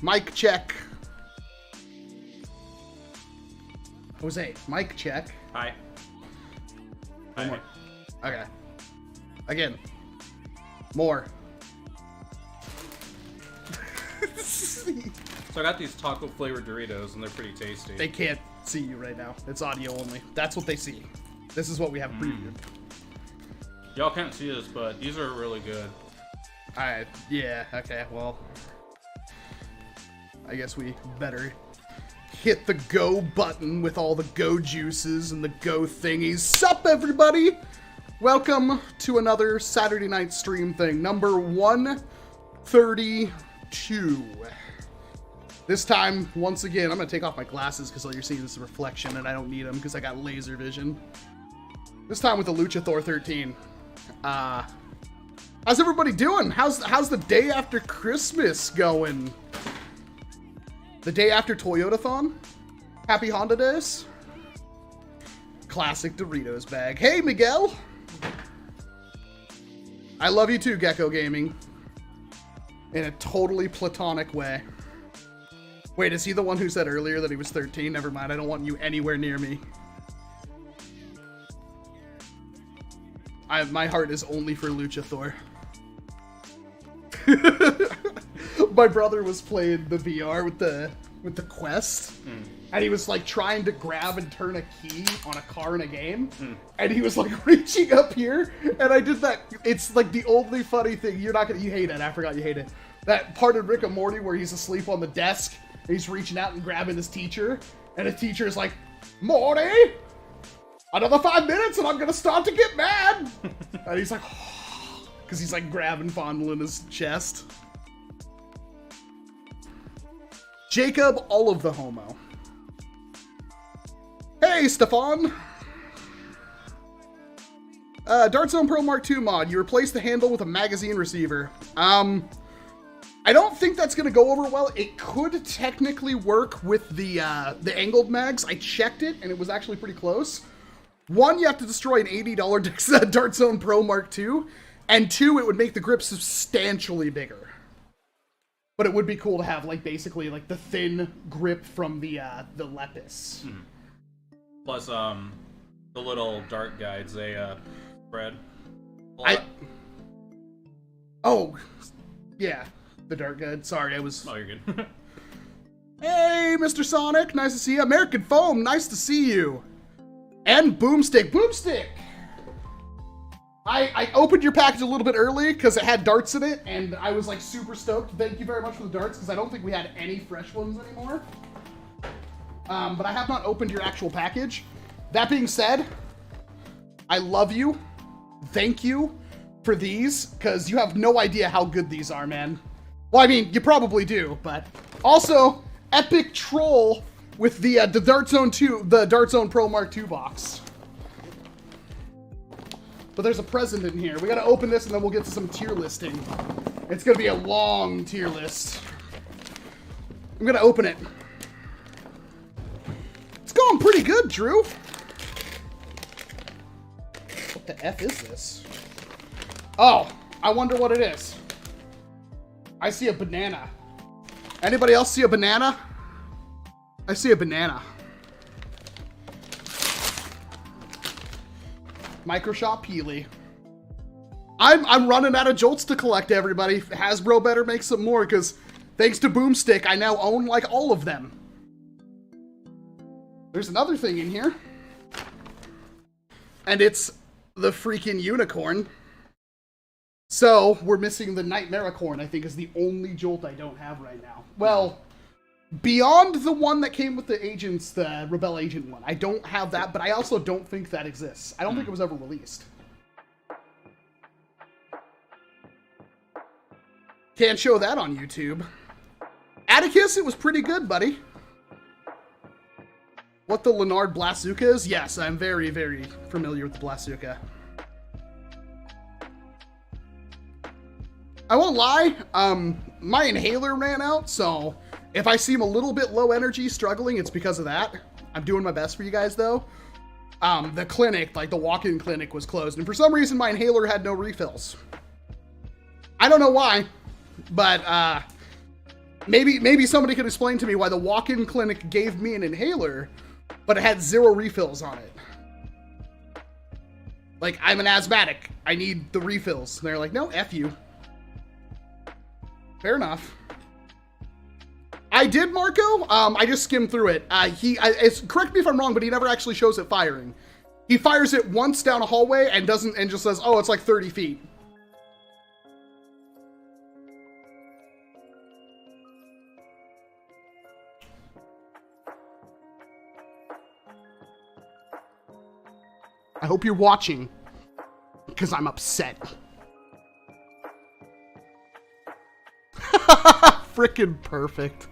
Mic check. Jose, mic check. Hi. One more. Okay. Again. More. So I got these taco flavored Doritos and they're pretty tasty. They can't see you right now. It's audio only. That's what they see. This is what we have previewed. Y'all can't see this, but these are really good. Alright, yeah, okay, well. I guess we better hit the go button with all the go juices and the go thingies. Sup, everybody? Welcome to another Saturday night stream thing, number 132. This time, once again, I'm gonna take off my glasses because all you're seeing is a reflection and I don't need them because I got laser vision. This time with the LUCHATHOR 13. How's everybody doing? How's the day after Christmas going? The day after Toyotathon? Happy Honda Days? Classic Doritos bag. Hey, Miguel! I love you too, Gecko Gaming. In a totally platonic way. Wait, is he the one who said earlier that he was 13? Never mind, I don't want you anywhere near me. My heart is only for LUCHATHOR. My brother was playing the VR with the Quest, and he was like trying to grab and turn a key on a car in a game, and he was like reaching up here, and I did that. It's like the only funny thing. You hate it. I forgot you hate it. That part in Rick and Morty where he's asleep on the desk, and he's reaching out and grabbing his teacher, and the teacher is like, "Morty, another 5 minutes and I'm gonna start to get mad." And he's like, because he's like grabbing, fondling his chest. Jacob, all of the homo. Hey, Stefan. Dart Zone Pro Mark II mod. You replace the handle with a magazine receiver. I don't think that's going to go over well. It could technically work with the angled mags. I checked it, and it was actually pretty close. One, you have to destroy an $80 Dart Zone Pro Mark II, and two, it would make the grip substantially bigger. But it would be cool to have, like, basically, like, the thin grip from the Lepus. Plus, the little dart guides, they, spread. Oh, yeah, the dart guide. Sorry, I was... Oh, you're good. Hey, Mr. Sonic, nice to see you. American Foam, nice to see you. And Boomstick. Boomstick! I opened your package a little bit early because it had darts in it, and I was like super stoked. Thank you very much for the darts, because I don't think we had any fresh ones anymore. But I have not opened your actual package. That being said, I love you. Thank you for these, because you have no idea how good these are, man. Well, I mean, you probably do, but also, epic troll with the Dart Zone 2, the Dart Zone Pro Mark II box. But there's a present in here. We gotta open this and then we'll get to some tier listing. It's gonna be a long tier list. I'm gonna open it. It's going pretty good, Drew. What the F is this? Oh, I wonder what it is. I see a banana. Anybody else see a banana? I see a banana. Microshop Healy. I'm running out of jolts to collect, everybody. Hasbro better make some more, because thanks to Boomstick, I now own, like, all of them. There's another thing in here. And it's the freaking unicorn. So, we're missing the Nightmaricorn, I think, is the only jolt I don't have right now. Well, beyond the one that came with the agents, the Rebel Agent one. I don't have that, but I also don't think that exists. I don't think it was ever released. Can't show that on YouTube. Atticus, it was pretty good, buddy. What the Leonard Blasuka is? Yes, I'm very, very familiar with the Blasuka. I won't lie, my inhaler ran out, so if I seem a little bit low energy, struggling, it's because of that. I'm doing my best for you guys, though. The clinic, like the walk-in clinic, was closed, and for some reason my inhaler had no refills. I don't know why, but Maybe somebody could explain to me why the walk-in clinic gave me an inhaler, but it had 0 refills on it. Like, I'm an asthmatic. I need the refills. And they're like, no, F you. Fair enough. I did, Marco. I just skimmed through it. Correct me if I'm wrong, but he never actually shows it firing. He fires it once down a hallway and just says, oh, it's like 30 feet. I hope you're watching, because I'm upset. Frickin' perfect.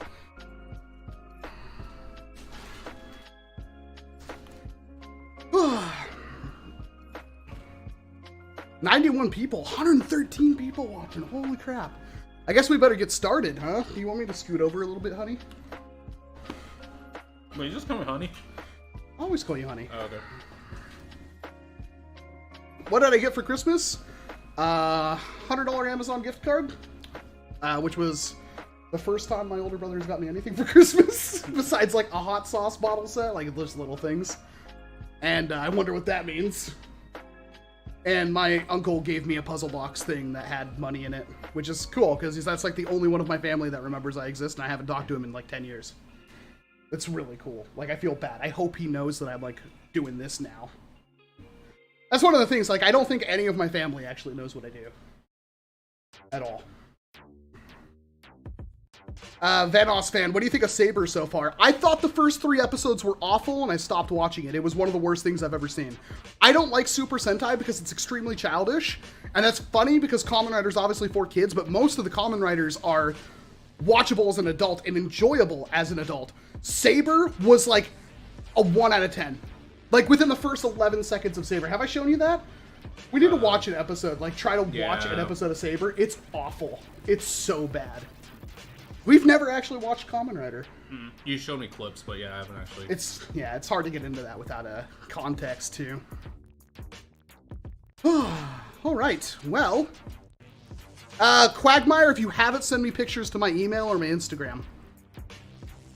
$91 people, 113 people watching. Holy crap. I guess we better get started, huh? Do you want me to scoot over a little bit, honey? Wait, you just call me honey? I always call you honey. Oh, okay. What did I get for Christmas? $100 Amazon gift card, which was the first time my older brother has got me anything for Christmas, besides like a hot sauce bottle set, like those little things. And I wonder what that means. And my uncle gave me a puzzle box thing that had money in it, which is cool, because that's like the only one of my family that remembers I exist, and I haven't talked to him in like 10 years. It's really cool. Like, I feel bad. I hope he knows that I'm like doing this now. That's one of the things, like, I don't think any of my family actually knows what I do. At all. Vanos fan, what do you think of Saber so far? I thought the first 3 episodes were awful, and I stopped watching it. It was one of the worst things I've ever seen. I don't like Super Sentai because it's extremely childish, and that's funny because Kamen Rider's obviously for kids, but most of the Kamen Riders are watchable as an adult and enjoyable as an adult. Saber was like a 1 out of 10. Like, within the first 11 seconds of Saber. Have I shown you that? We need to watch an episode. Like, try to watch an episode of Saber. It's awful. It's so bad. We've never actually watched Kamen Rider. You showed me clips, but yeah, I haven't actually. It's hard to get into that without a context, too. All right. Well, Quagmire, if you haven't, send me pictures to my email or my Instagram.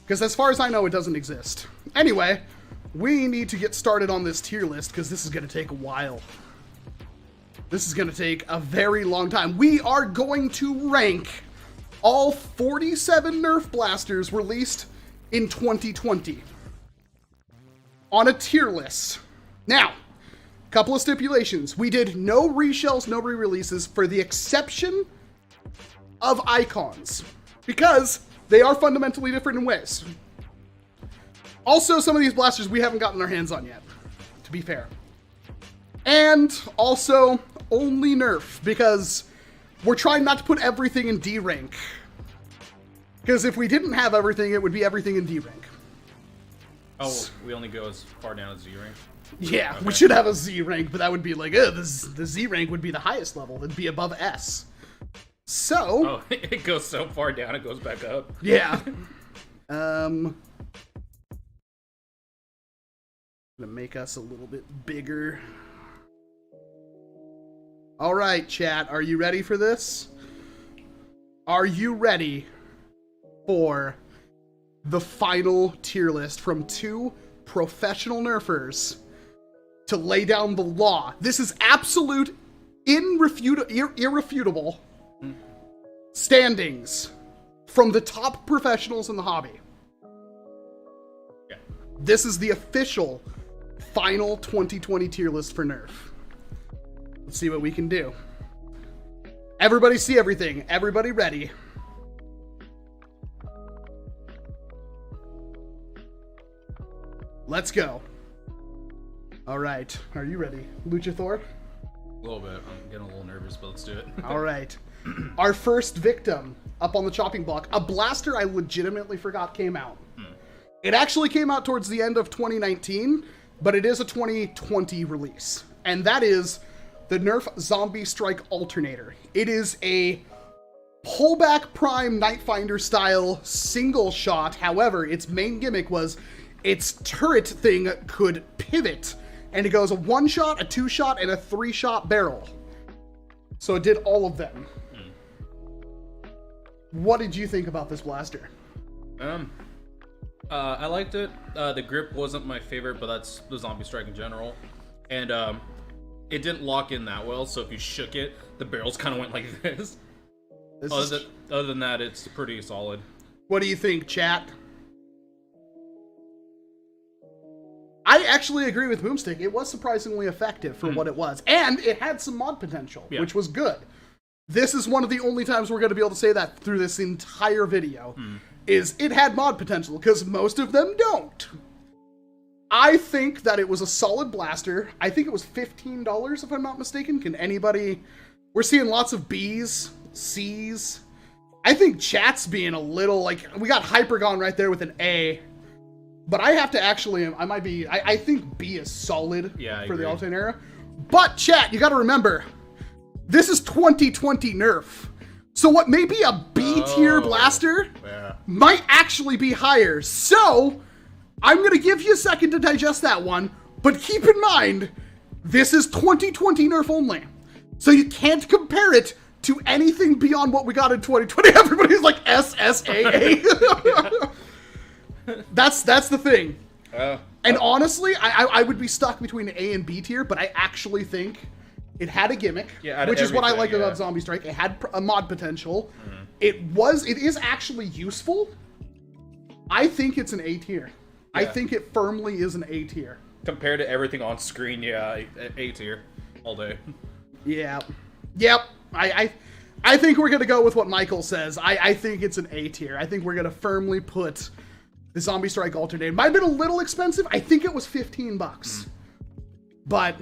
Because as far as I know, it doesn't exist. Anyway, we need to get started on this tier list because this is going to take a while. This is going to take a very long time. We are going to rank all 47 Nerf blasters released in 2020 on a tier list. Now, a couple of stipulations. We did no reshells, no re-releases for the exception of icons because they are fundamentally different in ways. Also, some of these blasters we haven't gotten our hands on yet, to be fair. And also, only Nerf, because we're trying not to put everything in D rank. Because if we didn't have everything, it would be everything in D rank. Oh, we only go as far down as Z rank? Yeah, okay. We should have a Z rank, but that would be like, the Z rank would be the highest level. It'd be above S. So... Oh, it goes so far down, it goes back up. Yeah. Gonna make us a little bit bigger. All right, chat, are you ready for this? Are you ready for the final tier list from 2 professional nerfers to lay down the law? This is absolute, irrefutable standings from the top professionals in the hobby. Yeah. This is the official final 2020 tier list for Nerf. Let's see what we can do. Everybody see everything. Everybody ready. Let's go. All right. Are you ready, Luchathor? A little bit. I'm getting a little nervous, but let's do it. All right. Our first victim up on the chopping block. A blaster I legitimately forgot came out. It actually came out towards the end of 2019, but it is a 2020 release. And that is the Nerf Zombie Strike Alternator. It is a pullback prime Nightfinder style single shot. However, its main gimmick was its turret thing could pivot, and it goes a 1-shot, a 2-shot, and a 3-shot barrel. So it did all of them. What did you think about this blaster? I liked it. The grip wasn't my favorite, but that's the zombie strike in general. And it didn't lock in that well, so if you shook it, the barrels kind of went like this. Other than that, it's pretty solid. What do you think, chat? I actually agree with Boomstick. It was surprisingly effective for what it was. And it had some mod potential, which was good. This is one of the only times we're going to be able to say that through this entire video, is it had mod potential, because most of them don't. I think that it was a solid blaster. I think it was $15, if I'm not mistaken. Can anybody... We're seeing lots of Bs, Cs. I think chat's being a little, like... We got Hypergon right there with an A. But I have to actually... I think B is solid for the Alternate Era. But, chat, you got to remember... This is 2020 Nerf. So what may be a B-tier blaster might actually be higher. So... I'm going to give you a second to digest that one, but keep in mind, this is 2020 Nerf only. So you can't compare it to anything beyond what we got in 2020. Everybody's like, SSAA. That's the thing. And honestly, I would be stuck between A and B tier, but I actually think it had a gimmick, which is what I like about Zombie Strike. It had a mod potential. It is actually useful. I think it's an A tier. I think it firmly is an A tier. Compared to everything on screen, A tier. All day. Yeah. Yep. I think we're going to go with what Michael says. I think it's an A tier. I think we're going to firmly put the Zombie Strike Alternate. It might have been a little expensive. I think it was $15. But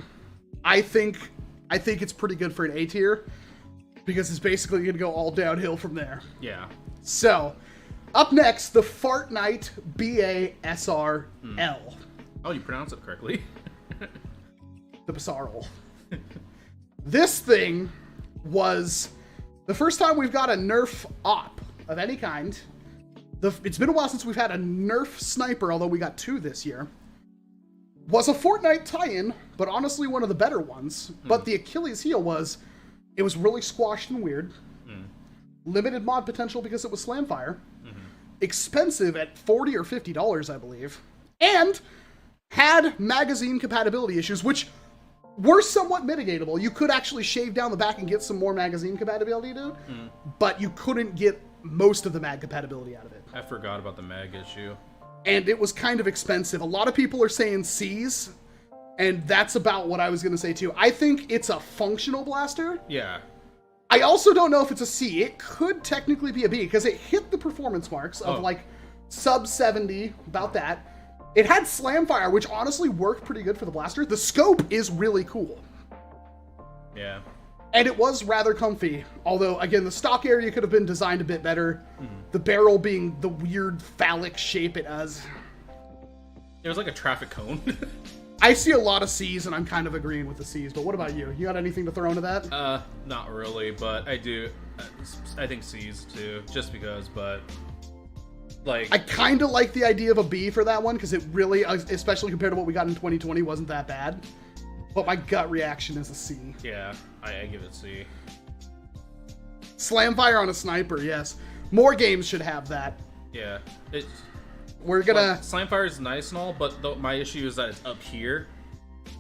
I think it's pretty good for an A tier, because it's basically going to go all downhill from there. Yeah. So... Up next, the Fortnite BASRL. Oh, you pronounced it correctly. The Basarl. This thing was the first time we've got a Nerf op of any kind. It's been a while since we've had a Nerf sniper, although we got 2 this year. Was a Fortnite tie-in, but honestly one of the better ones. But the Achilles heel was, it was really squashed and weird. Limited mod potential because it was Slamfire. Expensive at $40 or $50, I believe. And had magazine compatibility issues, which were somewhat mitigatable. You could actually shave down the back and get some more magazine compatibility, dude. But you couldn't get most of the mag compatibility out of it. I forgot about the mag issue. And it was kind of expensive. A lot of people are saying C's, and that's about what I was going to say too. I think it's a functional blaster. Yeah. I also don't know if it's a C. It could technically be a B, because it hit the performance marks of like sub 70, about that. It had Slamfire, which honestly worked pretty good for the blaster. The scope is really cool. Yeah. And it was rather comfy. Although, again, the stock area could have been designed a bit better. The barrel being the weird phallic shape it has. It was like a traffic cone. I see a lot of C's, and I'm kind of agreeing with the C's, but what about you? You got anything to throw into that? Not really, but I do. I think C's too, just because, but... Like, I kind of like the idea of a B for that one, because it really, especially compared to what we got in 2020, wasn't that bad. But my gut reaction is a C. Yeah, I give it C. Slamfire on a sniper, yes. More games should have that. Yeah. We're gonna... Like, Slamfire is nice and all, but my issue is that it's up here.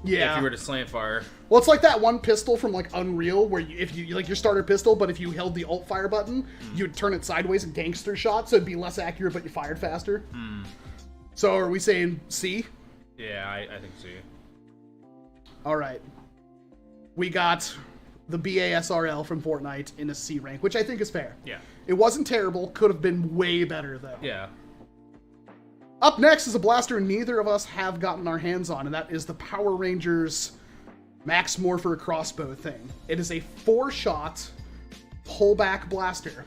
Yeah. If you were to Slamfire. Well, it's like that one pistol from, like, Unreal, where if you like your starter pistol, but if you held the alt fire button, you'd turn it sideways and gangster shot, so it'd be less accurate, but you fired faster. So are we saying C? Yeah, I think C. All right. We got the BASRL from Fortnite in a C rank, which I think is fair. Yeah. It wasn't terrible. Could have been way better, though. Yeah. Up next is a blaster neither of us have gotten our hands on, and that is the Power Rangers Max Morpher crossbow thing. It is a 4-shot pullback blaster.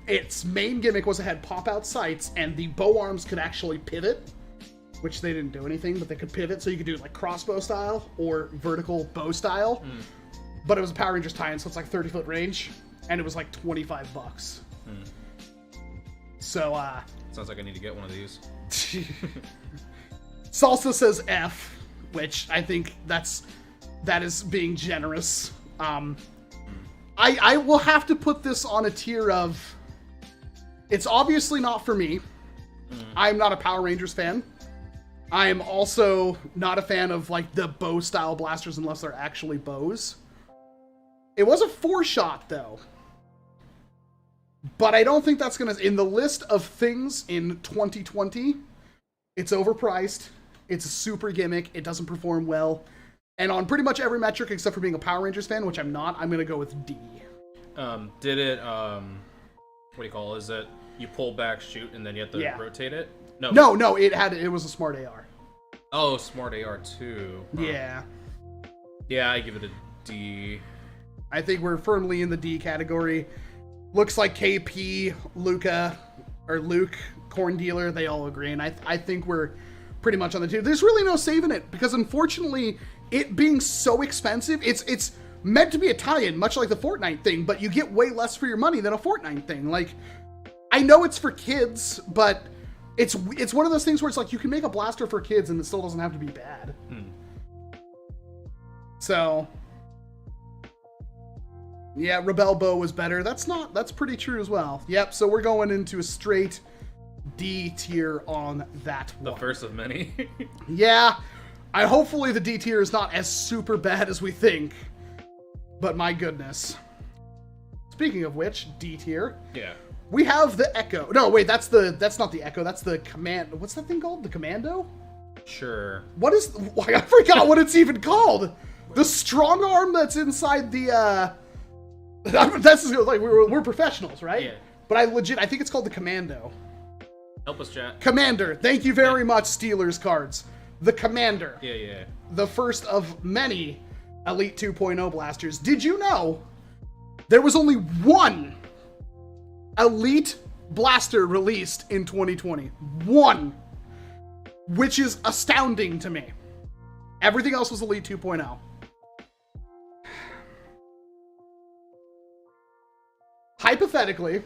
Its main gimmick was it had pop-out sights, and the bow arms could actually pivot, which they didn't do anything, but they could pivot, so you could do like crossbow style or vertical bow style. But it was a Power Rangers tie-in, so it's like 30-foot range, and it was like $25. So, sounds like I need to get one of these. Salsa says F, which I think that is being generous. I will have to put this on a tier of... It's obviously not for me. I'm not a Power Rangers fan. I am also not a fan of, like, the bow-style blasters unless they're actually bows. It was a 4-shot, though. But I don't think that's going to... In the list of things in 2020, it's overpriced. It's a super gimmick. It doesn't perform well. And on pretty much every metric except for being a Power Rangers fan, which I'm not, I'm going to go with D. Did it, what do you call it? Is it you pull back, shoot, and then you have to rotate it? No, it was a smart AR. Oh, smart AR too. Huh. Yeah. Yeah, I give it a D. I think we're firmly in the D category. Looks like KP, Luke, Corn Dealer, they all agree. And I think we're pretty much on the two. There's really no saving it because unfortunately, it being so expensive, it's meant to be a tie-in, much like the Fortnite thing, but you get way less for your money than a Fortnite thing. Like, I know it's for kids, but it's one of those things where it's like you can make a blaster for kids and it still doesn't have to be bad. So, yeah, Rebel Bow was better. That's pretty true as well. Yep, so we're going into a straight D tier on that one. The first of many. Yeah, hopefully the D tier is not as super bad as we think. But my goodness. Speaking of which, D tier. Yeah. We have the Echo. No, wait, that's not the Echo. That's the Command. What's that thing called? The Commando? Sure. What is? I forgot what it's even called. The strong arm that's inside the. That's like we're professionals, right? Yeah. But I think it's called the Commando. Help us, chat. Commander. Thank you very much, Steelers cards. The Commander. Yeah. The first of many Elite 2.0 blasters. Did you know there was only one Elite blaster released in 2020? One. Which is astounding to me. Everything else was Elite 2.0. Hypothetically,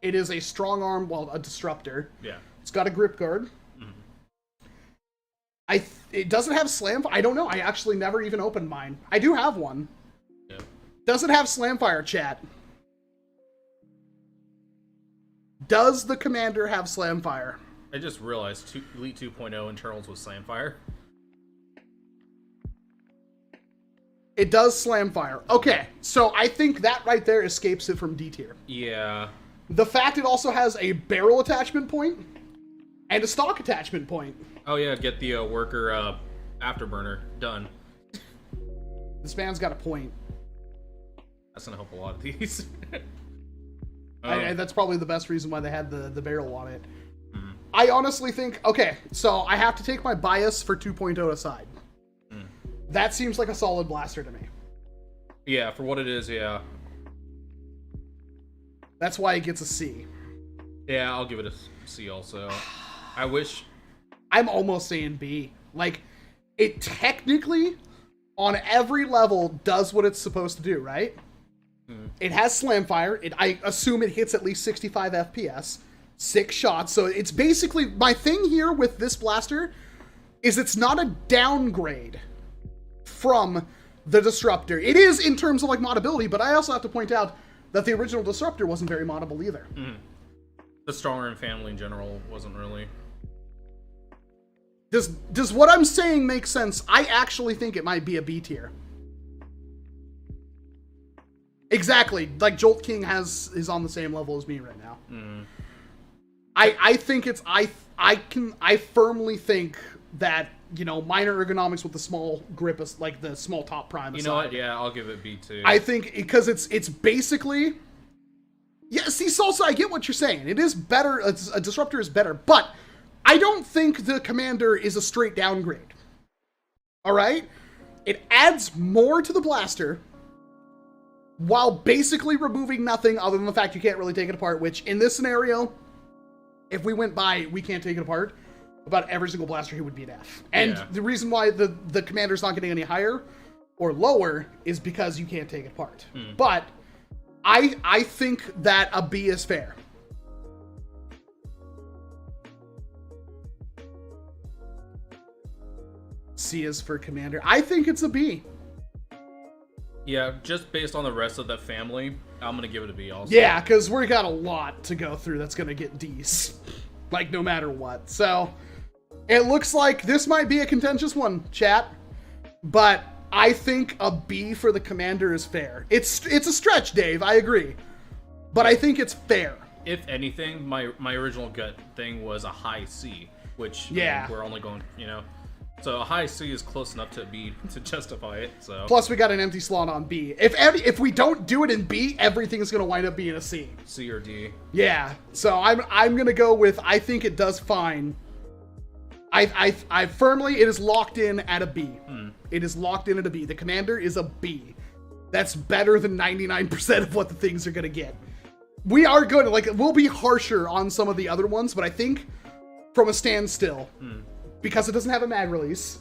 it is a strong arm, well, a disruptor. Yeah. It's got a grip guard. It doesn't have slam. I don't know. I actually never even opened mine. I do have one. Yeah. Doesn't have slam fire, chat. Does the Commander have slam fire? I just realized Elite 2.0 internals with slam fire. It does slam fire. Okay, so I think that right there escapes it from D tier. Yeah. The fact it also has a barrel attachment point and a stock attachment point. Oh yeah, get the worker afterburner done. This man's got a point. That's gonna help a lot of these. That's probably the best reason why they had the barrel on it. I honestly think, okay, so I have to take my bias for 2.0 aside. That seems like a solid blaster to me. Yeah, for what it is, yeah. That's why it gets a C. Yeah, I'll give it a C also. I wish... I'm almost saying B. Like, it technically, on every level, does what it's supposed to do, right? It has slam fire. I assume it hits at least 65 FPS. 6 shots. So it's basically... My thing here with this blaster is it's not a downgrade from the Disruptor. It is in terms of, like, modability, but I also have to point out that the original Disruptor wasn't very moddable either. The Stronger family in general wasn't really. Does what I'm saying make sense? I actually think it might be a B tier. Exactly. Like, Jolt King is on the same level as me right now. I think it's... I firmly think that, you know, minor ergonomics with the small grip, like the small top prime aside. You know what? Yeah, I'll give it B too. I think because it's basically... Yeah, see, Salsa, I get what you're saying. It is better. A Disruptor is better, but I don't think the Commander is a straight downgrade. All right? It adds more to the blaster while basically removing nothing other than the fact you can't really take it apart, which in this scenario, if we went by we can't take it apart, about every single blaster here would be an F. And the reason why the Commander's not getting any higher or lower is because you can't take it apart. But I think that a B is fair. C is for Commander. I think it's a B. Yeah, just based on the rest of the family, I'm gonna give it a B also. Yeah, because we got a lot to go through that's gonna get D's. Like, no matter what. So, it looks like this might be a contentious one, chat. But I think a B for the Commander is fair. It's a stretch, Dave, I agree. But I think it's fair. If anything, my original gut thing was a high C, which yeah, we're only going, so a high C is close enough to B to justify it. So plus we got an empty slot on B. If we don't do it in B, everything is going to wind up being a C. C or D. Yeah. So I'm going to go with I think it does fine. I firmly it is locked in at a B. It is locked in at a B. The Commander is a B. That's better than 99% of what the things are going to get. We are going to, we'll be harsher on some of the other ones, but I think from a standstill, because it doesn't have a mag release,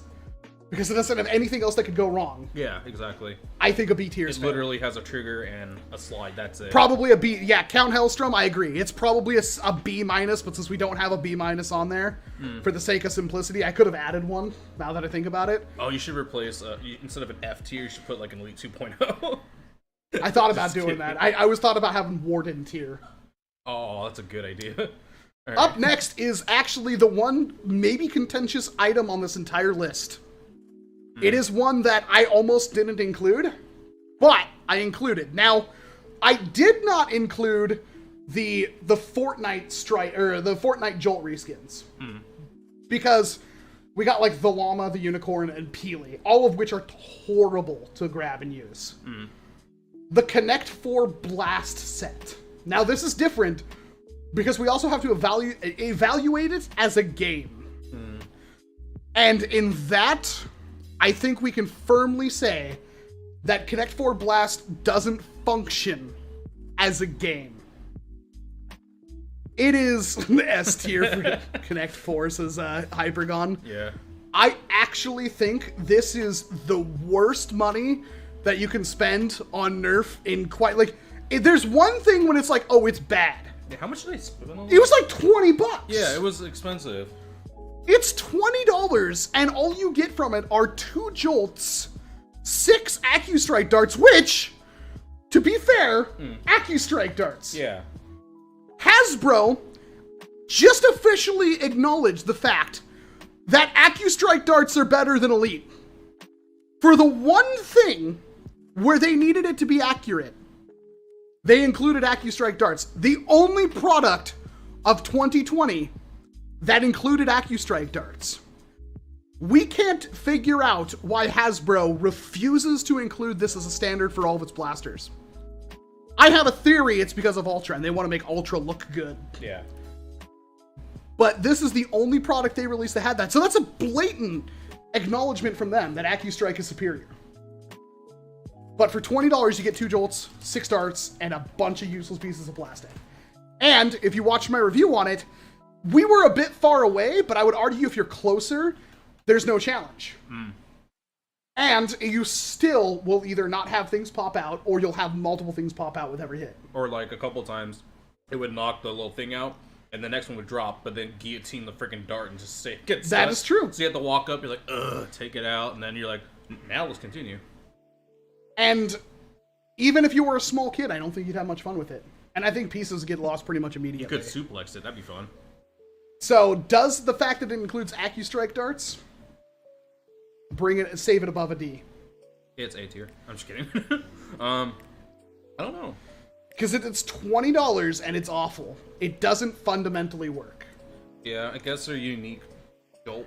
because it doesn't have anything else that could go wrong. Yeah, exactly. I think a B tier is fair. It literally has a trigger and a slide, that's it. Probably a B, yeah, Count Hellstrom, I agree. It's probably a B minus, but since we don't have a B minus on there, for the sake of simplicity, I could have added one, now that I think about it. Oh, you should replace, instead of an F tier, you should put like an Elite 2.0. I thought about doing that. I was thought about having Warden tier. Oh, that's a good idea. Right. Up next is actually the one maybe contentious item on this entire list. It is one that I almost didn't include, but I included. Now, I did not include the Fortnite strike or the Fortnite Jolt reskins because we got like the llama, the unicorn, and Peely, all of which are horrible to grab and use. The Connect 4 Blast set. Now, this is different because we also have to evaluate it as a game. And in that, I think we can firmly say that Connect 4 Blast doesn't function as a game. It is S tier for Connect 4, says Hypergon. Yeah. I actually think this is the worst money that you can spend on Nerf in quite, there's one thing when it's like, oh, it's bad. Yeah, how much did I spend on it? Was like $20. Yeah, it was expensive. It's $20, and all you get from it are 2 Jolts, 6 AccuStrike darts, which, to be fair, AccuStrike darts. Yeah. Hasbro just officially acknowledged the fact that AccuStrike darts are better than Elite. For the one thing where they needed it to be accurate, they included AccuStrike darts. The only product of 2020 that included AccuStrike darts. We can't figure out why Hasbro refuses to include this as a standard for all of its blasters. I have a theory it's because of Ultra, and they want to make Ultra look good. Yeah. But this is the only product they released that had that. So that's a blatant acknowledgement from them that AccuStrike is superior. But for $20, you get 2 Jolts, 6 darts, and a bunch of useless pieces of plastic. And if you watch my review on it, we were a bit far away, but I would argue if you're closer, there's no challenge. And you still will either not have things pop out, or you'll have multiple things pop out with every hit. Or like a couple times, it would knock the little thing out, and the next one would drop, but then guillotine the freaking dart and just get stuck. That is true. So you have to walk up, you're like, ugh, take it out, and then you're like, now let's continue. And even if you were a small kid, I don't think you'd have much fun with it. And I think pieces get lost pretty much immediately. You could suplex it, that'd be fun. So, does the fact that it includes AccuStrike darts save it above a D? It's A tier. I'm just kidding. I don't know. Because it's $20 and it's awful. It doesn't fundamentally work. Yeah, I guess they're unique Jolt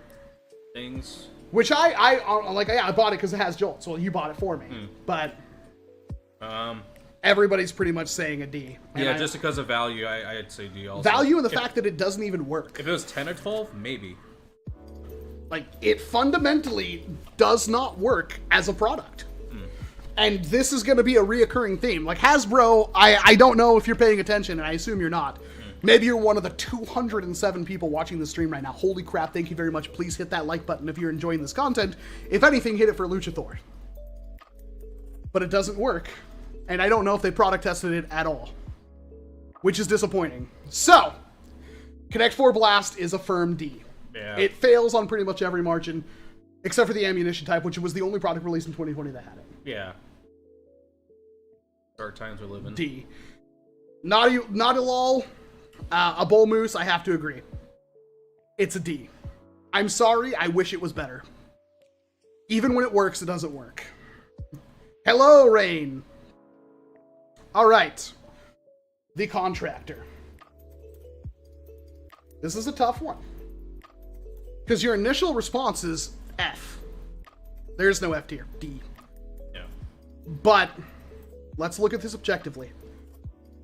things. Which I bought it because it has Jolts. Well, you bought it for me. But everybody's pretty much saying a D. Yeah, just because of value, I'd say D also. Value and the fact that it doesn't even work. If it was 10 or 12, maybe. It fundamentally does not work as a product. And this is going to be a reoccurring theme. Hasbro, I don't know if you're paying attention, and I assume you're not. Maybe you're one of the 207 people watching the stream right now. Holy crap, thank you very much. Please hit that like button if you're enjoying this content. If anything, hit it for LUCHATHOR. But it doesn't work. And I don't know if they product tested it at all. Which is disappointing. So, Connect 4 Blast is a firm D. Yeah. It fails on pretty much every margin, except for the ammunition type, which was the only product released in 2020 that had it. Yeah. Dark times we're living. D. Not at all. A bull moose, I have to agree. It's a D. I'm sorry, I wish it was better. Even when it works, it doesn't work. Hello, Rain. Alright. The Contractor. This is a tough one. Because your initial response is F. There's no F tier. D. Yeah. But, let's look at this objectively.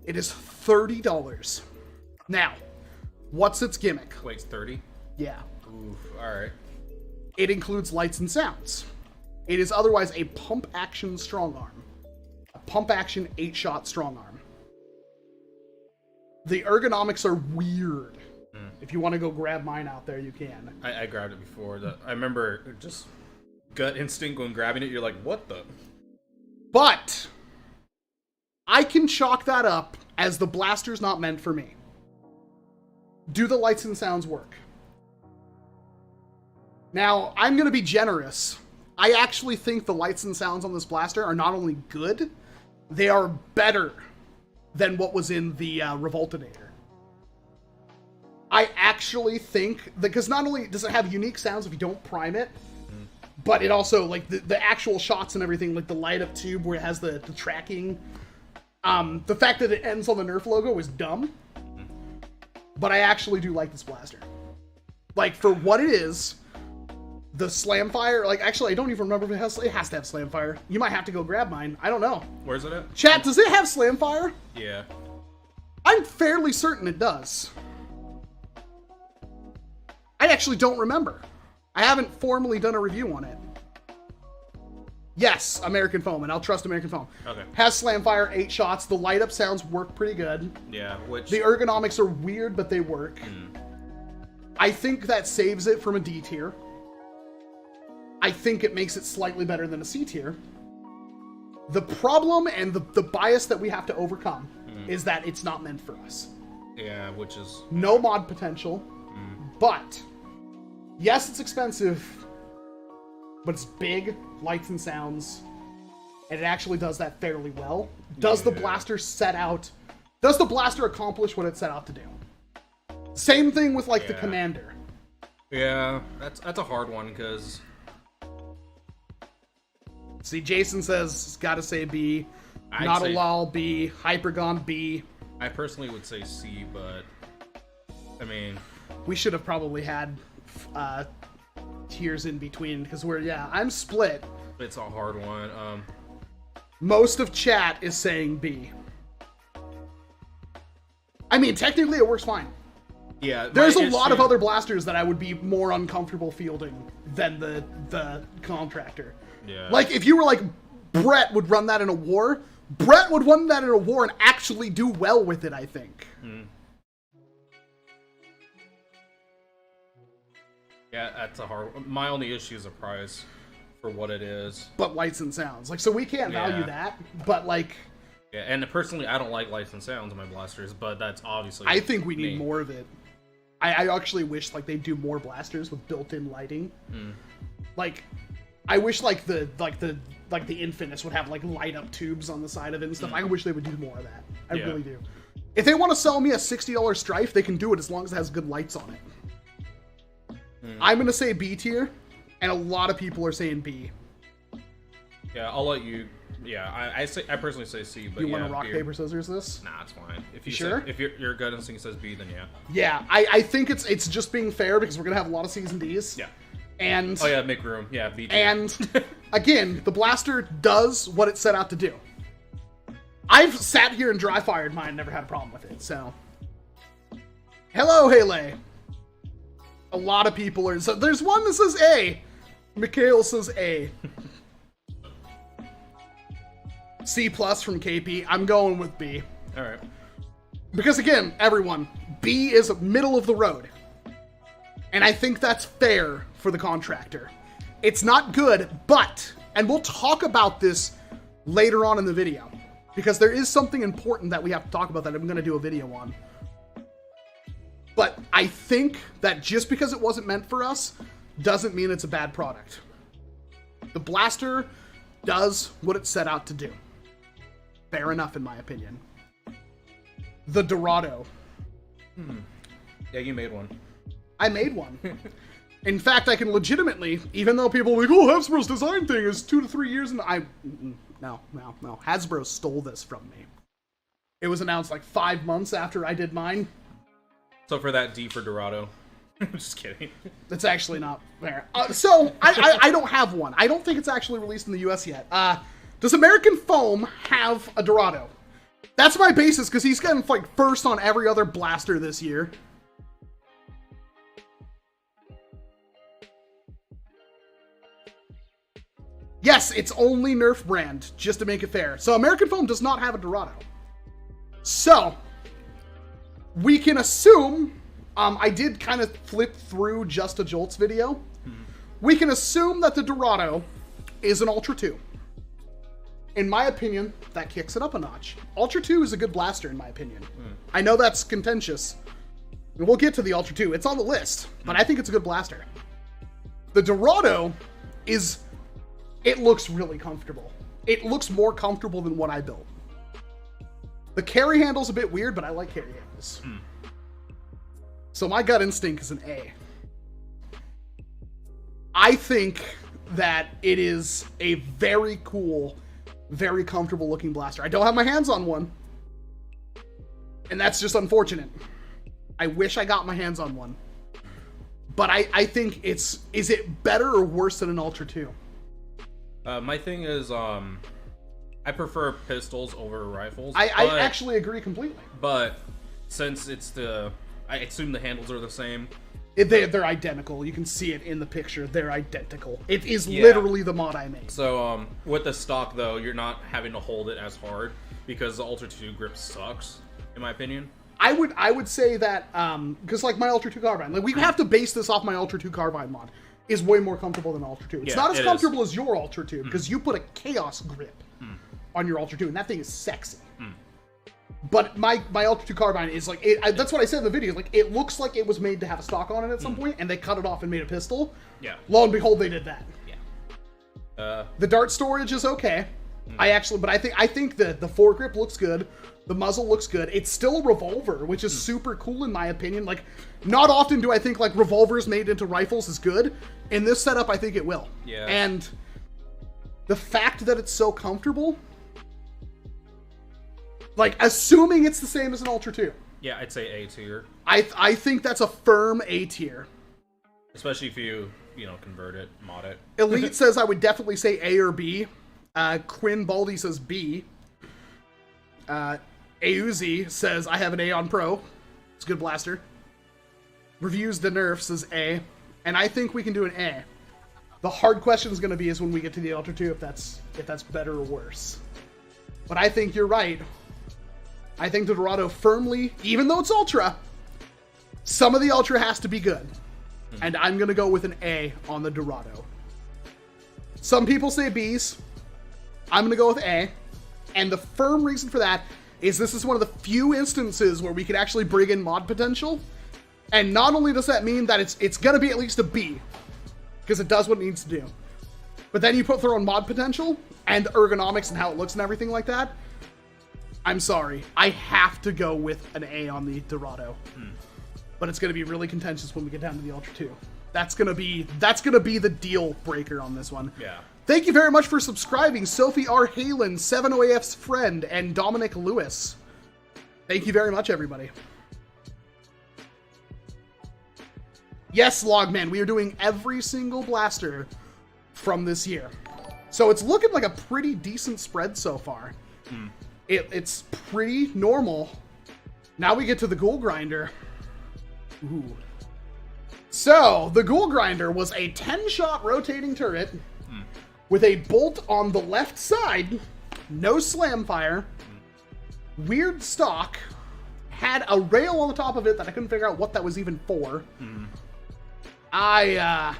It is $30. Now, what's its gimmick? Wait, it's 30? Yeah. Oof, alright. It includes lights and sounds. It is otherwise a pump action strong arm. A pump action 8-shot strong arm. The ergonomics are weird. If you want to go grab mine out there, you can. I grabbed it before. I remember just gut instinct when grabbing it, you're like, what the? But I can chalk that up as the blaster's not meant for me. Do the lights and sounds work? Now, I'm going to be generous. I actually think the lights and sounds on this blaster are not only good, they are better than what was in the Revoltinator. I actually think that, because not only does it have unique sounds if you don't prime it, but it also, like, the actual shots and everything, like the light up tube where it has the tracking. The fact that it ends on the Nerf logo is dumb. But I actually do like this blaster. Like, for what it is, the Slamfire, like, actually, I don't even remember if it has to have Slamfire. You might have to go grab mine. I don't know. Where's it at? Chat, does it have Slamfire? Yeah. I'm fairly certain it does. I actually don't remember. I haven't formally done a review on it. Yes, American Foam, and I'll trust American Foam. Okay. Has Slamfire, 8 shots. The light up sounds work pretty good. Yeah, which... The ergonomics are weird, but they work. I think that saves it from a D tier. I think it makes it slightly better than a C tier. The problem and the bias that we have to overcome is that it's not meant for us. Yeah, which is... No mod potential, but yes, it's expensive, but it's big, lights and sounds, and it actually does that fairly well. Does the blaster does the blaster accomplish what it set out to do? Same thing with, like, the Commander. Yeah, that's a hard one, because... See, Jason says, gotta say B. Not a lol, B. Hypergon, B. I personally would say C, but... I mean... We should have probably had tiers in between, because I'm split. It's a hard one. Most of chat is saying B. I mean, technically it works fine. Yeah. There's a lot of other blasters that I would be more uncomfortable fielding than the Contractor. Yeah. Like, if you were like, Brett would run that in a war, Brett would run that in a war and actually do well with it, I think. Yeah, that's a hard one. My only issue is the price for what it is. But lights and sounds. Like, so we can't value that, but like... Yeah, and personally, I don't like lights and sounds in my blasters, but that's obviously... I think we need more of it. I actually wish, like, they'd do more blasters with built-in lighting. Like, I wish, like, the Infinus would have, like, light-up tubes on the side of it and stuff. I wish they would do more of that. I really do. If they want to sell me a $60 Strife, they can do it as long as it has good lights on it. I'm going to say B tier, and a lot of people are saying B. Yeah, I'll let you... Yeah, I personally say C, but you want to rock, paper, scissors this? Nah, it's fine. If you sure? If your gut instinct says B, then yeah. Yeah, I think it's just being fair, because we're going to have a lot of C's and D's. Yeah. And... Oh yeah, make room. Yeah, B tier. And, again, the blaster does what it set out to do. I've sat here and dry-fired mine and never had a problem with it, so... Hello, Hele. A lot of people are... So there's one that says A. Mikhail says A. C plus from KP. I'm going with B. Alright. Because again, everyone, B is middle of the road. And I think that's fair for the Contractor. It's not good, but... And we'll talk about this later on in the video. Because there is something important that we have to talk about that I'm going to do a video on. But I think that just because it wasn't meant for us doesn't mean it's a bad product. The blaster does what it set out to do. Fair enough, in my opinion. The Dorado. Yeah, you made one. I made one. In fact, I can legitimately, even though people are like, oh, Hasbro's design thing is 2 to 3 years, and no. Hasbro stole this from me. It was announced like 5 months after I did mine. So for that D for Dorado. Just kidding. That's actually not fair. So, I don't have one. I don't think it's actually released in the US yet. Does American Foam have a Dorado? That's my basis, because he's getting like first on every other blaster this year. Yes, it's only Nerf brand, just to make it fair. So American Foam does not have a Dorado. So, we can assume... I did kind of flip through Just a Jolt's video. We can assume that the Dorado is an Ultra 2. In my opinion, that kicks it up a notch. Ultra 2 is a good blaster, in my opinion. I know that's contentious. We'll get to the Ultra 2. It's on the list, but I think it's a good blaster. The Dorado is... It looks really comfortable. It looks more comfortable than what I built. The carry handle's a bit weird, but I like carry handles. So my gut instinct is an A. I think that it is a very cool, very comfortable looking blaster. I don't have my hands on one. And that's just unfortunate. I wish I got my hands on one. But I think it's... Is it better or worse than an Ultra 2? My thing is, I prefer pistols over rifles. I actually agree completely. But since it's the... I assume the handles are the same. They're identical. You can see it in the picture. They're identical. It is literally the mod I made. So, with the stock, though, you're not having to hold it as hard because the Ultra 2 grip sucks, in my opinion. I would say that, because, like, my Ultra 2 Carbine, like, we have to base this off my Ultra 2 Carbine mod, is way more comfortable than Ultra 2. It's not as comfortable as your Ultra 2, because you put a Chaos grip on your Ultra 2, and that thing is sexy. But my Ultra 2 Carbine is like, that's what I said in the video, like, it looks like it was made to have a stock on it at some point, and they cut it off and made a pistol. Yeah. Lo and behold, they did that. Yeah. The dart storage is okay. I think the foregrip looks good. The muzzle looks good. It's still a revolver, which is super cool in my opinion. Like, not often do I think like revolvers made into rifles is good. In this setup, I think it will. Yeah. And the fact that it's so comfortable, like, assuming it's the same as an Ultra 2. Yeah, I'd say A tier. I think that's a firm A tier. Especially if you convert it, mod it. Elite says I would definitely say A or B. Quinn Baldy says B. Auzi says I have an A on Pro. It's a good blaster. Reviews the Nerf says A. And I think we can do an A. The hard question is going to be is when we get to the Ultra 2 if that's better or worse. But I think you're right. I think the Dorado firmly, even though it's Ultra, some of the Ultra has to be good. And I'm going to go with an A on the Dorado. Some people say B's. I'm going to go with A. And the firm reason for that is this is one of the few instances where we could actually bring in mod potential. And not only does that mean that it's going to be at least a B, because it does what it needs to do. But then you throw in mod potential and ergonomics and how it looks and everything like that. I'm sorry. I have to go with an A on the Dorado. But it's going to be really contentious when we get down to the Ultra 2. That's going to be the deal breaker on this one. Yeah. Thank you very much for subscribing, Sophie R. Halen, 70AF's friend, and Dominic Lewis. Thank you very much, everybody. Yes, Logman, we are doing every single blaster from this year. So it's looking like a pretty decent spread so far. It's pretty normal. Now we get to the Ghoul Grinder. Ooh. So, the Ghoul Grinder was a 10-shot rotating turret with a bolt on the left side, no slam fire, weird stock, had a rail on the top of it that I couldn't figure out what that was even for. Wow.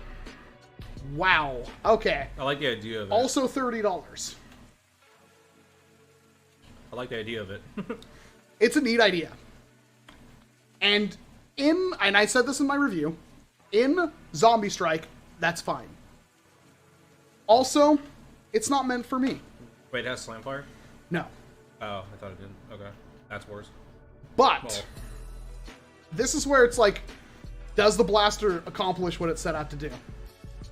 Okay. I like the idea of it. Also $30. I like the idea of it. It's a neat idea. And I said this in my review, in Zombie Strike, that's fine. Also, it's not meant for me. Wait, it has slam fire? No. Oh, I thought it didn't. Okay. That's worse. But Well, this is where it's like, does the blaster accomplish what it set out to do?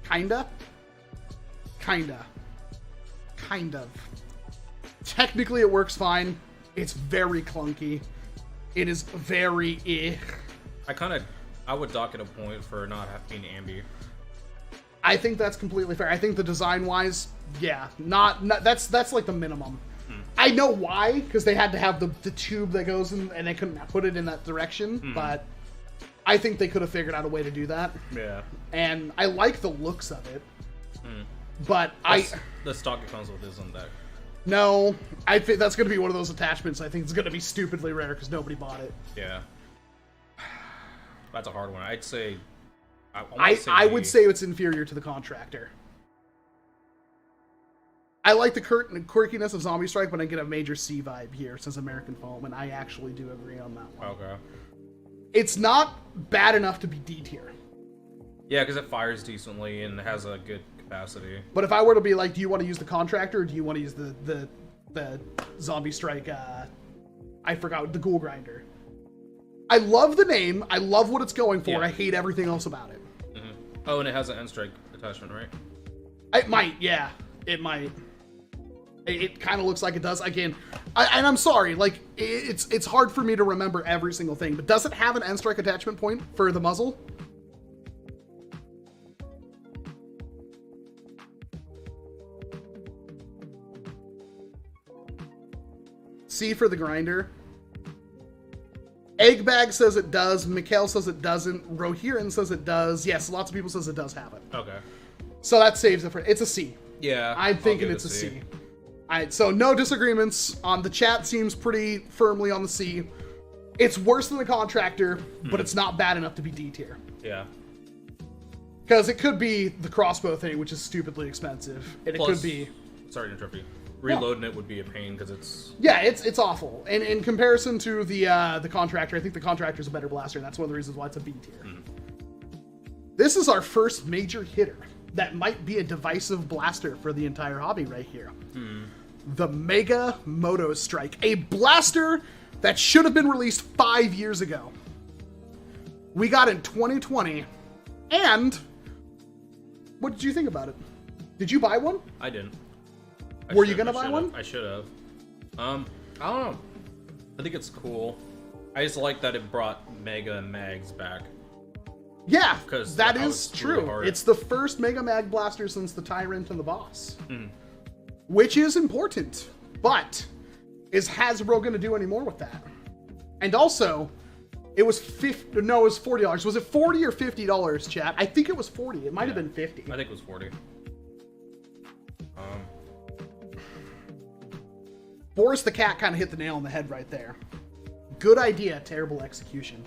Kinda. Kinda. Kind of. Technically, it works fine. It's very clunky. It is very I would dock it a point for not being ambi. I think that's completely fair. I think the design-wise, yeah, not that's like the minimum. I know why, because they had to have the tube that goes in, and they couldn't put it in that direction, but I think they could have figured out a way to do that. Yeah. And I like the looks of it, but the stock it comes with isn't that. No, I think that's going to be one of those attachments. I think it's going to be stupidly rare because nobody bought it. Yeah. That's a hard one. I'd say... I would say it's inferior to the Contractor. I like the quirkiness of Zombie Strike, but I get a major C vibe here, says American Foam, and I actually do agree on that one. Okay. It's not bad enough to be D tier. Yeah, because it fires decently and has a good capacity. But if I were to be like, do you want to use the Contractor, or do you want to use the Zombie Strike, I forgot, the Ghoul Grinder? I love the name, I love what it's going for, Yeah. I hate everything else about it. Oh, and it has an end strike attachment, right? It might, yeah. It might. It kind of looks like it does. Again, and I'm sorry, like, it's hard for me to remember every single thing, but does it have an end strike attachment point for the muzzle? C for the grinder. Eggbag says it does. Mikhail says it doesn't. Rohiran says it does. Yes, lots of people says it does have it. Okay. So that saves it for... It's a C. Yeah. I'm thinking it's a C. Alright, so no disagreements. The chat seems pretty firmly on the C. It's worse than the Contractor, but it's not bad enough to be D tier. Yeah. Because it could be the crossbow thing, which is stupidly expensive. And Plus, it could be... Sorry to interrupt you. Reloading it would be a pain because it's... Yeah, it's awful. And in comparison to the Contractor, I think the Contractor's a better blaster, and that's one of the reasons why it's a B tier. This is our first major hitter that might be a divisive blaster for the entire hobby right here. The Mega Moto Strike, a blaster that should have been released 5 years ago. We got in 2020, and what did you think about it? Did you buy one? I didn't. Were you gonna buy one? I should have. I don't know. I think it's cool. I just like that it brought Mega and Mags back. Yeah, 'Cause that that is was really true. hard. It's the first Mega Mag blaster since the Tyrant and the Boss. Which is important, but is Hasbro going to do any more with that? And also, it was $40. Was it $40 or $50, chat? I think it was 40. It might have been 50. I think it was 40. Boris the Cat kind of hit the nail on the head right there. Good idea, terrible execution.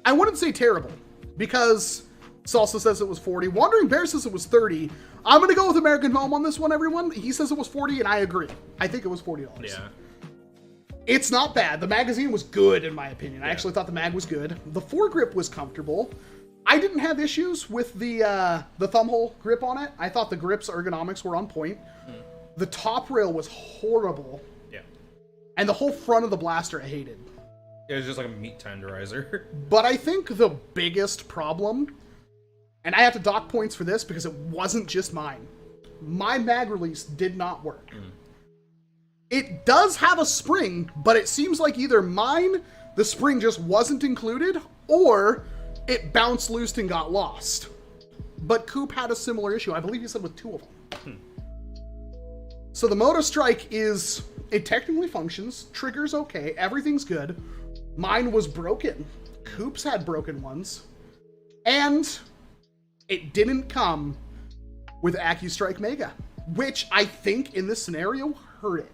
I wouldn't say terrible, because Salsa says it was 40. Wandering Bear says it was 30. I'm going to go with American Home on this one, everyone. He says it was 40, and I agree. I think it was $40. Yeah. It's not bad. The magazine was good, in my opinion. I actually thought the mag was good. The foregrip was comfortable. I didn't have issues with the thumbhole grip on it. I thought the grip's ergonomics were on point. The top rail was horrible. Yeah. And the whole front of the blaster I hated. It was just like a meat tenderizer. But I think the biggest problem, and I have to dock points for this because it wasn't just mine. My mag release did not work. It does have a spring, but it seems like either mine, the spring just wasn't included, or it bounced loose and got lost. But Coop had a similar issue. I believe he said with 2 of them. So the Moto Strike it technically functions, triggers okay, everything's good. Mine was broken. Coop's had broken ones. And it didn't come with AccuStrike Mega, which I think in this scenario hurt it.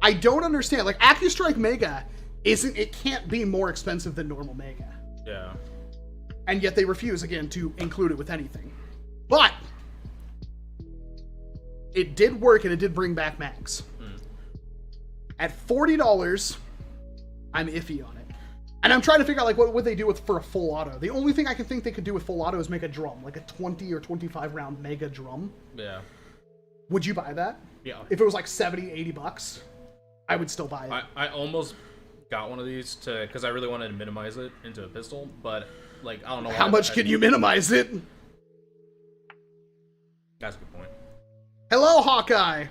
I don't understand. Like, AccuStrike Mega it can't be more expensive than normal Mega. Yeah. And yet they refuse, again, to include it with anything. But it did work, and it did bring back mags. At $40, I'm iffy on it. And I'm trying to figure out, like, what would they do for a full auto? The only thing I can think they could do with full auto is make a drum, like a 20 or 25 round Mega drum. Yeah. Would you buy that? Yeah. If it was like 70, 80 bucks? I would still buy it. I almost got one of these because I really wanted to minimize it into a pistol, but like I don't know how much can you minimize it. That's a good point. Hello, Hawkeye.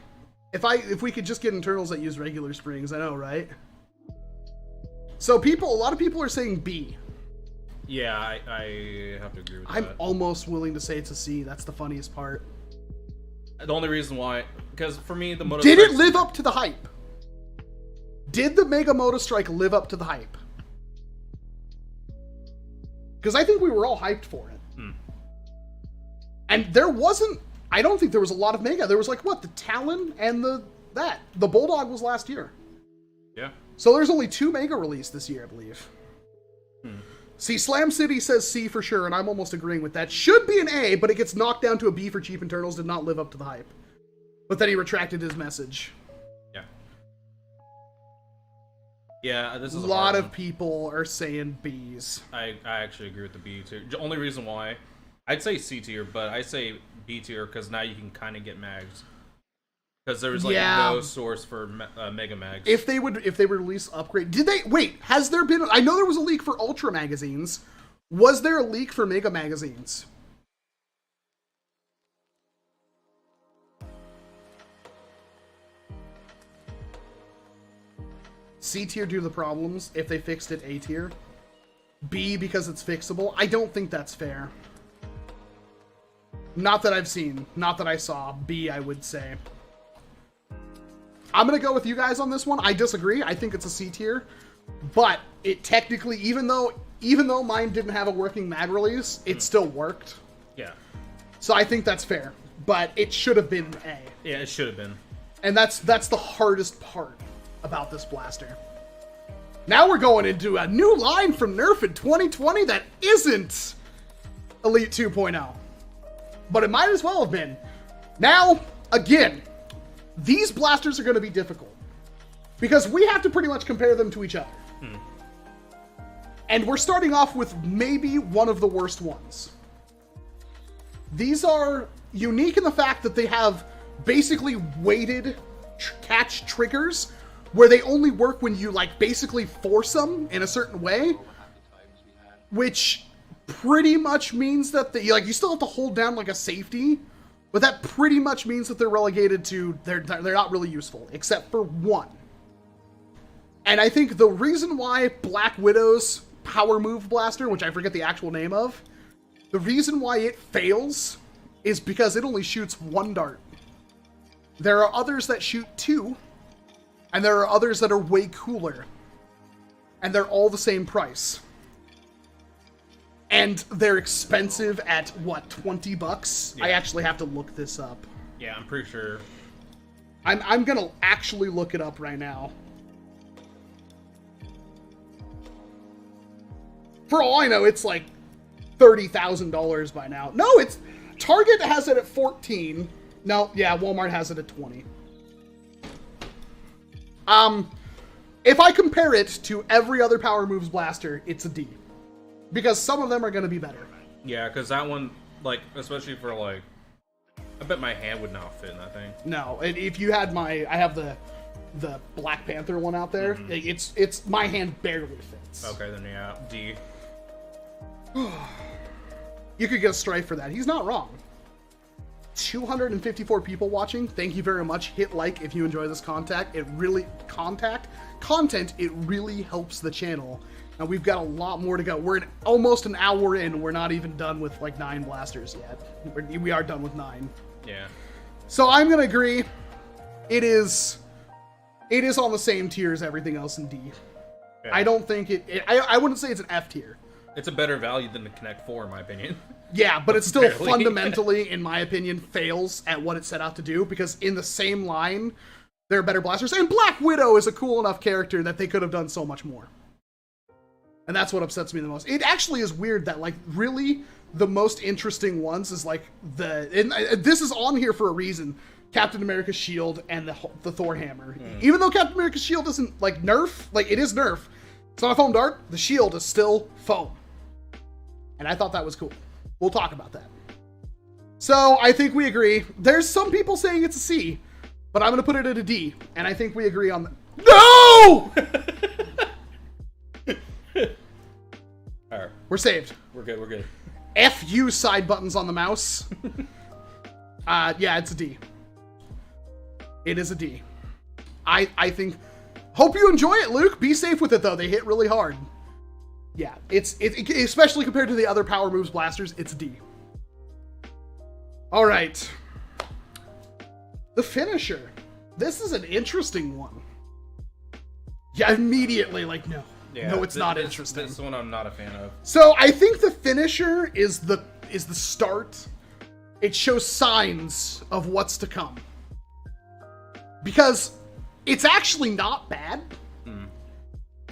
If we could just get internals that use regular springs, I know, right? So a lot of people are saying B. Yeah, I have to agree with that. I'm almost willing to say it's a C. That's the funniest part. The only reason why, because for me, the Moto Did it live up to the hype? Did the Mega Moto Strike live up to the hype? Because I think we were all hyped for it. And there wasn't, I don't think there was a lot of Mega. There was like, what, the Talon and the Bulldog was last year. Yeah. So there's only 2 Mega released this year, I believe. See, Slam City says C for sure, and I'm almost agreeing with that. Should be an A, but it gets knocked down to a B for cheap internals, did not live up to the hype. But then he retracted his message. Yeah. Yeah, this is a lot of people are saying Bs. I actually agree with the B tier. The only reason why, I'd say C tier, but I say B tier because now you can kind of get mags. Because there's like no source for Mega Mags. If they would release upgrade, did they? Wait, has there been? I know there was a leak for Ultra magazines. Was there a leak for Mega magazines? C tier due to the problems. If they fixed it, A tier. B because it's fixable. I don't think that's fair. Not that I've seen. Not that I saw. B, I would say. I'm going to go with you guys on this one. I disagree. I think it's a C tier. But it technically, even though mine didn't have a working mag release, it still worked. Yeah. So I think that's fair. But it should have been A. Yeah, it should have been. And that's the hardest part about this blaster. Now we're going into a new line from Nerf in 2020 that isn't Elite 2.0. But it might as well have been. Now, again, these blasters are going to be difficult. Because we have to pretty much compare them to each other. And we're starting off with maybe one of the worst ones. These are unique in the fact that they have basically weighted catch triggers where they only work when you like basically force them in a certain way, which pretty much means that you still have to hold down like a safety, but that pretty much means that they're relegated to they're not really useful except for one. And I think the reason why Black Widow's power move blaster, which I forget the actual name of, the reason why it fails is because it only shoots 1 dart. There are others that shoot 2, and there are others that are way cooler. And they're all the same price. And they're expensive at, what, $20? Yeah. I actually have to look this up. Yeah, I'm pretty sure. I'm gonna actually look it up right now. For all I know, it's like $30,000 by now. No, it's... Target has it at 14. No, yeah, Walmart has it at 20. If I compare it to every other Power Moves blaster, it's a D. Because some of them are going to be better. Yeah, because that one, like, especially for, like... I bet my hand would not fit in that thing. No, if you had I have the Black Panther one out there. It's my hand barely fits. Okay, then yeah, D. You could get a stripe for that. He's not wrong. 254 people watching. Thank you very much. Hit like if you enjoy this content. It really helps the channel. And we've got a lot more to go. We're almost an hour in. We're not even done with like 9 blasters yet. We are done with 9. Yeah. So I'm gonna agree. It is on the same tier as everything else in D. Yeah. I don't think I wouldn't say it's an F tier. It's a better value than the Connect 4, in my opinion. Yeah, but it's still fundamentally, in my opinion, fails at what it set out to do, because in the same line, there are better blasters, and Black Widow is a cool enough character that they could have done so much more. And that's what upsets me the most. It actually is weird that, like, really, the most interesting ones is, like, this is on here for a reason, Captain America's shield and the Thor hammer. Even though Captain America's shield isn't, like, nerf, like, it is nerf. It's not a foam dart, the shield is still foam. And I thought that was cool. We'll talk about that. So, I think we agree. There's some people saying it's a C, but I'm going to put it at a D. And I think we agree on No! Alright. We're saved. We're good. F you side buttons on the mouse. Yeah, it's a D. It is a D. I think... Hope you enjoy it, Luke. Be safe with it, though. They hit really hard. Yeah, it's especially compared to the other power moves blasters, it's a D. All right. The finisher. This is an interesting one. Yeah, immediately, like, no. Yeah, no, it's not interesting. This one I'm not a fan of. So I think the finisher is the start. It shows signs of what's to come. Because it's actually not bad.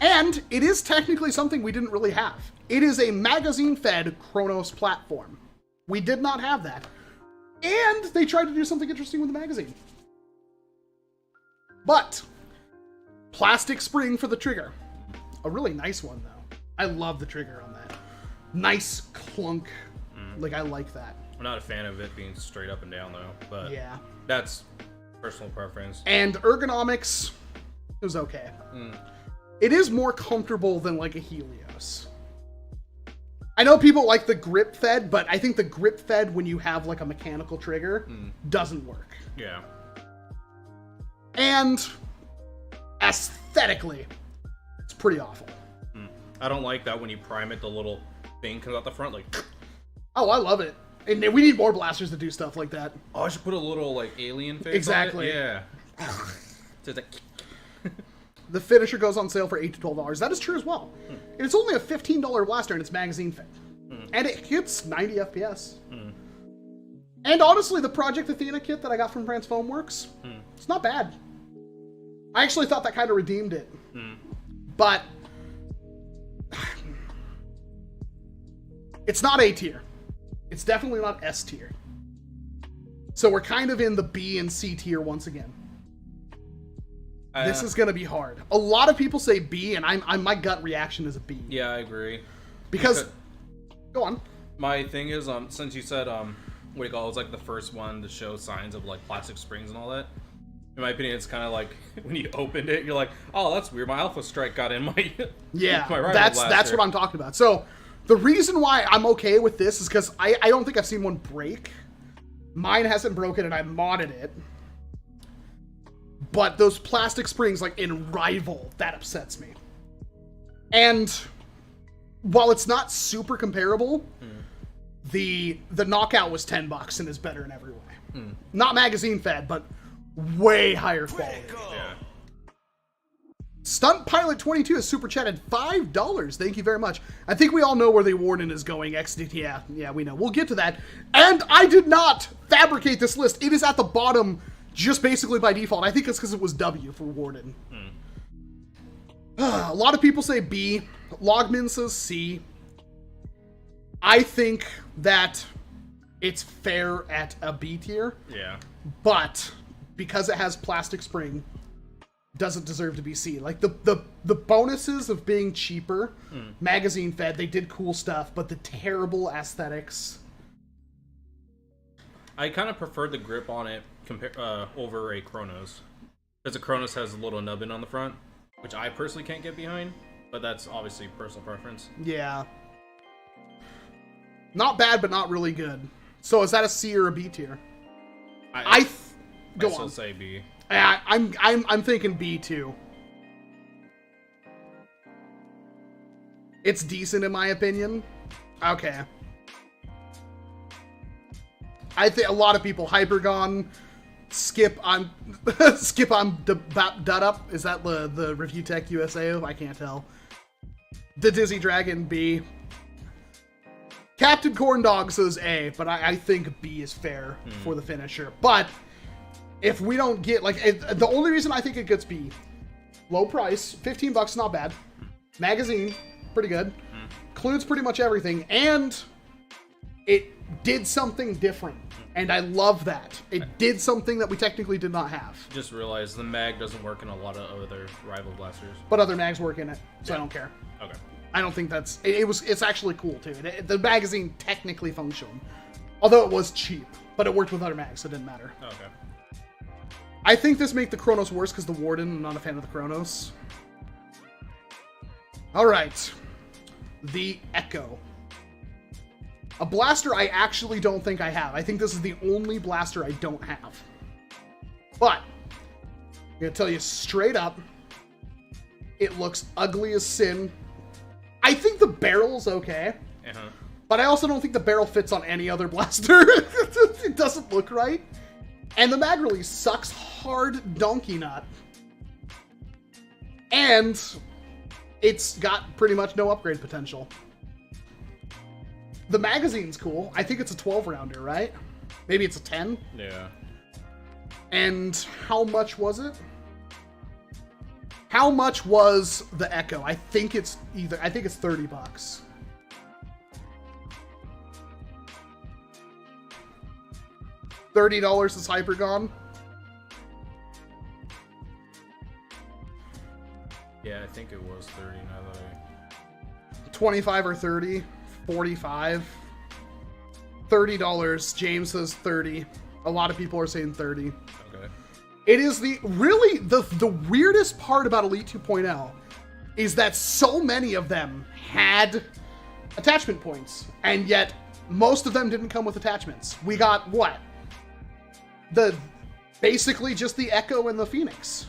And it is technically something we didn't really have. It is a magazine-fed Chronos platform. We did not have that. And they tried to do something interesting with the magazine. But plastic spring for the trigger. A really nice one, though. I love the trigger on that. Nice clunk. Like, I like that. I'm not a fan of it being straight up and down, though. But yeah, that's personal preference. And ergonomics, it was okay. It is more comfortable than, like, a Helios. I know people like the grip fed, but I think the grip fed when you have, like, a mechanical trigger doesn't work. Yeah. And aesthetically, it's pretty awful. I don't like that when you prime it, the little thing comes out the front, like... Oh, I love it. And we need more blasters to do stuff like that. Oh, I should put a little, like, alien face exactly. on it. Yeah. So it's like... The finisher goes on sale for $8 to $12. That is true as well. And it's only a $15 blaster and it's magazine fed. And it hits 90 FPS. And honestly, the Project Athena kit that I got from France Foamworks, it's not bad. I actually thought that kind of redeemed it. But it's not A tier. It's definitely not S tier. So we're kind of in the B and C tier once again. This is going to be hard. A lot of people say B, and my gut reaction is a B. Yeah, I agree. Because go on. My thing is, since you said, what do you call it? It was like the first one to show signs of like plastic springs and all that. In my opinion, it's kind of like when you opened it, you're like, oh, that's weird. My Alpha Strike got in my yeah. my rifle that's blaster. what I'm talking about. So the reason why I'm okay with this is because I don't think I've seen one break. Mine hasn't broken, and I modded it. But those plastic springs, like in Rival, that upsets me. And while it's not super comparable, the knockout was $10 and is better in every way. Not magazine fed, but way higher quality. Yeah. Stunt Pilot 22 is super chatted $5. Thank you very much. I think we all know where the Warden is going. XD, yeah, we know. We'll get to that. And I did not fabricate this list. It is at the bottom. Just basically by default. I think it's because it was W for Warden. A lot of people say B. Logman says C. I think that it's fair at a B tier. Yeah. But because it has plastic spring, doesn't deserve to be C. Like the bonuses of being cheaper, magazine fed, they did cool stuff, but the terrible aesthetics. I kind of prefer the grip on it over a Chronos. Because the Chronos has a little nubbin on the front, which I personally can't get behind, but that's obviously personal preference. Yeah. Not bad, but not really good. So is that a C or a B tier? I still say B. Yeah, I'm thinking B too. It's decent in my opinion. Okay. I think a lot of people Hypergon, Skip on Dudup. Is that the Review Tech USA? I can't tell. The Dizzy Dragon B. Captain Corndog says A, but I think B is fair for the finisher. But if we don't get the only reason I think it gets B, low price, $15, not bad. Magazine, pretty good. Includes pretty much everything, and it did something different. And I love that. It did something that we technically did not have. Just realized the mag doesn't work in a lot of other rival blasters. But other mags work in it, so I don't care. Okay. I don't think that's... It's actually cool, too. The magazine technically functioned. Although it was cheap. But it worked with other mags, so it didn't matter. Okay. I think this makes the Chronos worse because the Warden, I'm not a fan of the Chronos. Alright. The Echo. A blaster I actually don't think I have. I think this is the only blaster I don't have. But, I'm going to tell you straight up, it looks ugly as sin. I think the barrel's okay. Uh-huh. But I also don't think the barrel fits on any other blaster. It doesn't look right. And the mag release sucks hard donkey nut. And it's got pretty much no upgrade potential. The magazine's cool. I think it's a 12 rounder, right? Maybe it's a 10? Yeah. And how much was it? How much was the Echo? I think it's $30. $30 is Hypergon. Yeah, I think it was 30 now that 25 or 30, 45. $30. James says 30. A lot of people are saying 30. Okay. It is the weirdest part about Elite 2.0 is that so many of them had attachment points, and yet most of them didn't come with attachments. We got what? Basically just the Echo and the Phoenix.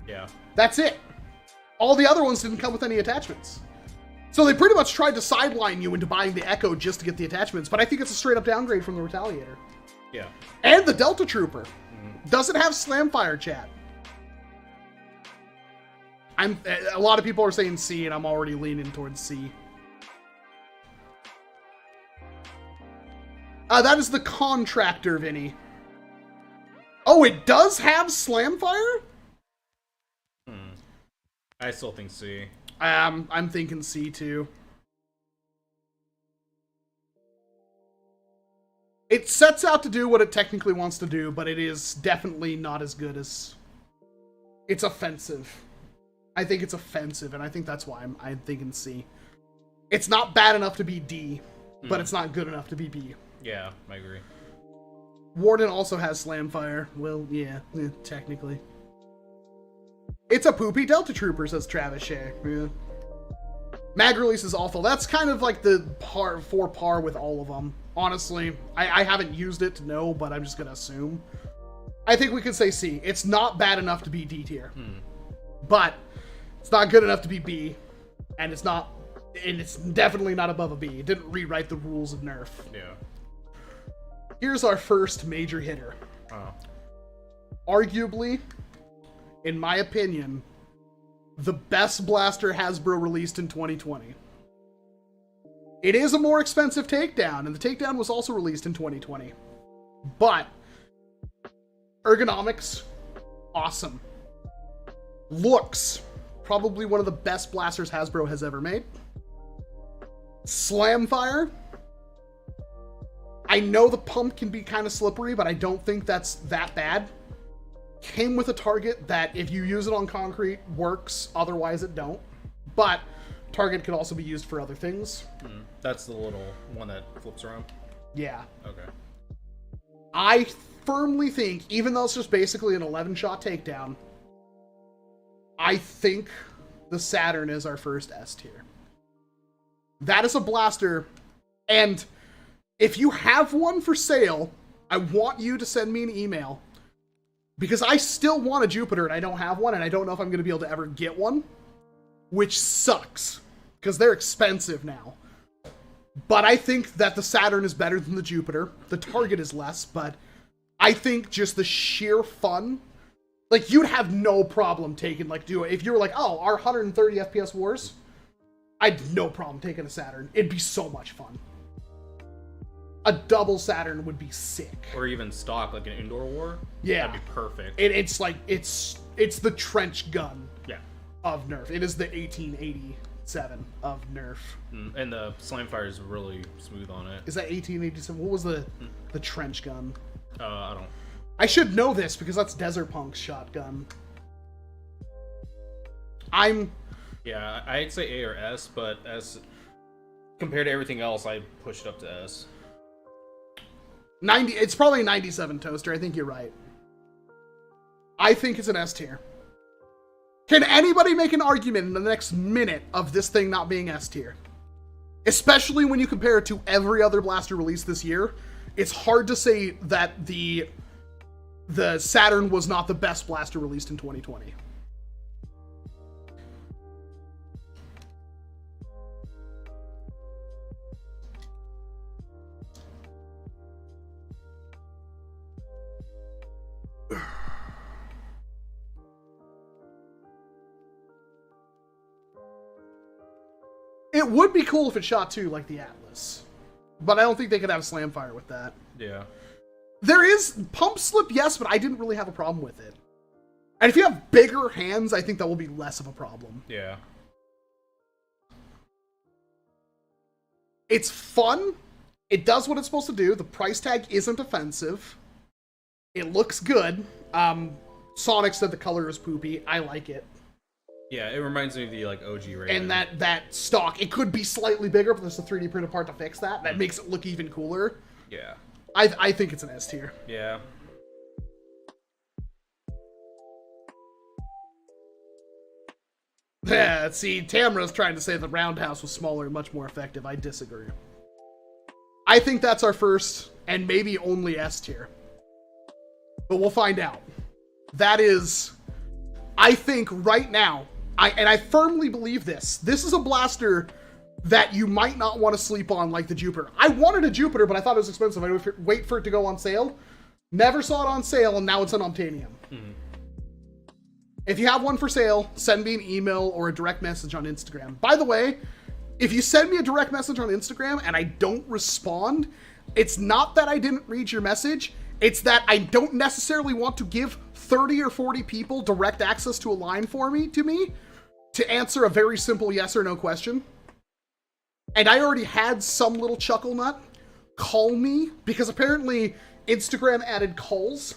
Yeah. That's it. All the other ones didn't come with any attachments. So they pretty much tried to sideline you into buying the Echo just to get the attachments, but I think it's a straight up downgrade from the Retaliator. Yeah. And the Delta Trooper. Doesn't have Slamfire, chat. A lot of people are saying C, and I'm already leaning towards C. That is the Contractor, Vinny. Oh, it does have Slamfire? I still think C. I'm thinking C too. It sets out to do what it technically wants to do, but it is definitely not as good as... It's offensive. I think it's offensive, and I think that's why I'm thinking C. It's not bad enough to be D, but it's not good enough to be B. Yeah, I agree. Warden also has Slamfire. Well, yeah, technically. It's a poopy Delta Trooper, says Travis Shea. Yeah. Mag release is awful. That's kind of like the for par with all of them. Honestly, I haven't used it to know, but I'm just going to assume. I think we could say C. It's not bad enough to be D tier. But it's not good enough to be B. And it's definitely not above a B. It didn't rewrite the rules of Nerf. Yeah. Here's our first major hitter. Arguably, in my opinion, the best blaster Hasbro released in 2020. It is a more expensive takedown, and the takedown was also released in 2020. But ergonomics, awesome. Looks, probably one of the best blasters Hasbro has ever made. Slamfire. I know the pump can be kind of slippery, but I don't think that's that bad. Came with a target that, if you use it on concrete, works. Otherwise, it don't. But target could also be used for other things. That's the little one that flips around? Yeah. Okay. I firmly think, even though it's just basically an 11-shot takedown, I think the Saturn is our first S tier. That is a blaster, and if you have one for sale, I want you to send me an email, because I still want a Jupiter and I don't have one, and I don't know if I'm going to be able to ever get one, which sucks, because they're expensive now. But I think that the Saturn is better than the Jupiter. The target is less, but I think just the sheer fun, like, you'd have no problem taking, like, if you were like, oh, our 130 FPS wars, I'd no problem taking a Saturn. It'd be so much fun. A double Saturn would be sick. Or even stock, like an indoor war. Yeah. That'd be perfect. It's like, it's the trench gun. Yeah. Of Nerf. It is the 1887 of Nerf. And the Slamfire is really smooth on it. Is that 1887? What was the trench gun? I don't. I should know this because that's Desert Punk's shotgun. Yeah, I'd say A or S, but as compared to everything else, I push it up to S. It's probably a 97 toaster. I think you're right. I think it's an S tier. Can anybody make an argument in the next minute of this thing not being S tier? Especially when you compare it to every other blaster released this year. It's hard to say that the Saturn was not the best blaster released in 2020. It would be cool if it shot too, like the Atlas. But I don't think they could have Slamfire with that. Yeah. There is pump slip, yes, but I didn't really have a problem with it. And if you have bigger hands, I think that will be less of a problem. Yeah. It's fun. It does what it's supposed to do. The price tag isn't offensive. It looks good. Sonic said the color is poopy. I like it. Yeah, it reminds me of the like OG Raven. And that stock, it could be slightly bigger, but there's a 3D printed part to fix that. That makes it look even cooler. Yeah. I think it's an S tier. Yeah. Yeah, see, Tamra's trying to say the Roundhouse was smaller and much more effective. I disagree. I think that's our first and maybe only S tier. But we'll find out. That is, I think right now, I firmly believe this. This is a blaster that you might not want to sleep on like the Jupiter. I wanted a Jupiter, but I thought it was expensive. I would wait for it to go on sale. Never saw it on sale, and now it's an Obtanium. Mm-hmm. If you have one for sale, send me an email or a direct message on Instagram. By the way, if you send me a direct message on Instagram and I don't respond, it's not that I didn't read your message. It's that I don't necessarily want to give 30 or 40 people direct access to a line to me to answer a very simple yes or no question. And I already had some little chuckle nut call me because apparently Instagram added calls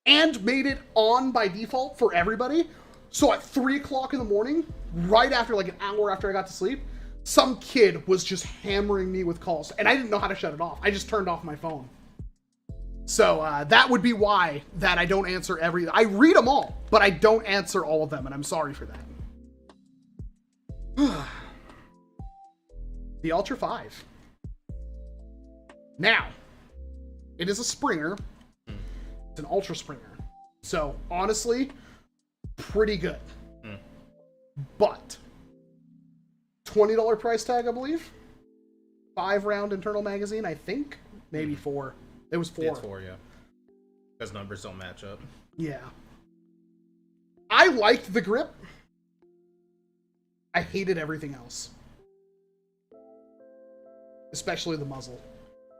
and made it on by default for everybody. So at 3 o'clock in the morning, right after like an hour after I got to sleep, some kid was just hammering me with calls and I didn't know how to shut it off. I just turned off my phone. So that would be why that I don't answer I read them all, but I don't answer all of them, and I'm sorry for that. The Ultra 5. Now, it is a Springer. It's an Ultra Springer. So, honestly, pretty good. But, $20 price tag, I believe. 5-round internal magazine, I think. Maybe 4. It was 4. It's 4, yeah. Because numbers don't match up. Yeah. I liked the grip. I hated everything else. Especially the muzzle.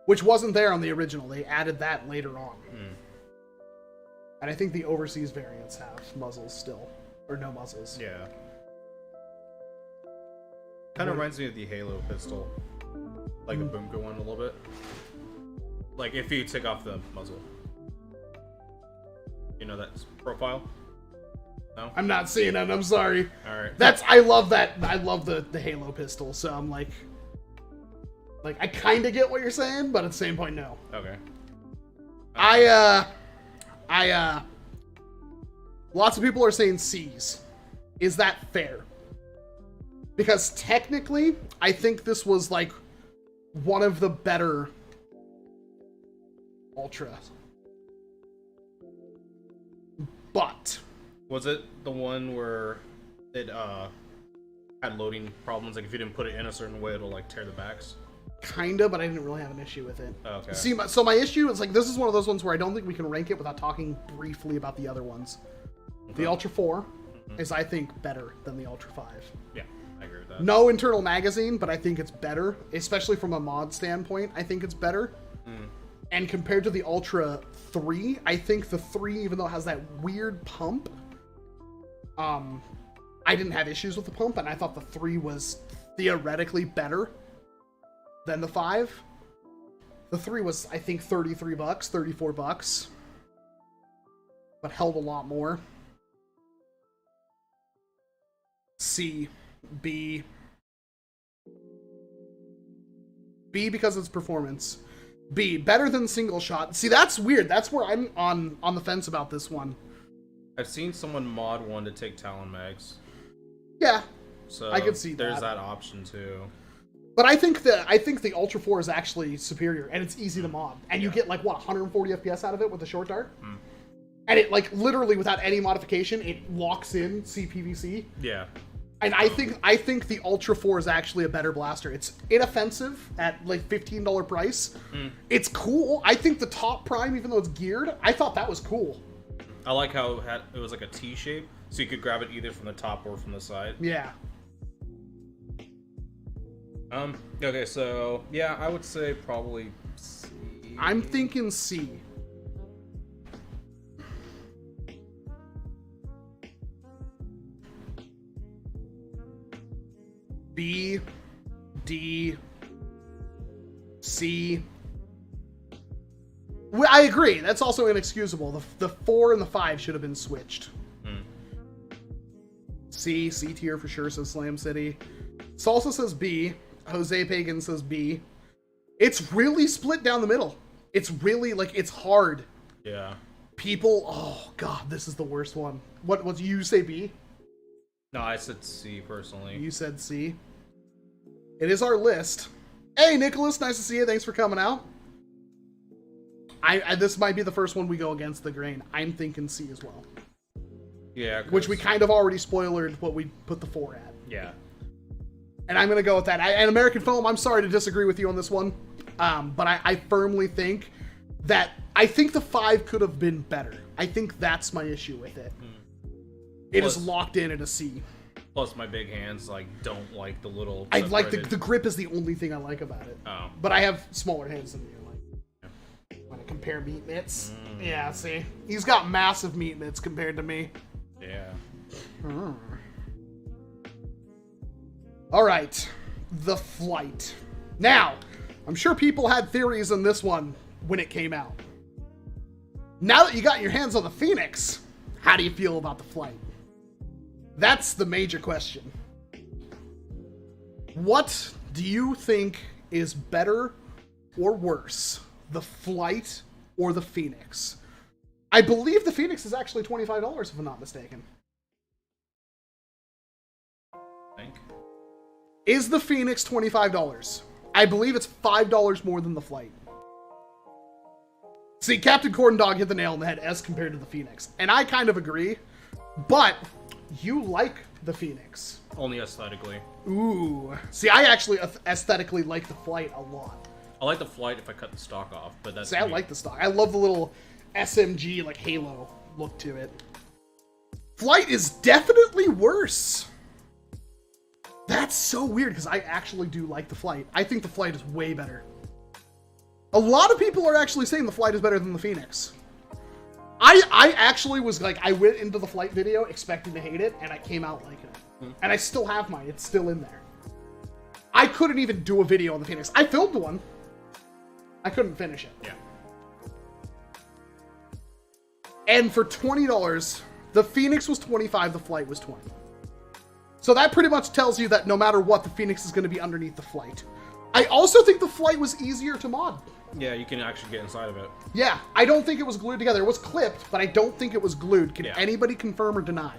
Which wasn't there on the original. They added that later on. And I think the overseas variants have muzzles still. Or no muzzles. Yeah. Kind of reminds me of the Halo pistol. Like the Boomka one a little bit. Like, if you take off the muzzle. You know that profile? No? I'm not seeing it, I'm sorry. Alright. I love that. I love the Halo pistol, so I'm like, I kind of get what you're saying, but at the same point, no. Okay. Lots of people are saying C's. Is that fair? Because technically, I think this was, like, one of the better Ultra. But was it the one where it had loading problems? Like if you didn't put it in a certain way, it'll like tear the backs? Kinda, but I didn't really have an issue with it. Okay. See, so my issue is like this is one of those ones where I don't think we can rank it without talking briefly about the other ones. Okay. The Ultra 4 is, I think, better than the Ultra 5. Yeah, I agree with that. No internal magazine, but I think it's better, especially from a mod standpoint. I think it's better. And compared to the Ultra 3, I think the 3, even though it has that weird pump, I didn't have issues with the pump, and I thought the 3 was theoretically better than the 5. The 3 was, I think, $33, $34, but held a lot more. C, B. B because it's performance. B, better than single shot. See, that's weird. That's where I'm on the fence about this one. I've seen someone mod one to take Talon mags. Yeah, So I can see that. There's that option too. But I think the Ultra 4 is actually superior, and it's easy to mod. And you get, like, what, 140 FPS out of it with the short dart? And it, like, literally without any modification, it locks in CPVC. Yeah. And I think the Ultra 4 is actually a better blaster. It's inoffensive at, like, $15 price. It's cool. I think the top prime, even though it's geared, I thought that was cool. I like how it was like a T shape, so you could grab it either from the top or from the side. Yeah. Okay, so, yeah, I would say probably C. I'm thinking C. B, D, C. Well, I agree. That's also inexcusable. The 4 and the 5 should have been switched. C tier for sure, says Slam City. Salsa says B. Jose Pagan says B. It's really split down the middle. It's really, like, it's hard. Yeah. People, oh god, this is the worst one. What you say B? No, I said C personally. You said C. It is our list. Hey, Nicholas, nice to see you. Thanks for coming out. This might be the first one we go against the grain. I'm thinking C as well. Yeah. Which we kind of already spoilered what we put the 4 at. Yeah. And I'm going to go with that. And American Foam, I'm sorry to disagree with you on this one. But I firmly think that I think the 5 could have been better. I think that's my issue with it. It is locked in at a C. Plus, my big hands don't like the little. I like the grip is the only thing I like about it. Oh. But I have smaller hands than you. Like when I compare meat mitts, yeah. See, he's got massive meat mitts compared to me. Yeah. All right, the flight. Now, I'm sure people had theories on this one when it came out. Now that you got your hands on the Phoenix, how do you feel about the flight? That's the major question. What do you think is better or worse, the flight or the Phoenix? I believe the Phoenix is actually $25 if I'm not mistaken. I think. Is the Phoenix $25? I believe it's $5 more than the flight. See, Captain Corn Dog hit the nail on the head as compared to the Phoenix. And I kind of agree, but you like the Phoenix. Only aesthetically. Ooh. See, I actually aesthetically like the flight a lot. I like the flight if I cut the stock off, but that's See, I like the stock. I love the little SMG, like Halo look to it. Flight is definitely worse. That's so weird, because I actually do like the flight. I think the flight is way better. A lot of people are actually saying the flight is better than the Phoenix. I actually was like, I went into the flight video expecting to hate it, and I came out liking it. And I still have mine. It's still in there. I couldn't even do a video on the Phoenix. I filmed one. I couldn't finish it. Yeah. And for $20, the Phoenix was $25, the flight was $20. So that pretty much tells you that no matter what, the Phoenix is going to be underneath the flight. I also think the flight was easier to mod. Yeah, you can actually get inside of it. Yeah, I don't think it was glued together. It was clipped, but I don't think it was glued. Can anybody confirm or deny?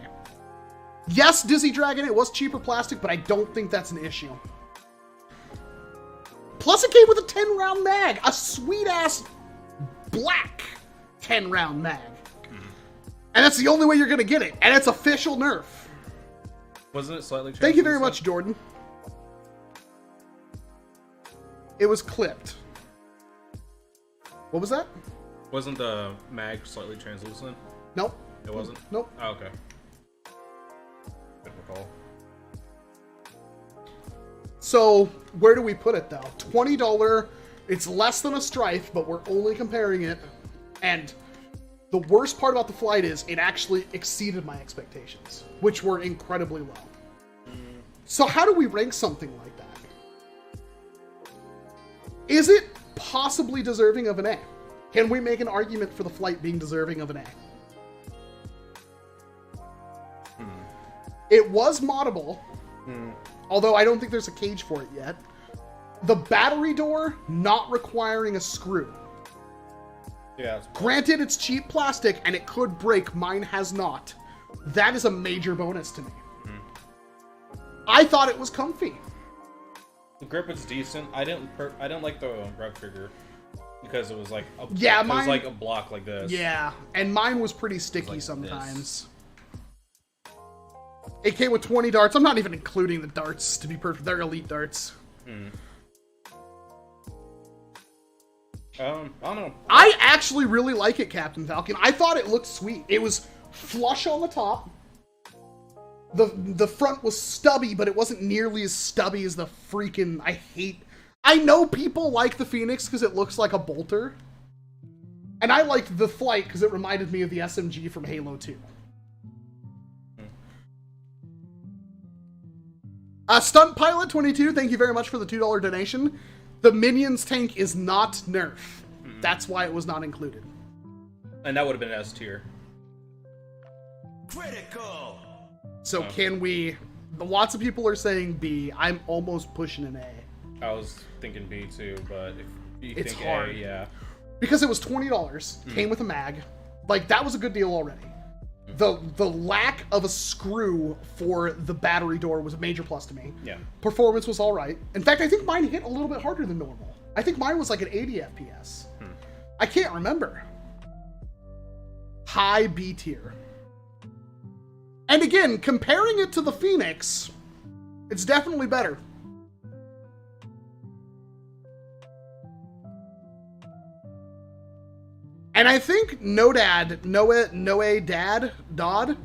Yes, Dizzy Dragon, it was cheaper plastic, but I don't think that's an issue. Plus it came with a 10-round mag. A sweet-ass black 10-round mag. And that's the only way you're going to get it. And it's official nerf. Wasn't it slightly translucent? Thank you very much, Jordan. It was clipped. What was that? Wasn't the mag slightly translucent? Nope. It wasn't? Nope. Oh, okay. Good recall. So, where do we put it, though? $20, it's less than a Strife, but we're only comparing it. And the worst part about the flight is it actually exceeded my expectations, which were incredibly low. So how do we rank something like that? Is it possibly deserving of an A? Can we make an argument for the flight being deserving of an A? It was moddable, although I don't think there's a cage for it yet. The battery door not requiring a screw. Yeah. Granted, it's cheap plastic, and it could break. Mine has not. That is a major bonus to me. I thought it was comfy. The grip was decent. I didn't like the rug figure because it was like a, mine was like a block like this. Yeah, and mine was pretty sticky like sometimes. It came with 20 darts. I'm not even including the darts, to be perfect. They're elite darts. I don't know. I actually really like it, Captain Falcon. I thought it looked sweet. It was flush on the top. The front was stubby, but it wasn't nearly as stubby as the freaking... I know people like the Phoenix because it looks like a bolter. And I liked the Flight because it reminded me of the SMG from Halo 2. Stunt Pilot 22, thank you very much for the $2 donation. The Minions tank is not nerf. That's why it was not included. And that would have been S tier. Critical! So can we... Lots of people are saying B. I'm almost pushing an A. I was thinking B too, but if you It's think hard. A, yeah. Because it was $20, came with a mag. Like, that was a good deal already. The lack of a screw for the battery door was a major plus to me. Yeah. Performance was all right. In fact, I think mine hit a little bit harder than normal. I think mine was like an 80 FPS. I can't remember. High B tier. And again, comparing it to the Phoenix, it's definitely better. And I think Noah Dodd,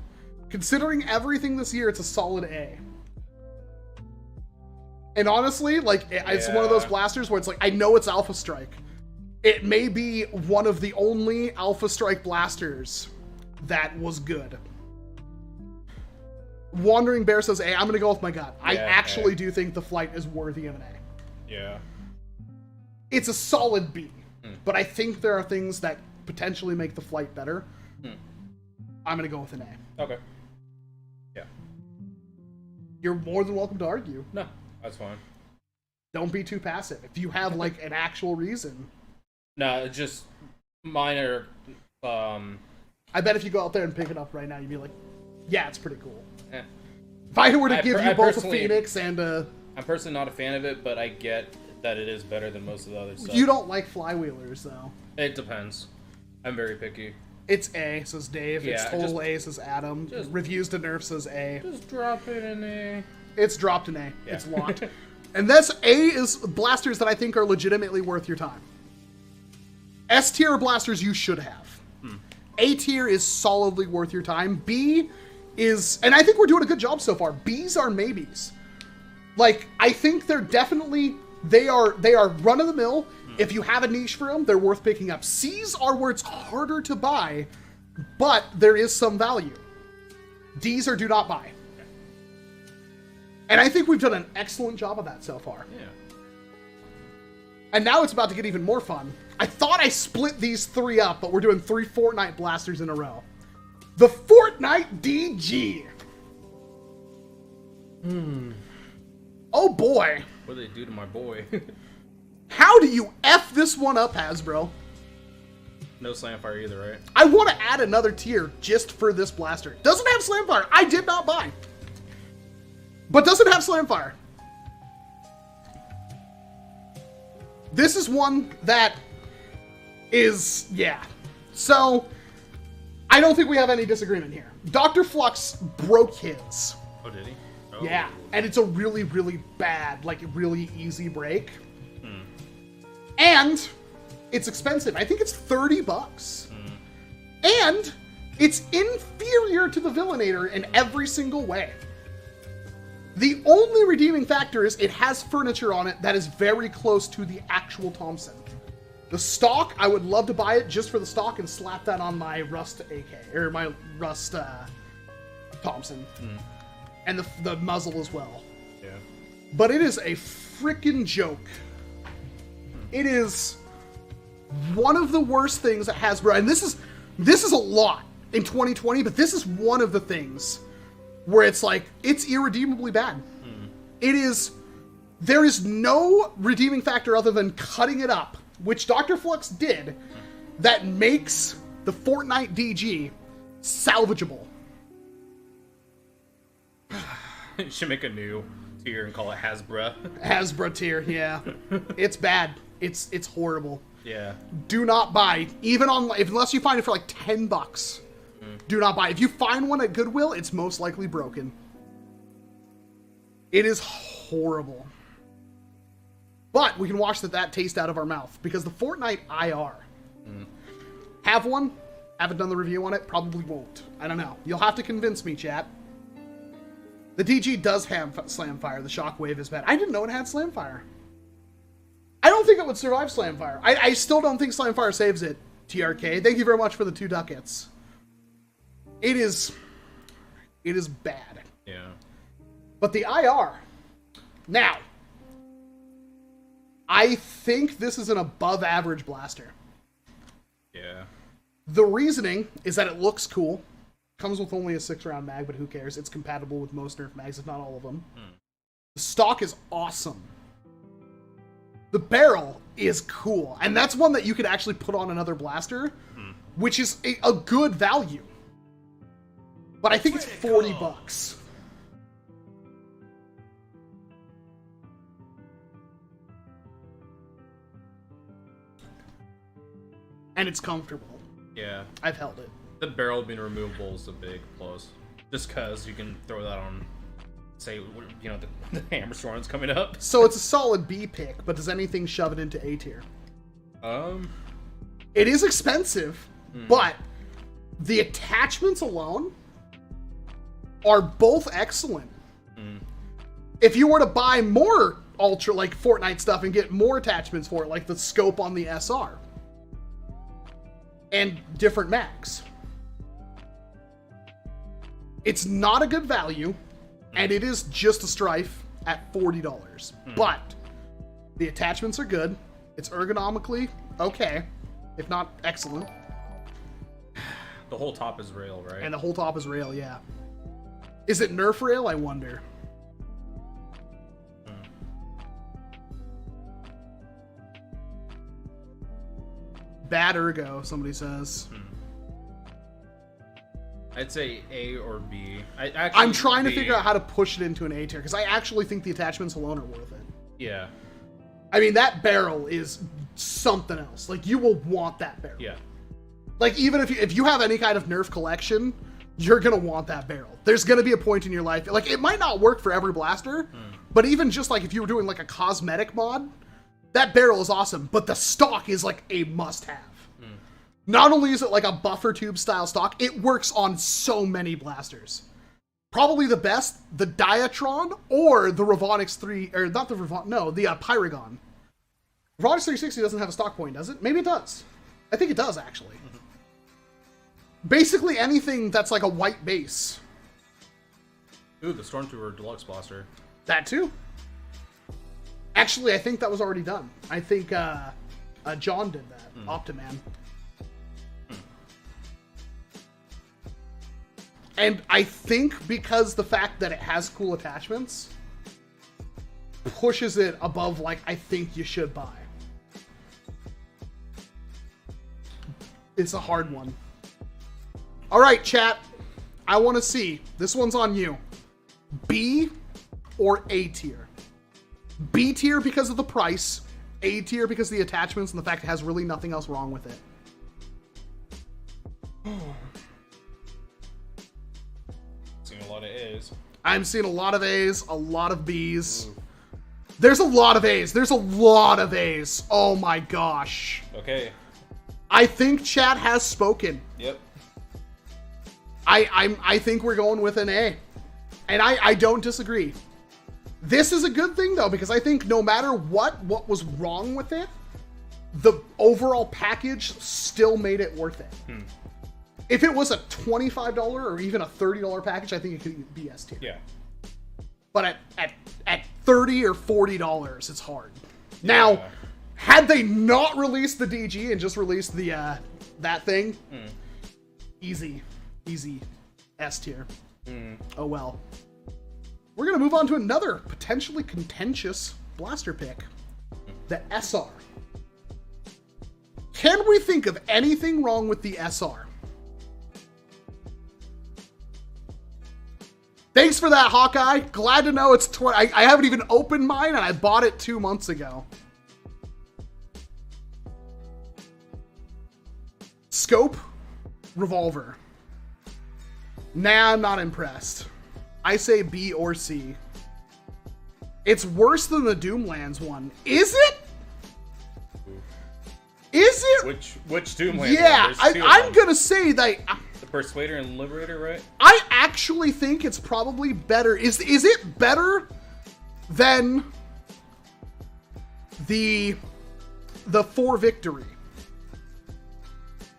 considering everything this year, it's a solid A. And honestly, like, it's one of those blasters where it's like, I know it's Alpha Strike. It may be one of the only Alpha Strike blasters that was good. Wandering Bear says A. I'm going to go with my gut. I actually do think the Flight is worthy of an A. Yeah. It's a solid B. But I think there are things that potentially make the Flight better. I'm going to go with an A. Okay. Yeah. You're more than welcome to argue. No, that's fine. Don't be too passive. If you have, like, an actual reason. No, it's just minor. I bet if you go out there and pick it up right now, you'd be like, yeah, it's pretty cool. Eh. If I were to give you both a Phoenix and a... I'm personally not a fan of it, but I get that it is better than most of the other stuff. You don't like flywheelers, though. It depends. I'm very picky. It's A, says Dave. Yeah, it's total A, says Adam. Reviews to Nerf says A. Just drop it in A. It's dropped in A. Yeah. It's locked. And that's A is blasters that I think are legitimately worth your time. S tier blasters you should have. A tier is solidly worth your time. B is, and I think we're doing a good job so far. B's are maybes. Like, I think they're definitely, they are run of the mill. If you have a niche for them, they're worth picking up. C's are where it's harder to buy, but there is some value. D's are do not buy. And I think we've done an excellent job of that so far. Yeah. And now it's about to get even more fun. I thought I split these three up, but we're doing 3 Fortnite blasters in a row. The Fortnite DG. Oh boy. What did they do to my boy? How do you F this one up, Hasbro? No Slamfire either, right? I want to add another tier just for this blaster. Doesn't have Slamfire. I did not buy. But doesn't have Slamfire. This is one that is, yeah. So, I don't think we have any disagreement here. Dr. Flux broke his. Oh, did he? Oh. Yeah, and it's a really, really bad, like, really easy break. And it's expensive. I think it's $30. And it's inferior to the Villainator in every single way. The only redeeming factor is it has furniture on it that is very close to the actual Thompson. The stock, I would love to buy it just for the stock and slap that on my Rust AK, or my Rust Thompson. And the muzzle as well. Yeah. But it is a freaking joke. It is one of the worst things that Hasbro, and this is a lot in 2020, but this is one of the things where it's like, it's irredeemably bad. It is, there is no redeeming factor other than cutting it up, which Dr. Flux did, that makes the Fortnite DG salvageable. You should make a new tier and call it Hasbro. Hasbro tier, yeah. It's bad. It's horrible. Yeah. Do not buy, even on, unless you find it for like $10. Do not buy. If you find one at Goodwill, it's most likely broken. It is horrible. But we can wash that taste out of our mouth because the Fortnite IR. Have one. Haven't done the review on it. Probably won't. I don't know. You'll have to convince me, chat. The DG does have Slamfire. The Shockwave is bad. I didn't know it had Slamfire. I don't think it would survive Slamfire. I still don't think Slamfire saves it, TRK. Thank you very much for the 2 ducats. It is bad. Yeah. But the IR. Now, I think this is an above average blaster. Yeah. The reasoning is that it looks cool. Comes with only a 6-round mag, but who cares? It's compatible with most Nerf mags, if not all of them. The stock is awesome. The barrel is cool. And that's one that you could actually put on another blaster, which is a good value. But I think it's $40. And it's comfortable. Yeah. I've held it. The barrel being removable is a big plus. Just because you can throw that on, say, you know, the hammer storm's coming up. So it's a solid B pick, but does anything shove it into A tier? It is expensive, but the attachments alone are both excellent. If you were to buy more Ultra, like Fortnite stuff, and get more attachments for it, like the scope on the SR, and different mags, it's not a good value, and it is just a Strife at $40. But the attachments are good. It's ergonomically okay, if not excellent. The whole top is rail, right? And the whole top is rail, yeah. Is it Nerf rail, I wonder? Bad ergo, somebody says. I'd say A or B. I'm trying to figure out how to push it into an A tier, because I actually think the attachments alone are worth it. Yeah. I mean, that barrel is something else. Like, you will want that barrel. Yeah. Like, even if you have any kind of Nerf collection, you're going to want that barrel. There's going to be a point in your life. Like, it might not work for every blaster, but even just, like, if you were doing, like, a cosmetic mod, that barrel is awesome, but the stock is, like, a must-have. Not only is it like a buffer tube style stock, it works on so many blasters. Probably the best, the Diatron or the Ravonix 3, or not the Ravon, no, the Pyragon. Ravonix 360 doesn't have a stock point, does it? Maybe it does. I think it does, actually. Basically anything that's like a white base. Ooh, the Stormtrooper Deluxe Blaster. That too. Actually, I think that was already done. I think John did that, Optiman. And I think because the fact that it has cool attachments pushes it above, like, I think you should buy. It's a hard one. All right, chat. I want to see. This one's on you. B or A tier? B tier because of the price. A tier because of the attachments and the fact it has really nothing else wrong with it. A lot of A's. I'm seeing a lot of A's, a lot of B's. Ooh. There's a lot of A's. There's a lot of A's. Oh my gosh. Okay. I think chat has spoken. Yep. I think we're going with an A. And I don't disagree. This is a good thing though, because I think no matter what was wrong with it, the overall package still made it worth it. If it was a $25 or even a $30 package, I think it could be S tier. Yeah. But at $30 or $40, it's hard. Now, had they not released the DG and just released the that thing, easy S tier. Oh well. We're gonna move on to another potentially contentious blaster pick, the SR. Can we think of anything wrong with the SR? Thanks for that, Hawkeye. Glad to know it's 20. I haven't even opened mine, and I bought it 2 months ago. Scope, revolver. Nah, I'm not impressed. I say B or C. It's worse than the Doomlands one. Is it? Is it? Which Doomlands? Yeah, I'm gonna say that. The Persuader and Liberator, right? I actually think it's probably better. Is it better than the 4 Victory?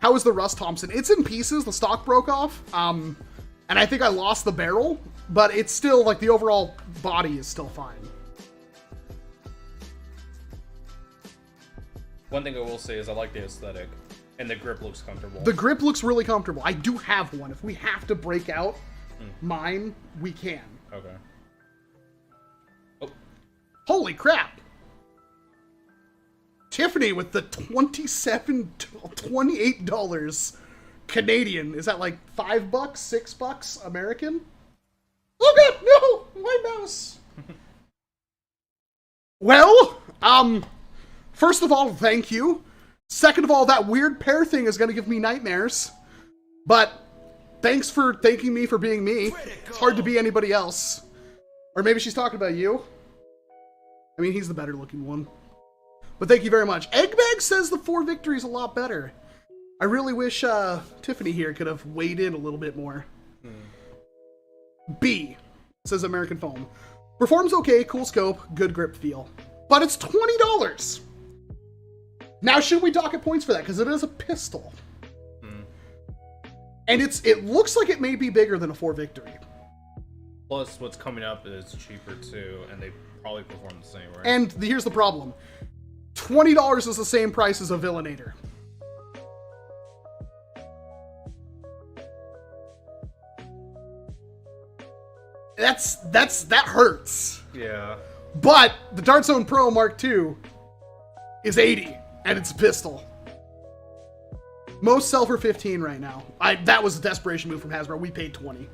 How is the Russ Thompson? It's in pieces. The stock broke off. And I think I lost the barrel, but it's still, like, the overall body is still fine. One thing I will say is I like the aesthetic, and the grip looks comfortable. The grip looks really comfortable. I do have one. If we have to break out mine, we can. Okay. Oh. Holy crap! Tiffany with the $28 Canadian. Is that like $5, $6 American? Oh god, no! My mouse! Well, first of all, thank you. Second of all, that weird pear thing is going to give me nightmares. But thanks for thanking me for being me. It's hard to be anybody else. Or maybe she's talking about you. I mean, he's the better looking one. But thank you very much. Eggbag says the 4 Victory is a lot better. I really wish Tiffany here could have weighed in a little bit more. B, says American Foam. Performs okay, cool scope, good grip feel. But it's $20! Now, should we dock at points for that? Because it is a pistol. And it looks like it may be bigger than a 4 Victory. Plus, what's coming up is cheaper too, and they probably perform the same, right? And here's the problem. $20 is the same price as a Villainator. That hurts. Yeah. But the Dart Zone Pro Mark II is $80, and it's a pistol. Most sell for $15 right now. That was a desperation move from Hasbro. We paid $20.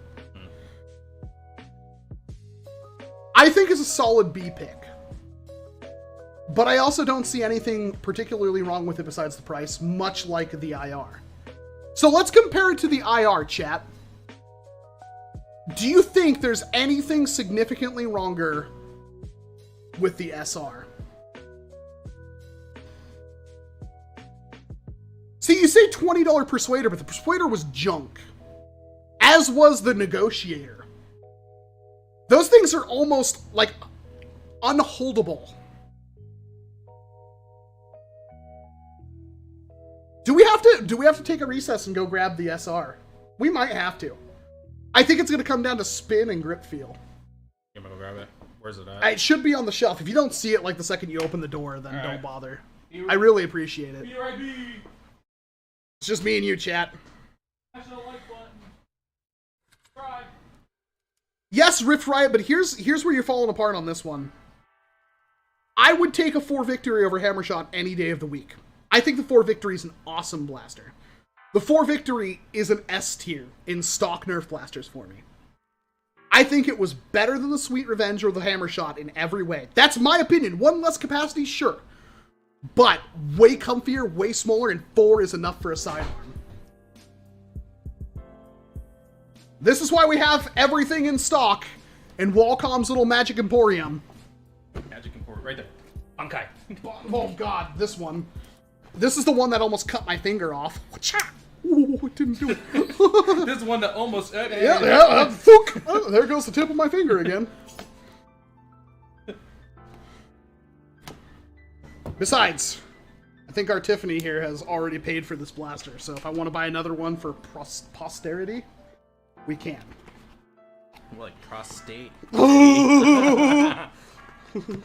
I think it's a solid B pick. But I also don't see anything particularly wrong with it besides the price, much like the IR. So let's compare it to the IR, chat. Do you think there's anything significantly wronger with the SR? See, you say $20 Persuader, but the Persuader was junk. As was the Negotiator. Those things are almost, like, unholdable. Do we have to take a recess and go grab the SR? We might have to. I think it's going to come down to spin and grip feel. I'm going to go grab it. Where's it at? It should be on the shelf. If you don't see it, like, the second you open the door, then don't bother. I really appreciate it. BRB. It's just me and you, chat. Smash the like button. Subscribe. Yes, Rift Riot, but here's where you're falling apart on this one. I would take a 4 Victory over Hammershot any day of the week. I think the 4 Victory is an awesome blaster. The 4 Victory is an S tier in stock Nerf blasters for me. I think it was better than the Sweet Revenge or the Hammershot in every way. That's my opinion. One less capacity, sure. But way comfier, way smaller, and 4 is enough for a sidearm. This is why we have everything in stock in WALCOM's little Magic Emporium. Magic Emporium, right there. Bankai. Oh god, this one. This is the one that almost cut my finger off. Ooh, it didn't do it. This is one that almost... Oh, there goes the tip of my finger again. Besides, I think our Tiffany here has already paid for this blaster, so if I want to buy another one for posterity, we can. More like prostate. The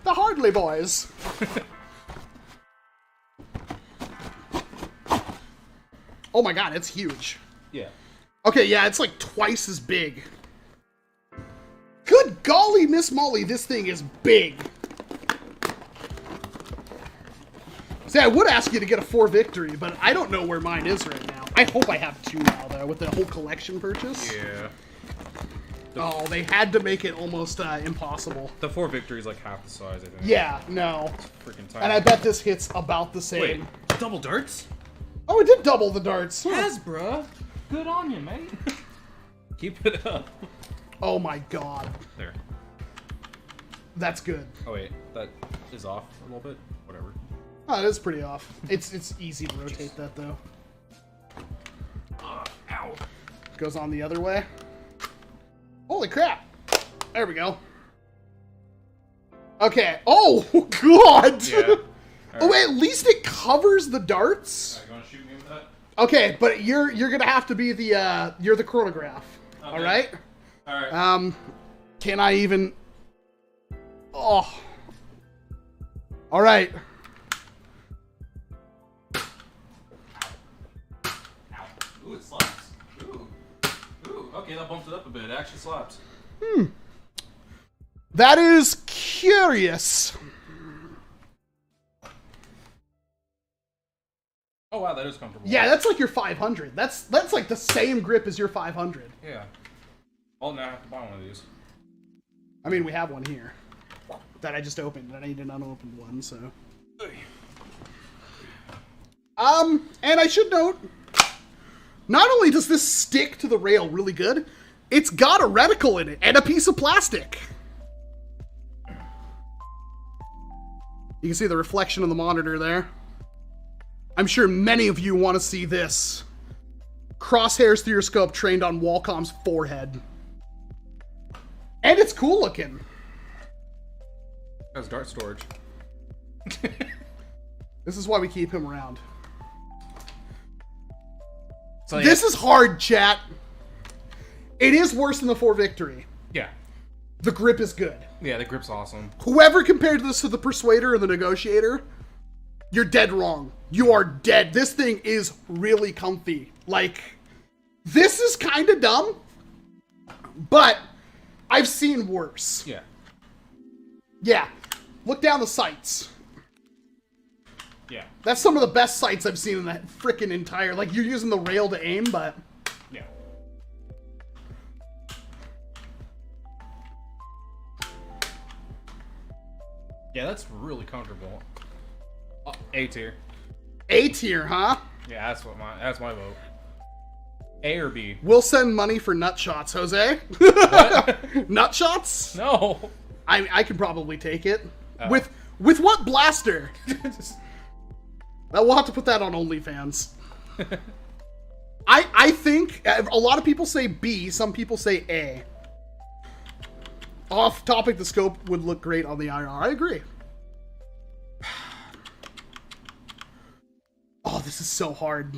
Hardley boys. Oh my god, it's huge. Yeah. Okay, yeah, it's like twice as big. Good golly, Miss Molly, this thing is big. See, I would ask you to get a 4 victory, but I don't know where mine is right now. I hope I have 2 now, though, with the whole collection purchase. Yeah. Oh, they had to make it almost impossible. The 4 victory is like half the size, I think. Yeah, no. It's freaking tiny. And I bet this hits about the same. Wait, double darts? Oh, it did double the darts. Huh. Yes, bruh. Good on you, mate. Keep it up. Oh my god. There. That's good. Oh wait, that is off a little bit. Whatever. Oh, it is pretty off. It's easy to rotate that though. Ow. Goes on the other way. Holy crap! There we go. Okay. Oh god. Yeah. Right. Oh wait, at least it covers the darts. You wanna shoot me with that? Okay, but you're gonna have to be the you're the chronograph. Okay. All right. All right. Can I even? Oh. All right. Ooh, it slaps. Ooh. Ooh. Okay, that bumped it up a bit. It actually slaps. That is curious. Oh wow, that is comfortable. Yeah, that's like your 500. That's like the same grip as your 500. Yeah. I'll now have to buy one of these. I mean, we have one here that I just opened, and I need an unopened one, so. And I should note, not only does this stick to the rail really good, it's got a reticle in it and a piece of plastic. You can see the reflection of the monitor there. I'm sure many of you want to see this. Crosshair stereoscope trained on WALCOM's forehead. And it's cool looking. That's dart storage. This is why we keep him around. So, This is hard, chat. It is worse than the 4 victory. Yeah. The grip is good. Yeah, the grip's awesome. Whoever compared this to the Persuader or the Negotiator, you're dead wrong. You are dead. This thing is really comfy. Like, this is kind of dumb, but I've seen worse. Yeah. Yeah. Look down the sights. Yeah. That's some of the best sights I've seen in that freaking entire... Like, you're using the rail to aim, but... Yeah. Yeah, that's really comfortable. A tier. A tier, huh? Yeah, that's my vote. A or B? We'll send money for nut shots, Jose. What? Nut shots? No. I can probably take it. Oh. With what blaster? We'll have to put that on OnlyFans. I think a lot of people say B, some people say A. Off topic, the scope would look great on the IR. I agree. Oh, this is so hard.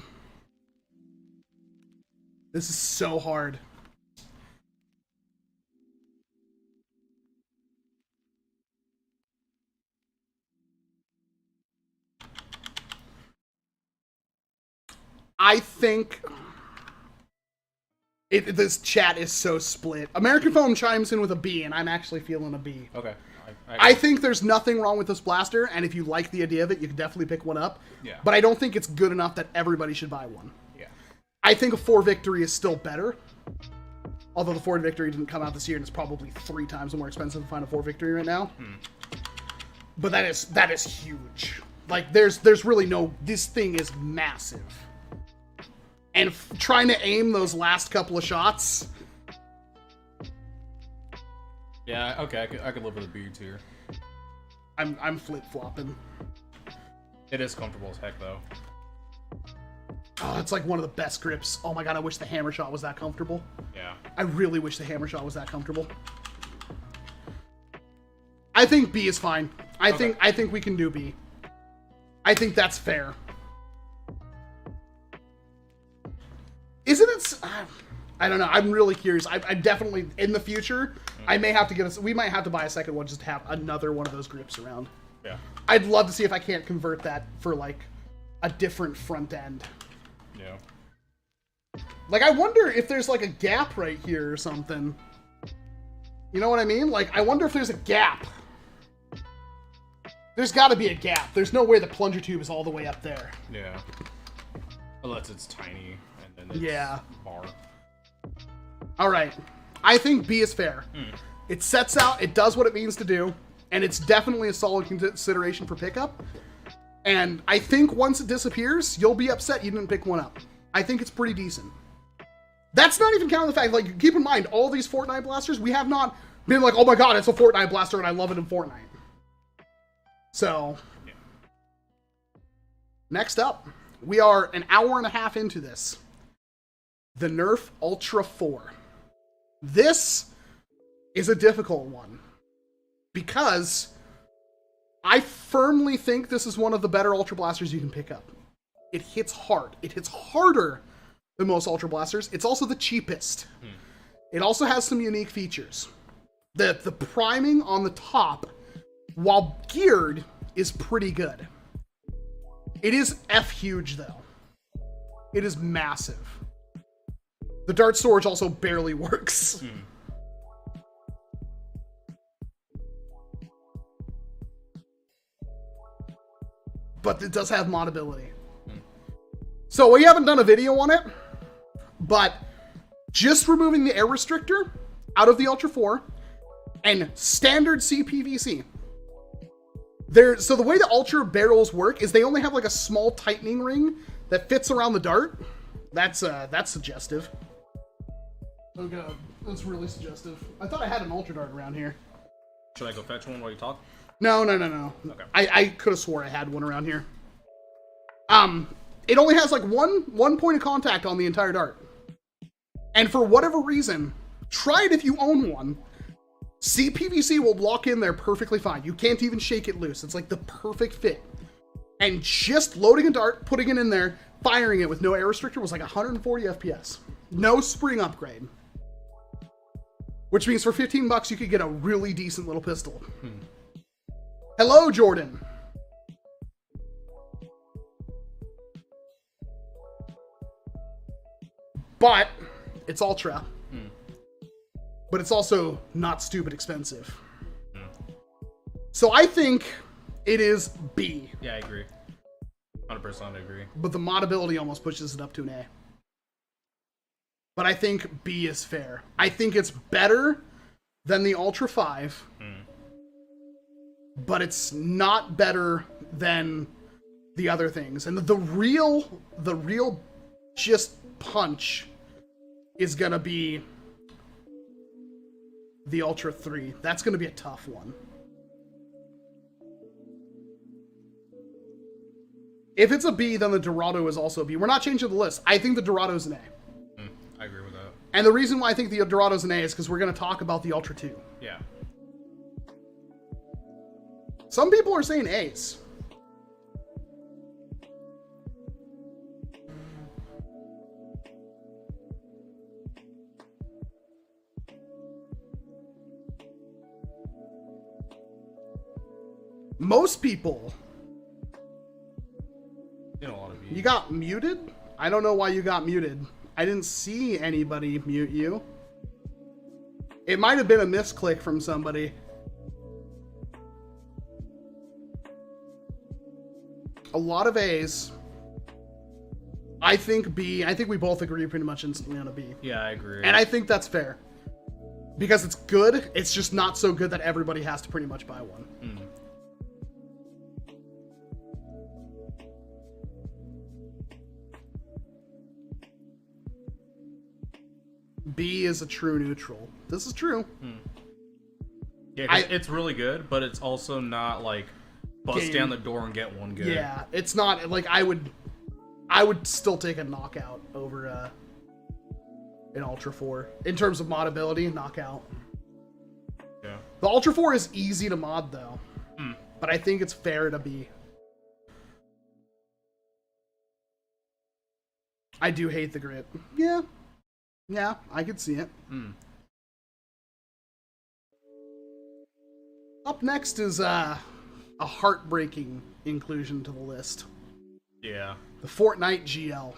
This is so hard. I think this chat is so split. American Foam chimes in with a B, and I'm actually feeling a B. Okay. I think there's nothing wrong with this blaster, and if you like the idea of it, you can definitely pick one up. Yeah. But I don't think it's good enough that everybody should buy one. Yeah. I think a 4 victory is still better. Although the 4 victory didn't come out this year, and it's probably 3 times more expensive to find a 4 victory right now. But that is huge. Like, there's really no... This thing is massive. And trying to aim those last couple of shots... Yeah, okay, I could live with a B tier. I'm flip-flopping. It is comfortable as heck, though. Oh, it's like one of the best grips. Oh my god, I wish the hammer shot was that comfortable. Yeah. I really wish the hammer shot was that comfortable. I think B is fine. I think we can do B. I think that's fair. Isn't it... I don't know. I'm really curious. I definitely, in the future, I may have to get us... We might have to buy a second one just to have another one of those grips around. Yeah. I'd love to see if I can't convert that for, like, a different front end. Yeah. Like, I wonder if there's, like, a gap right here or something. You know what I mean? Like, I wonder if there's a gap. There's got to be a gap. There's no way the plunger tube is all the way up there. Yeah. Unless it's tiny and then it's bar. All right. I think B is fair. It sets out, it does what it means to do, and it's definitely a solid consideration for pickup. And I think once it disappears, you'll be upset you didn't pick one up. I think it's pretty decent. That's not even counting the fact, like, keep in mind, all these Fortnite blasters, we have not been like, oh my god, it's a Fortnite blaster and I love it in Fortnite. So, next up, we are an hour and a half into this. The Nerf Ultra 4. This is a difficult one because I firmly think this is one of the better Ultra Blasters you can pick up. It hits hard. It hits harder than most Ultra Blasters. It's also the cheapest. It also has some unique features. The priming on the top, while geared, is pretty good. It is F-huge, though. It is massive. The dart storage also barely works. But it does have modability. So we haven't done a video on it, but just removing the air restrictor out of the Ultra 4 and standard CPVC. So the way the Ultra barrels work is they only have like a small tightening ring that fits around the dart. That's suggestive. Oh god, that's really suggestive. I thought I had an Ultra dart around here. Should I go fetch one while you talk? No. Okay. I could have swore I had one around here. It only has like one point of contact on the entire dart. And for whatever reason, try it if you own one. CPVC will lock in there perfectly fine. You can't even shake it loose. It's like the perfect fit. And just loading a dart, putting it in there, firing it with no air restrictor was like 140 FPS. No spring upgrade. Which means for 15 bucks you could get a really decent little pistol. Hello, Jordan. But it's Ultra. But it's also not stupid expensive. So I think it is B. Yeah, I agree. 100% agree. But the modability almost pushes it up to an A. But I think B is fair. I think it's better than the Ultra 5. But it's not better than the other things. And the real just punch is gonna be the Ultra 3. That's gonna be a tough one. If it's a B, then the Dorado is also a B. We're not changing the list. I think the Dorado's an A. I agree with that. And the reason why I think the Dorado's an A is because we're going to talk about the Ultra 2. Yeah. Some people are saying A's. Most people... You know, a lot of You got muted? I don't know why you got muted. I didn't see anybody mute you. It might have been a misclick from somebody. A lot of A's. I think B. I think we both agree pretty much instantly on a B. Yeah, I agree. And I think that's fair. Because it's good, it's just not so good that everybody has to pretty much buy one. B is a true neutral. This is true. Yeah, it's really good, but it's also not like bust down the door and get one good. Yeah, it's not like I would still take a knockout over an Ultra 4 in terms of modability. Knockout. Yeah. The Ultra 4 is easy to mod though, but I think it's fair to B. I do hate the grip. Yeah, I could see it. Up next is a heartbreaking inclusion to the list. Yeah. The Fortnite GL.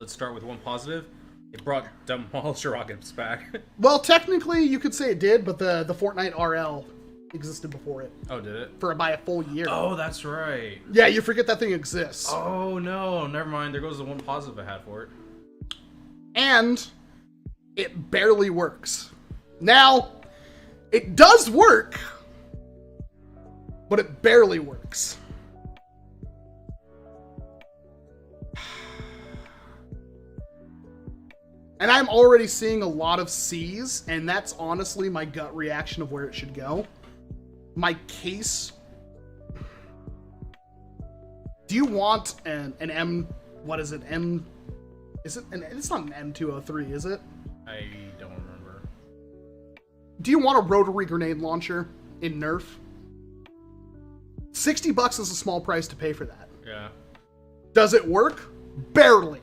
Let's start with one positive. It brought Demolisher rockets back. Well, technically you could say it did, but the Fortnite RL existed before it. Oh, did it? By a full year. Oh, that's right. Yeah, you forget that thing exists. Oh, no. Never mind. There goes the one positive I had for it. And it barely works. Now, it does work, but it barely works. And I'm already seeing a lot of C's, and that's honestly my gut reaction of where it should go. My case... Do you want an M... What is it? M... Is it... It's not an M203, is it? I don't remember. Do you want a rotary grenade launcher in Nerf? $60 is a small price to pay for that. Yeah. Does it work? Barely.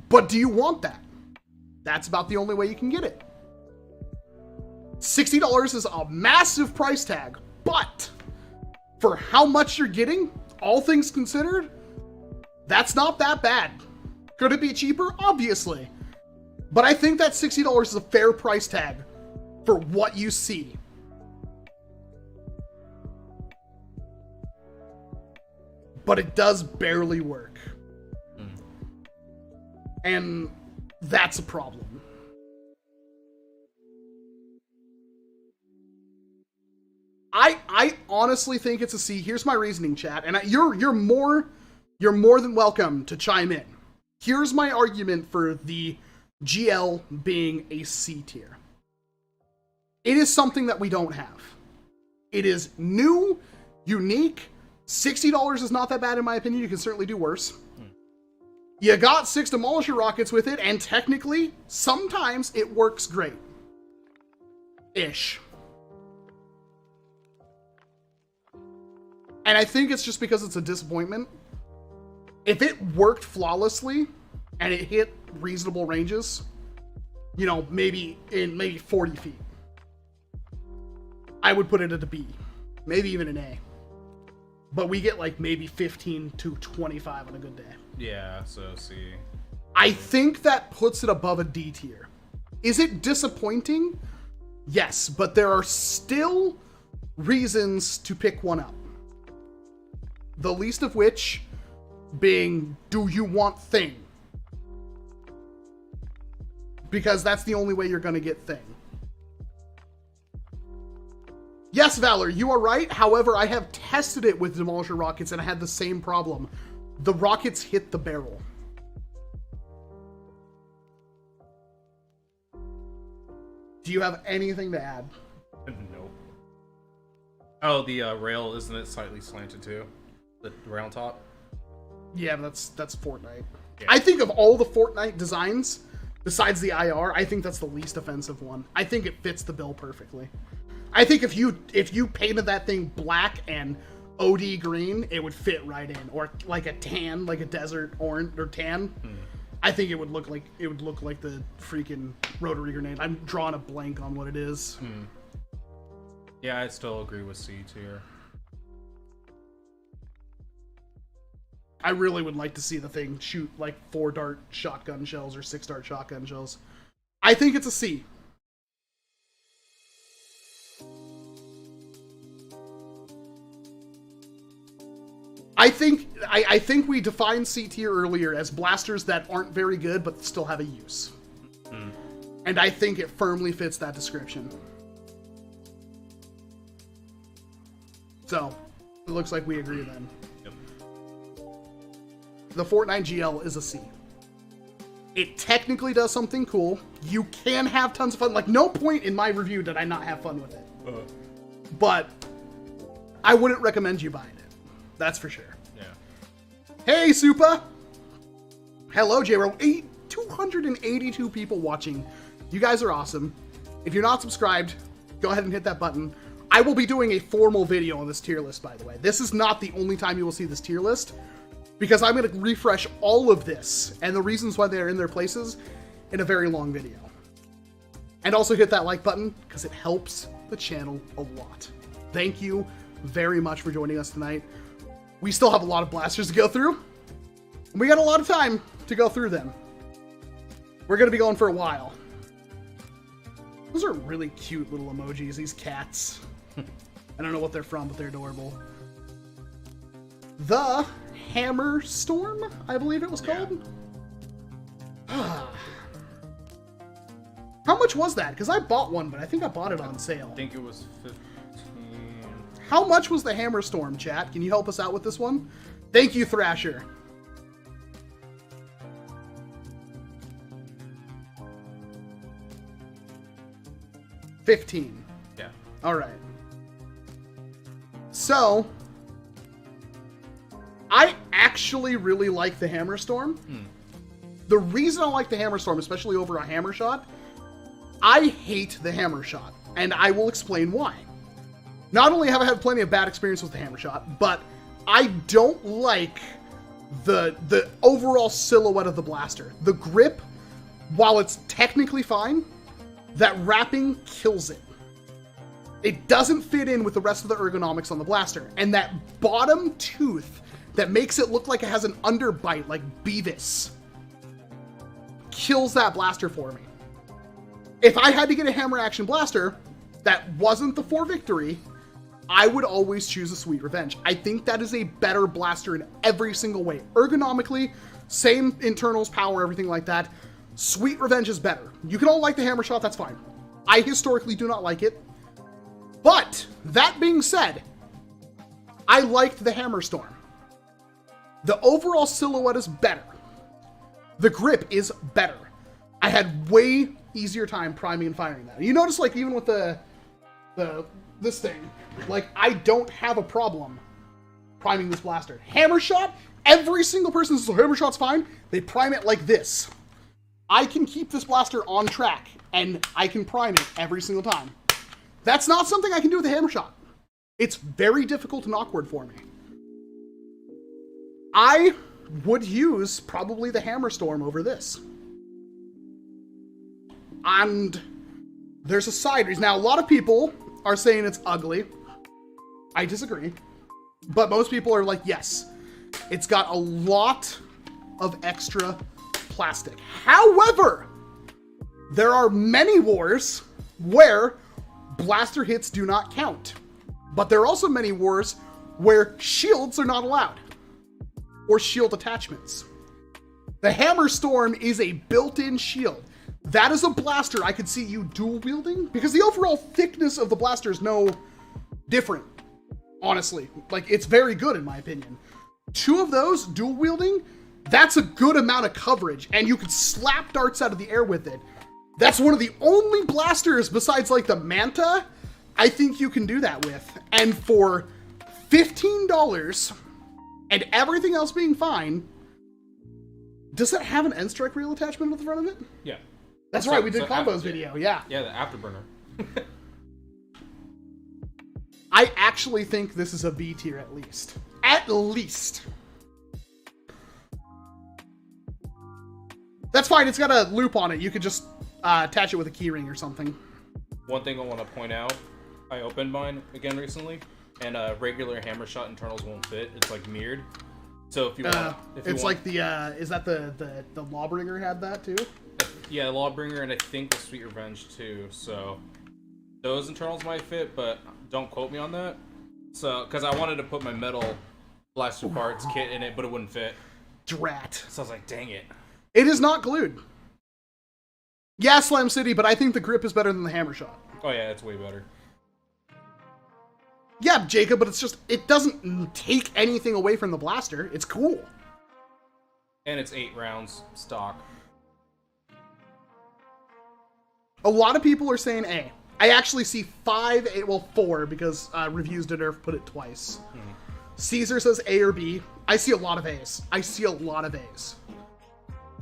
But do you want that? That's about the only way you can get it. $60 is a massive price tag, but for how much you're getting, all things considered, that's not that bad. Could it be cheaper? Obviously. But I think that $60 is a fair price tag for what you see. But it does barely work. And that's a problem. I honestly think it's a C. Here's my reasoning, chat, and you're more than welcome to chime in. Here's my argument for the GL being a C tier. It is something that we don't have. It is new, unique. $60 is not that bad in my opinion. You can certainly do worse. You got 6 Demolisher rockets with it, and technically, sometimes it works great. Ish. And I think it's just because it's a disappointment. If it worked flawlessly, and it hit reasonable ranges, you know, maybe 40 feet, I would put it at a B. Maybe even an A. But we get like maybe 15 to 25 on a good day. Yeah, so C. I think that puts it above a D tier. Is it disappointing? Yes, but there are still reasons to pick one up. The least of which being, do you want Thing? Because that's the only way you're going to get Thing. Yes, Valor, you are right. However, I have tested it with Demolisher rockets and I had the same problem. The rockets hit the barrel. Do you have anything to add? Nope. Oh, the rail, isn't it slightly slanted too? The rail on top? Yeah, but that's Fortnite. Yeah. I think of all the Fortnite designs, besides the IR, I think that's the least offensive one. I think it fits the bill perfectly. I think if you painted that thing black and OD green, it would fit right in, or like a tan, like a desert orange or tan. I think it would look like the freaking rotary grenade. I'm drawing a blank on what it is. Yeah, I still agree with C tier. I really would like to see the thing shoot like 4-dart shotgun shells or 6-dart shotgun shells. I think it's a C. I think we defined C tier earlier as blasters that aren't very good but still have a use. And I think it firmly fits that description. So, it looks like we agree then. Yep. The Fortnite GL is a C. It technically does something cool. You can have tons of fun. Like, no point in my review did I not have fun with it. But I wouldn't recommend you buying it. That's for sure. Yeah. Hey, Supa! Hello, J-Ro. 282 people watching. You guys are awesome. If you're not subscribed, go ahead and hit that button. I will be doing a formal video on this tier list, by the way. This is not the only time you will see this tier list, because I'm going to refresh all of this and the reasons why they're in their places in a very long video. And also hit that like button, because it helps the channel a lot. Thank you very much for joining us tonight. We still have a lot of blasters to go through. We got a lot of time to go through them. We're going to be going for a while. Those are really cute little emojis, these cats. I don't know what they're from, but they're adorable. The Hammer Storm, I believe it was called. Yeah. How much was that? Because I bought one, but I think I bought it on sale. I think it was 15. How much was the Hammer Storm, chat? Can you help us out with this one? Thank you, Thrasher. $15. Yeah. All right. So, I actually really like the Hammer Storm. The reason I like the Hammer Storm, especially over a Hammer Shot, I hate the Hammer Shot, and I will explain why. Not only have I had plenty of bad experience with the Hammer Shot, but I don't like the overall silhouette of the blaster. The grip, while it's technically fine, that wrapping kills it. It doesn't fit in with the rest of the ergonomics on the blaster. And that bottom tooth that makes it look like it has an underbite like Beavis kills that blaster for me. If I had to get a hammer action blaster that wasn't the 4 Victory, I would always choose a Sweet Revenge. I think that is a better blaster in every single way. Ergonomically, same internals, power, everything like that. Sweet Revenge is better. You can all like the Hammer Shot, that's fine. I historically do not like it. But, that being said, I liked the Hammer Storm. The overall silhouette is better. The grip is better. I had way easier time priming and firing that. You notice, like, even with this thing, like, I don't have a problem priming this blaster. Hammer Shot, every single person says, Hammer Shot's fine. They prime it like this. I can keep this blaster on track, and I can prime it every single time. That's not something I can do with a Hammer Shot. It's very difficult and awkward for me. I would use probably the Hammer Storm over this. And there's a side reason. Now, a lot of people are saying it's ugly. I disagree. But most people are like, yes, it's got a lot of extra plastic. However, there are many wars where blaster hits do not count. But there are also many wars where shields are not allowed. Or shield attachments. The Hammer Storm is a built-in shield. That is a blaster I could see you dual wielding, because the overall thickness of the blaster is no different, honestly. Like, it's very good in my opinion. 2 of those dual wielding, that's a good amount of coverage, and you could slap darts out of the air with it. That's one of the only blasters besides like the Manta I think you can do that with. And for $15 and everything else being fine, does that have an end strike reel attachment at the front of it? Yeah. That's right, we did combos video, yeah. Yeah, the afterburner. I actually think this is a B tier at least. At least. That's fine, it's got a loop on it. You could just attach it with a keyring or something. One thing I want to point out, I opened mine again recently, and regular Hammer Shot internals won't fit. It's like mirrored. So if you want... It's like the, is that the Lawbringer had that too? Yeah, Lawbringer and I think the Sweet Revenge too. So those internals might fit, but don't quote me on that. So, because I wanted to put my metal blaster parts kit in it, but it wouldn't fit. Drat. So I was like, dang it. It is not glued. Yeah, Slam City, but I think the grip is better than the Hammer Shot. Oh yeah, it's way better. Yeah, Jacob, but it's just, it doesn't take anything away from the blaster. It's cool. And it's 8 rounds stock. A lot of people are saying A. I actually see 5, 8, well 4, because Reviews to Nerf put it twice. Caesar says A or B. I see a lot of A's. I see a lot of A's.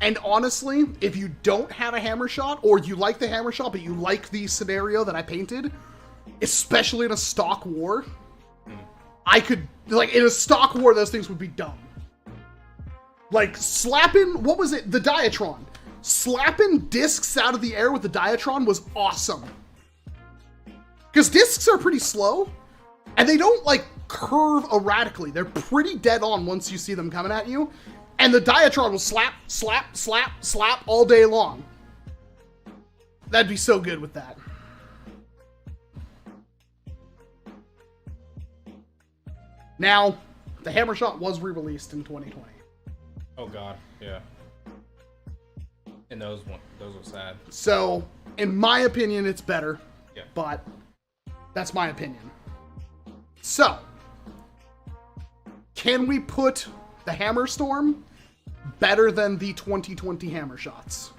And honestly, if you don't have a Hammer Shot, or you like the Hammer Shot, but you like the scenario that I painted, especially in a stock war, I could, like, in a stock war, those things would be dumb. Like, slapping, what was it? The Diatron. Slapping discs out of the air with the Diatron was awesome. Because discs are pretty slow, and they don't, like, curve erratically. They're pretty dead on once you see them coming at you. And the Diatron will slap, slap, slap, slap all day long. That'd be so good with that. Now, the Hammershot was re-released in 2020. Oh god, yeah. And those were sad. So, in my opinion, it's better. Yeah. But that's my opinion. So, can we put the Hammerstorm better than the 2020 Hammershots?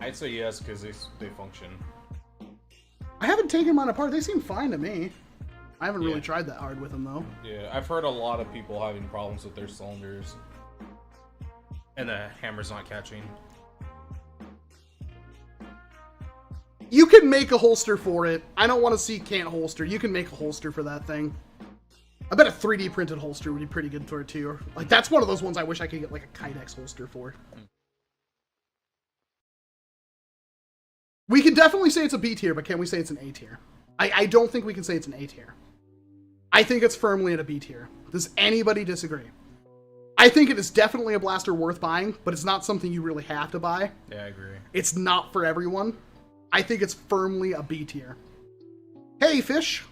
I'd say yes, because they function. I haven't taken mine apart. They seem fine to me. I haven't really tried that hard with them, though. Yeah, I've heard a lot of people having problems with their cylinders. And the hammer's not catching. You can make a holster for it. I don't want to see can't holster. You can make a holster for that thing. I bet a 3D printed holster would be pretty good for it, too. Like, that's one of those ones I wish I could get, like, a Kydex holster for. We can definitely say it's a B tier, but can we say it's an A tier? I don't think we can say it's an A tier. I think it's firmly at a B tier. Does anybody disagree? I think it is definitely a blaster worth buying, but it's not something you really have to buy. Yeah, I agree. It's not for everyone. I think it's firmly a B tier. Hey, Fish.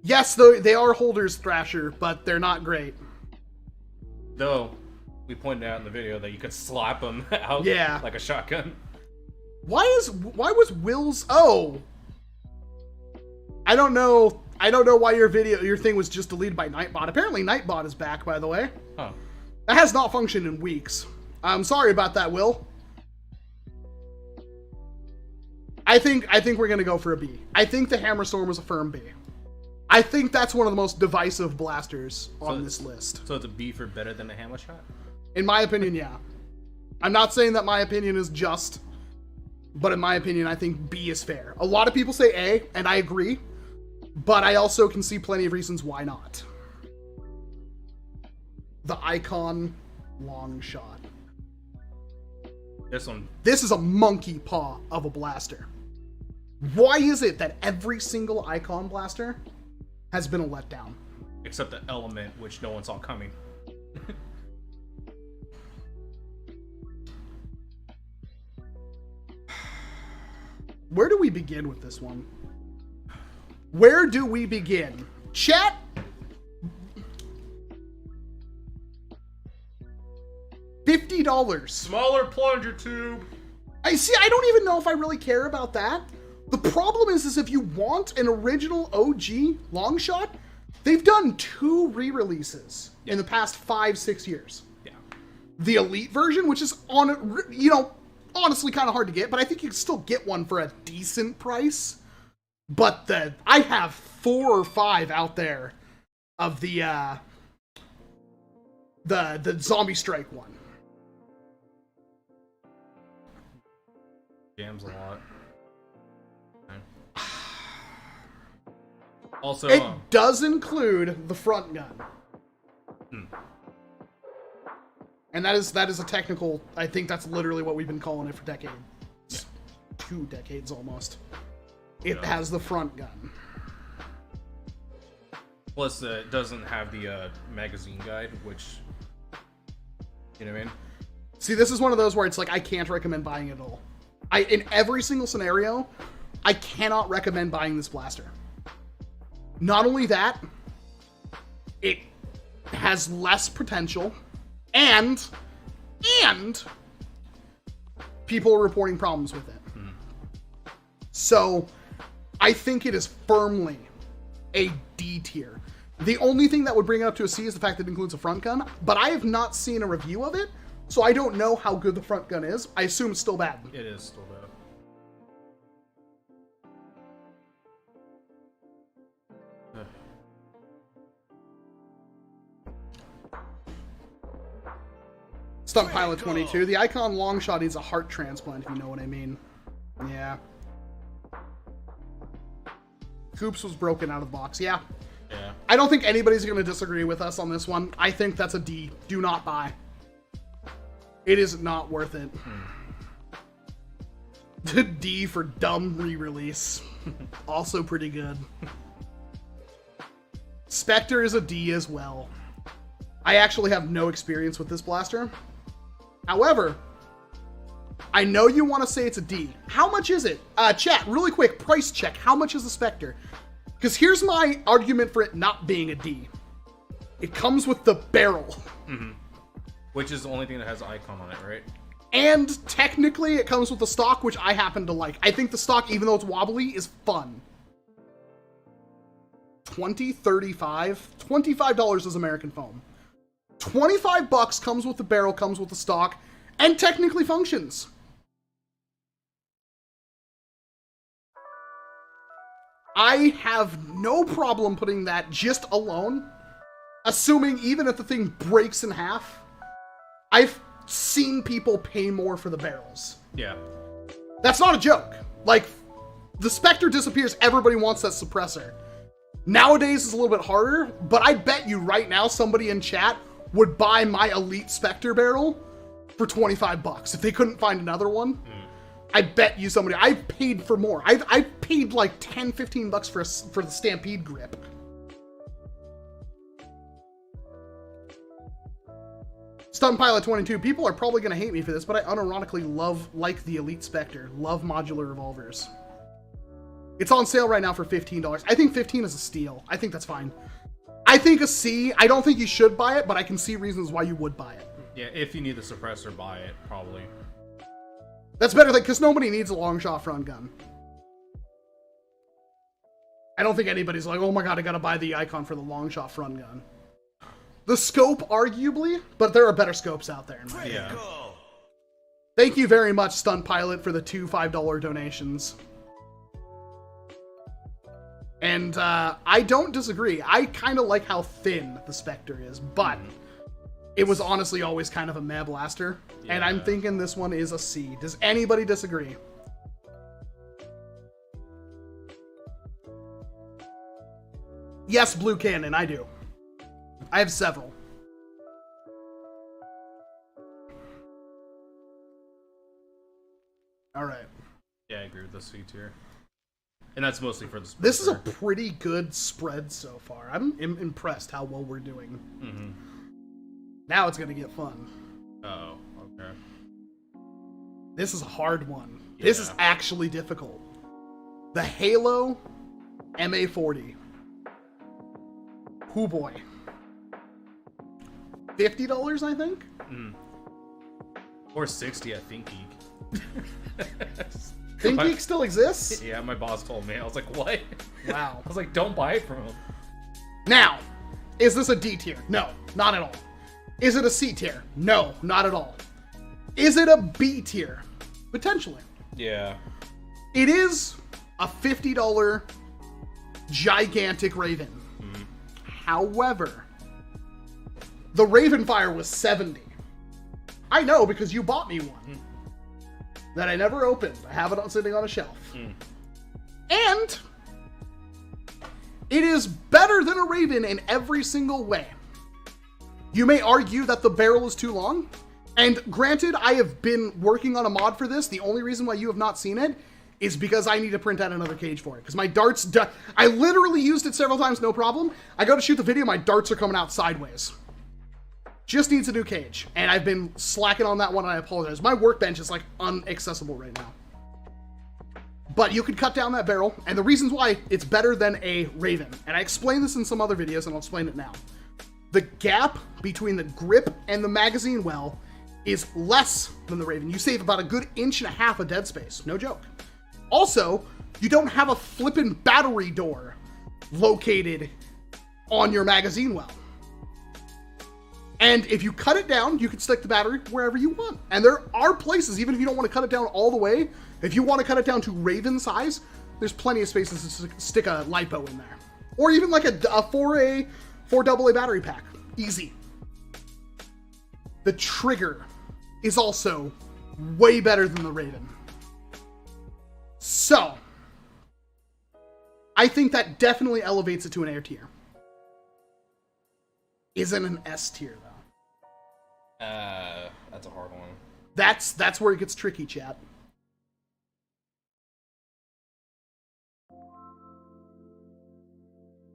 Yes, though they are holders, Thrasher, but they're not great. Though, we pointed out in the video that you could slap them out like a shotgun. Why was Will's... Oh! I don't know why your thing was just deleted by Nightbot. Apparently Nightbot is back, by the way. Huh. That has not functioned in weeks. I'm sorry about that, Will. I think we're gonna go for a B. I think the Hammerstorm was a firm B. I think that's one of the most divisive blasters on this list. So it's a B for better than a Hammershot? In my opinion, yeah. I'm not saying that my opinion is just, but in my opinion, I think B is fair. A lot of people say A, and I agree, but I also can see plenty of reasons why not. The Icon long shot. This is a monkey paw of a blaster. Why is it that every single Icon blaster has been a letdown? Except the Element, which no one saw coming. Where do we begin with this one? Where do we begin? Chat? $50. Smaller plunger tube. I don't even know if I really care about that. The problem is if you want an original OG long shot, they've done 2 re-releases in the past 5-6 years. Yeah. The Elite version, which is honestly kind of hard to get, but I think you can still get one for a decent price. But I have 4 or 5 out there of the Zombie Strike one. Jams a lot. Also, it does include the front gun. And that is a technical, I think that's literally what we've been calling it for decades. Yeah. 2 decades almost. It has the front gun. Plus, it doesn't have the magazine guide, which, you know what I mean? See, this is one of those where it's like, I can't recommend buying it at all. In every single scenario, I cannot recommend buying this blaster. Not only that, it has less potential, and people are reporting problems with it. So, I think it is firmly a D tier. The only thing that would bring it up to a C is the fact that it includes a front gun, but I have not seen a review of it, so I don't know how good the front gun is. I assume it's still bad. It is still bad. Stunt Pilot 22. The Icon long shot needs a heart transplant, if you know what I mean. Yeah. Coops was broken out of the box. Yeah. Yeah. I don't think anybody's going to disagree with us on this one. I think that's a D. Do not buy. It is not worth it. The D for dumb re-release. Also pretty good. Spectre is a D as well. I actually have no experience with this blaster. However, I know you want to say it's a D. How much is it? Chat, really quick, price check. How much is the Spectre? Because here's my argument for it not being a D. It comes with the barrel. Mm-hmm. Which is the only thing that has an icon on it, right? And technically it comes with the stock, which I happen to like. I think the stock, even though it's wobbly, is fun. $20, $35, $25 is American foam. $25 comes with the barrel, comes with the stock, and technically functions. I have no problem putting that just alone, assuming even if the thing breaks in half. I've seen people pay more for the barrels. Yeah. That's not a joke. Like, the Spectre disappears, everybody wants that suppressor. Nowadays it's a little bit harder, but I bet you right now somebody in chat would buy my Elite Spectre barrel for $25 if they couldn't find another one. I bet you somebody. I paid for more. I paid like 10, 15 bucks for the Stampede grip. Stun Pilot 22. People are probably gonna hate me for this, but I unironically like the Elite Spectre. Love modular revolvers. It's on sale right now for $15. I think 15 is a steal. I think that's fine. I think a C. I don't think you should buy it, but I can see reasons why you would buy it. Yeah, if you need the suppressor, buy it, probably. That's better, because nobody needs a long shot front gun. I don't think anybody's like, oh my god, I gotta buy the icon for the long shot front gun. The scope, arguably, but there are better scopes out there. Yeah. Thank you very much, Stunt Pilot, for the 2 $5 donations. And I don't disagree. I kind of like how thin the Spectre is, but it was honestly always kind of a meh blaster. Yeah. And I'm thinking this one is a C. Does anybody disagree? Yes, Blue Cannon, I do. I have several. All right. Yeah, I agree with the C tier. And that's mostly for the spread. This is a pretty good spread so far. I'm impressed how well we're doing. Mm-hmm. Now it's going to get fun. Oh, okay. This is a hard one. Yeah. This is actually difficult. The Halo MA40. Hoo boy. $50, I think? Mm. Or 60 at ThinkGeek. ThinkGeek still exists? Yeah, my boss told me. I was like, what? Wow. I was like, don't buy it from him. Now, is this a D tier? No, not at all. Is it a C tier? No, not at all. Is it a B tier? Potentially. Yeah. It is a $50 gigantic Raven. Mm. However, the Ravenfire was $70. I know because you bought me one. That I never opened. I have it sitting on a shelf. And it is better than a Raven in every single way. You may argue that the barrel is too long. And granted, I have been working on a mod for this. The only reason why you have not seen it is because I need to print out another cage for it. Because my darts, I literally used it several times, no problem. I go to shoot the video, my darts are coming out sideways. Just needs a new cage. And I've been slacking on that one, and I apologize. My workbench is like inaccessible right now. But you could cut down that barrel, and the reasons why it's better than a Raven, and I explained this in some other videos, and I'll explain it now. The gap between the grip and the magazine well is less than the Raven. You save about a good 1.5 inches of dead space. No joke. Also, you don't have a flippin' battery door located on your magazine well. And if you cut it down, you can stick the battery wherever you want. And there are places, even if you don't want to cut it down all the way, if you want to cut it down to Raven size, there's plenty of spaces to stick a LiPo in there. Or even like a 4AA battery pack. Easy. The trigger is also way better than the Raven. So, I think that definitely elevates it to an A tier. Isn't an S tier, though. That's a hard one. That's where it gets tricky, chat.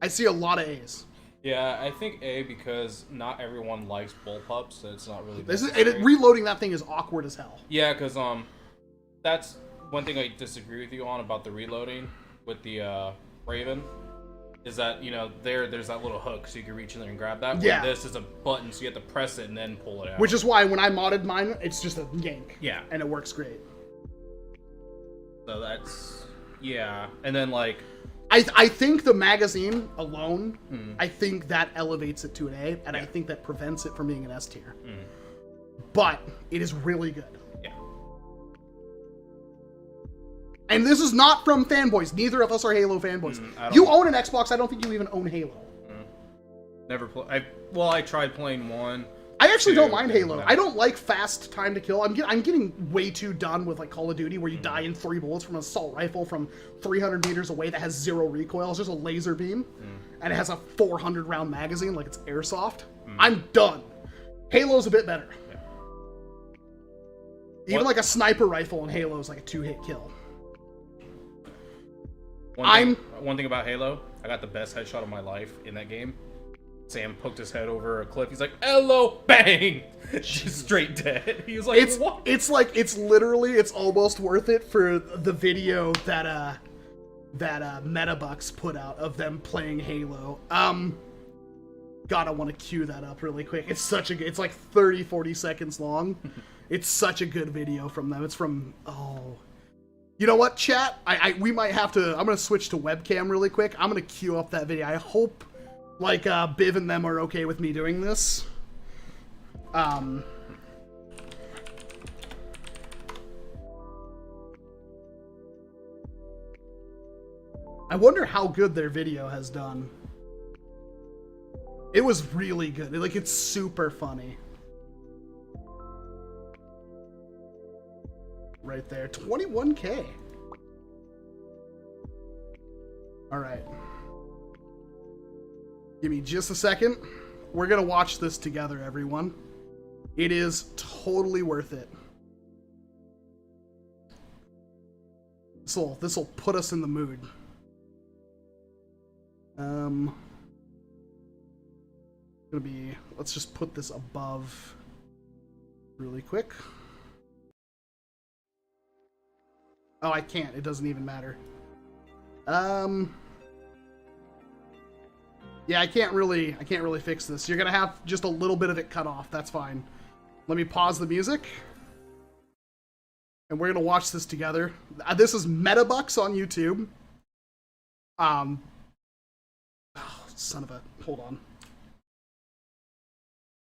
I see a lot of A's. Yeah, I think A because not everyone likes bullpups, so it's not really. Reloading that thing is awkward as hell. Yeah, because That's one thing I disagree with you on about the reloading with the Raven. Is that, you know, there's that little hook so you can reach in there and grab that. Yeah. This is a button so you have to press it and then pull it out. Which is why when I modded mine, it's just a yank. Yeah. And it works great. So that's... Yeah. And then, like... I think the magazine alone, I think that elevates it to an A, and I think that prevents it from being an S tier. But it is really good. Yeah. And this is not from fanboys. Neither of us are Halo fanboys. You own an Xbox. I don't think you even own Halo. Never play. Well, I tried playing one. I actually don't mind Halo. I don't like fast time to kill. I'm getting way too done with like Call of Duty, where you die in 3 bullets from an assault rifle from 300 meters away that has 0 recoil. It's just a laser beam, and it has a 400 round magazine, like it's airsoft. I'm done. Halo's a bit better. Yeah. Even like a sniper rifle in Halo is like a 2-hit kill. One thing about Halo, I got the best headshot of my life in that game. Sam poked his head over a cliff. He's like, "Hello, bang!" Just straight dead. He was like, "What?" It's almost worth it for the video that Metabucks put out of them playing Halo. God, I want to cue that up really quick. It's like 30-40 seconds long. It's such a good video from them. It's from you know what, chat? We might have to. I'm gonna switch to webcam really quick. I'm gonna queue up that video. I hope like Biv and them are okay with me doing this. I wonder how good their video has done. It was really good. Like, it's super funny. Right there. 21K. Alright. Give me just a second. We're gonna watch this together, everyone. It is totally worth it. This'll put us in the mood. Let's just put this above really quick. Oh, I can't. It doesn't even matter. Yeah, I can't really fix this. You're gonna have just a little bit of it cut off. That's fine. Let me pause the music. And we're gonna watch this together. This is Metabucks on YouTube. Oh, son of a... Hold on.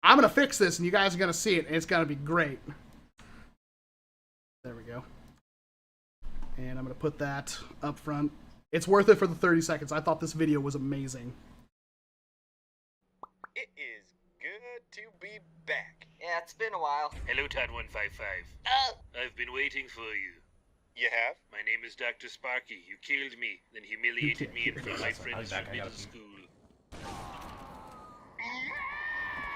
I'm gonna fix this, and you guys are gonna see it, and it's gonna be great. There we go. And I'm gonna put that up front. It's worth it for the 30 seconds. I thought this video was amazing. It is good to be back. Yeah, it's been a while. Hello, Todd155. I've been waiting for you. You have? My name is Dr. Sparky. You killed me, then humiliated me in front of my friends from middle school.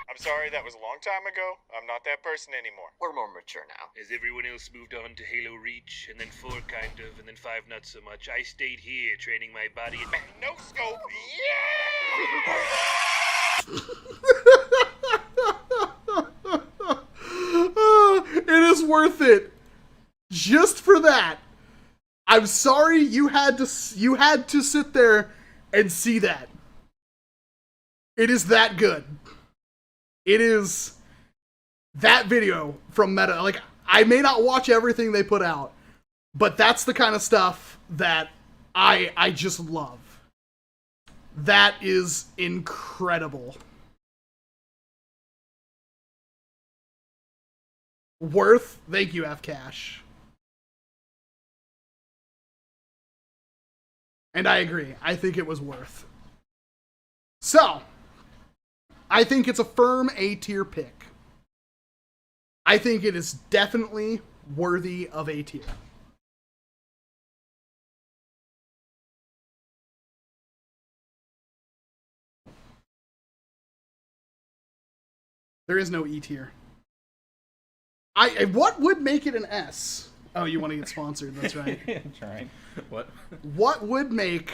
I'm sorry, that was a long time ago. I'm not that person anymore. We're more mature now. As everyone else moved on to Halo Reach, and then 4 kind of, and then 5 not so much, I stayed here training my body and... No scope, yeah! It is worth it. Just for that. I'm sorry you had to sit there and see that. It is that good. It is that video from Meta. Like, I may not watch everything they put out, but that's the kind of stuff that I just love. That is incredible. Worth. Thank you, F Cash. And I agree. I think it was worth. So, I think it's a firm A-tier pick. I think it is definitely worthy of A-tier. There is no E-tier. What would make it an S? Oh, you want to get sponsored, that's right. I'm trying. What? What would make...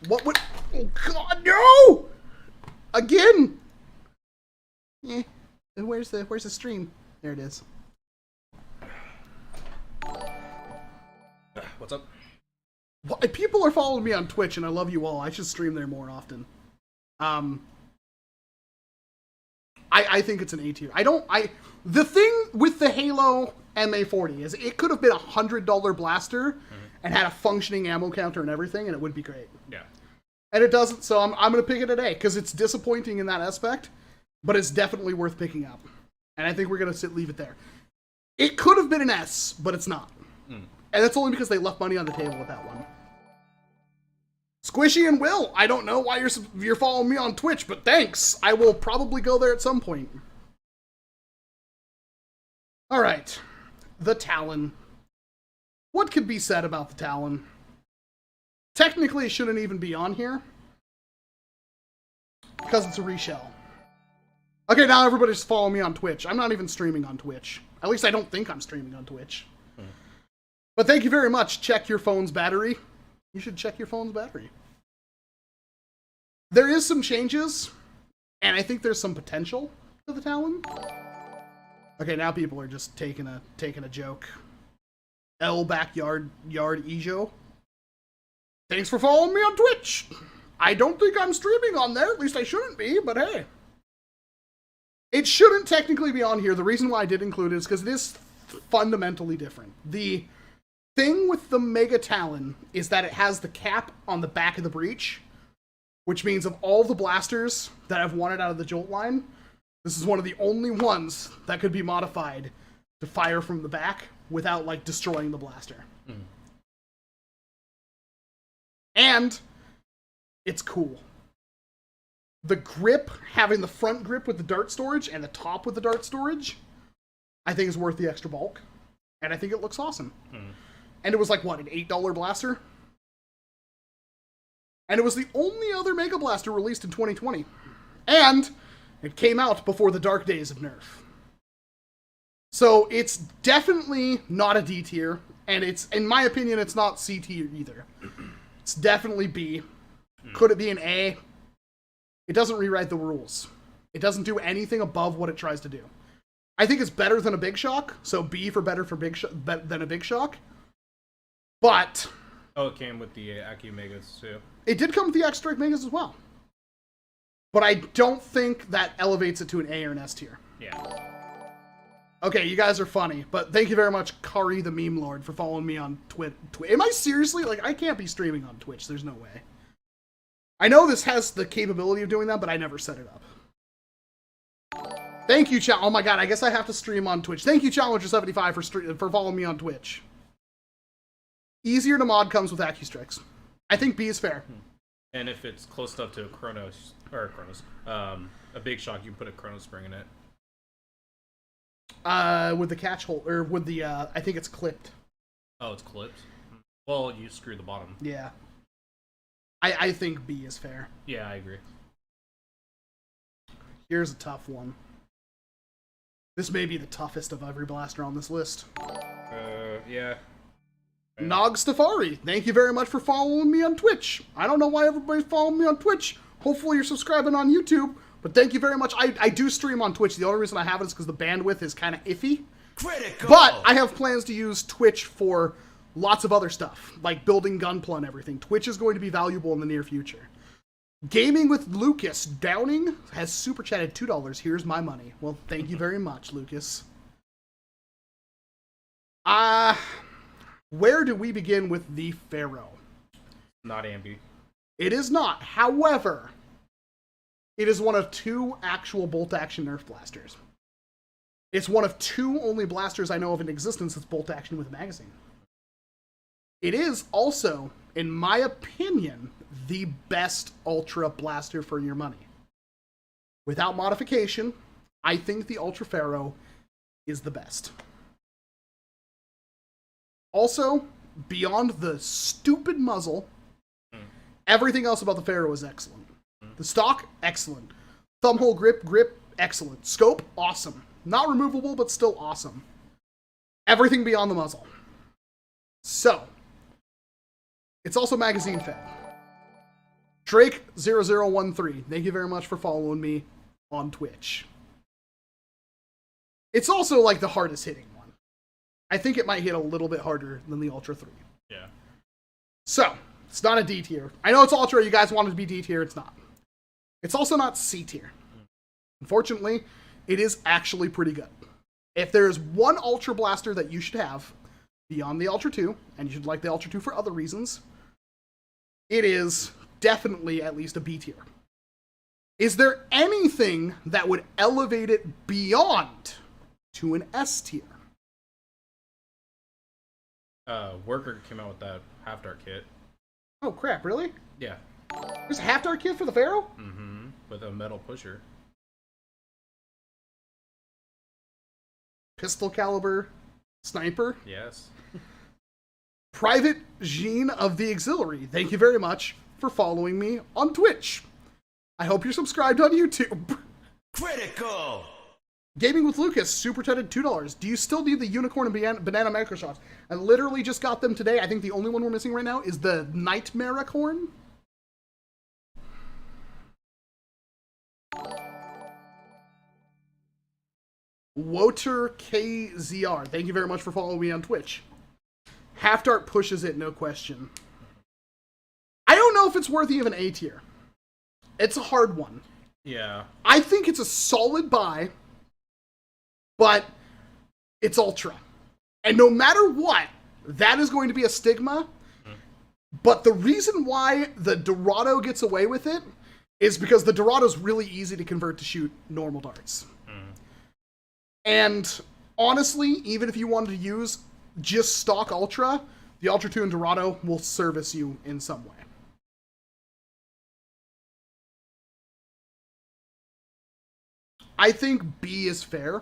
What would... Oh, God, no! Again! Where's the stream? There it is. What's up? Well, people are following me on Twitch, and I love you all. I should stream there more often. I think it's an A tier. The thing with the Halo MA40 is it could have been $100 blaster and had a functioning ammo counter and everything, and it would be great. Yeah. And it doesn't, so I'm going to pick it at A, because it's disappointing in that aspect, but it's definitely worth picking up. And I think we're going to leave it there. It could have been an S, but it's not. And that's only because they left money on the table with that one. Squishy and Will, I don't know why you're following me on Twitch, but thanks. I will probably go there at some point. All right. The Talon. What could be said about the Talon? Technically, it shouldn't even be on here, because it's a reshell. Okay, now everybody's following me on Twitch. I'm not even streaming on Twitch. At least I don't think I'm streaming on Twitch. But thank you very much. Check your phone's battery. You should check your phone's battery. There is some changes, and I think there's some potential to the Talon. Okay, now people are just taking a joke. L backyard Ejo. Thanks for following me on Twitch. I don't think I'm streaming on there. At least I shouldn't be, but hey. It shouldn't technically be on here. The reason why I did include it is because it is fundamentally different. The thing with the Mega Talon is that it has the cap on the back of the breech, which means of all the blasters that I've wanted out of the Jolt line, this is one of the only ones that could be modified to fire from the back without, like, destroying the blaster. And it's cool. The grip, having the front grip with the dart storage and the top with the dart storage, I think is worth the extra bulk. And I think it looks awesome. And it was like, what, an $8 blaster? And it was the only other Mega Blaster released in 2020. And it came out before the dark days of Nerf. So it's definitely not a D tier. And it's, in my opinion, it's not C tier either. It's definitely B. Could it be an A? It doesn't rewrite the rules. It doesn't do anything above what it tries to do. I think it's better than a Big Shock, so B for better for than a Big Shock. But oh, it came with the Aki Megas too. It did come with the X-Strike Megas as well. But I don't think that elevates it to an A or an S tier. Yeah. Okay, you guys are funny, but thank you very much, Kari the Meme Lord, for following me on Twitch. Am I seriously? Like, I can't be streaming on Twitch. There's no way. I know this has the capability of doing that, but I never set it up. Thank you, Oh my god, I guess I have to stream on Twitch. Thank you, Challenger75, for following me on Twitch. Easier to mod comes with AccuStrikes. I think B is fair. And if it's close enough to a Big Shock, you can put a Chrono Spring in it. With the catch hole, or with the, I think it's clipped. Oh, it's clipped? Well, you screw the bottom. Yeah. I think B is fair. Yeah, I agree. Here's a tough one. This may be the toughest of every blaster on this list. Yeah. Nog Stafari, thank you very much for following me on Twitch. I don't know why everybody's following me on Twitch. Hopefully you're subscribing on YouTube, but thank you very much. I do stream on Twitch. The only reason I have it is because the bandwidth is kind of iffy. Critical. But I have plans to use Twitch for lots of other stuff, like building Gunpla and everything. Twitch is going to be valuable in the near future. Gaming with Lucas Downing has super chatted $2. Here's my money. Well, thank you very much, Lucas. Where do we begin with the Pharaoh? Not Ambi. It is not. However, it is one of 2 actual bolt-action Nerf blasters. It's one of 2 only blasters I know of in existence that's bolt-action with a magazine. It is also, in my opinion, the best Ultra blaster for your money. Without modification, I think the Ultra Pharaoh is the best. Also, beyond the stupid muzzle, everything else about the Pharaoh is excellent. The stock, excellent. Thumbhole grip, excellent. Scope, awesome. Not removable, but still awesome. Everything beyond the muzzle. So, it's also magazine fed. Drake0013, thank you very much for following me on Twitch. It's also like the hardest hitting one. I think it might hit a little bit harder than the Ultra 3. Yeah. So, it's not a D tier. I know it's Ultra, you guys wanted to be D tier, it's not. It's also not C tier. Unfortunately, it is actually pretty good. If there's one Ultra Blaster that you should have, beyond the Ultra 2, and you should like the Ultra 2 for other reasons, it is definitely at least a B tier. Is there anything that would elevate it beyond to an S tier? Worker came out with that half dart kit. Oh crap, really? Yeah. There's a half dart kit for the Pharaoh? Mm-hmm. With a metal pusher. Pistol caliber sniper. Yes. Private Jean of the Auxiliary, thank you very much for following me on Twitch. I hope you're subscribed on YouTube. Critical! Gaming with Lucas, super chatted $2. Do you still need the unicorn and banana micro shots? I literally just got them today. I think the only one we're missing right now is the Nightmare Corn. Woter KZR, thank you very much for following me on Twitch. Half Dart pushes it, no question. I don't know if it's worthy of an A tier. It's a hard one. Yeah. I think it's a solid buy, but it's Ultra. And no matter what, that is going to be a stigma. But the reason why the Dorado gets away with it is because the Dorado's really easy to convert to shoot normal darts. And honestly, even if you wanted to use just stock Ultra, the Ultra 2 and Dorado will service you in some way. I think B is fair.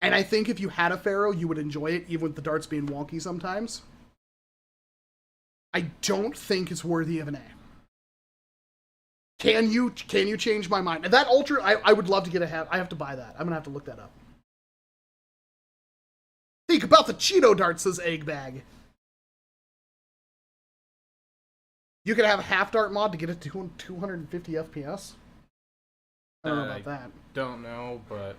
And I think if you had a Pharaoh, you would enjoy it, even with the darts being wonky sometimes. I don't think it's worthy of an A. Can you change my mind? That Ultra, I would love to get a hat. I have to buy that. I'm going to have to look that up. Think about the Cheeto dart, says Egg Bag. You could have a half dart mod to get it to 250 FPS. I don't know about that. Don't know, but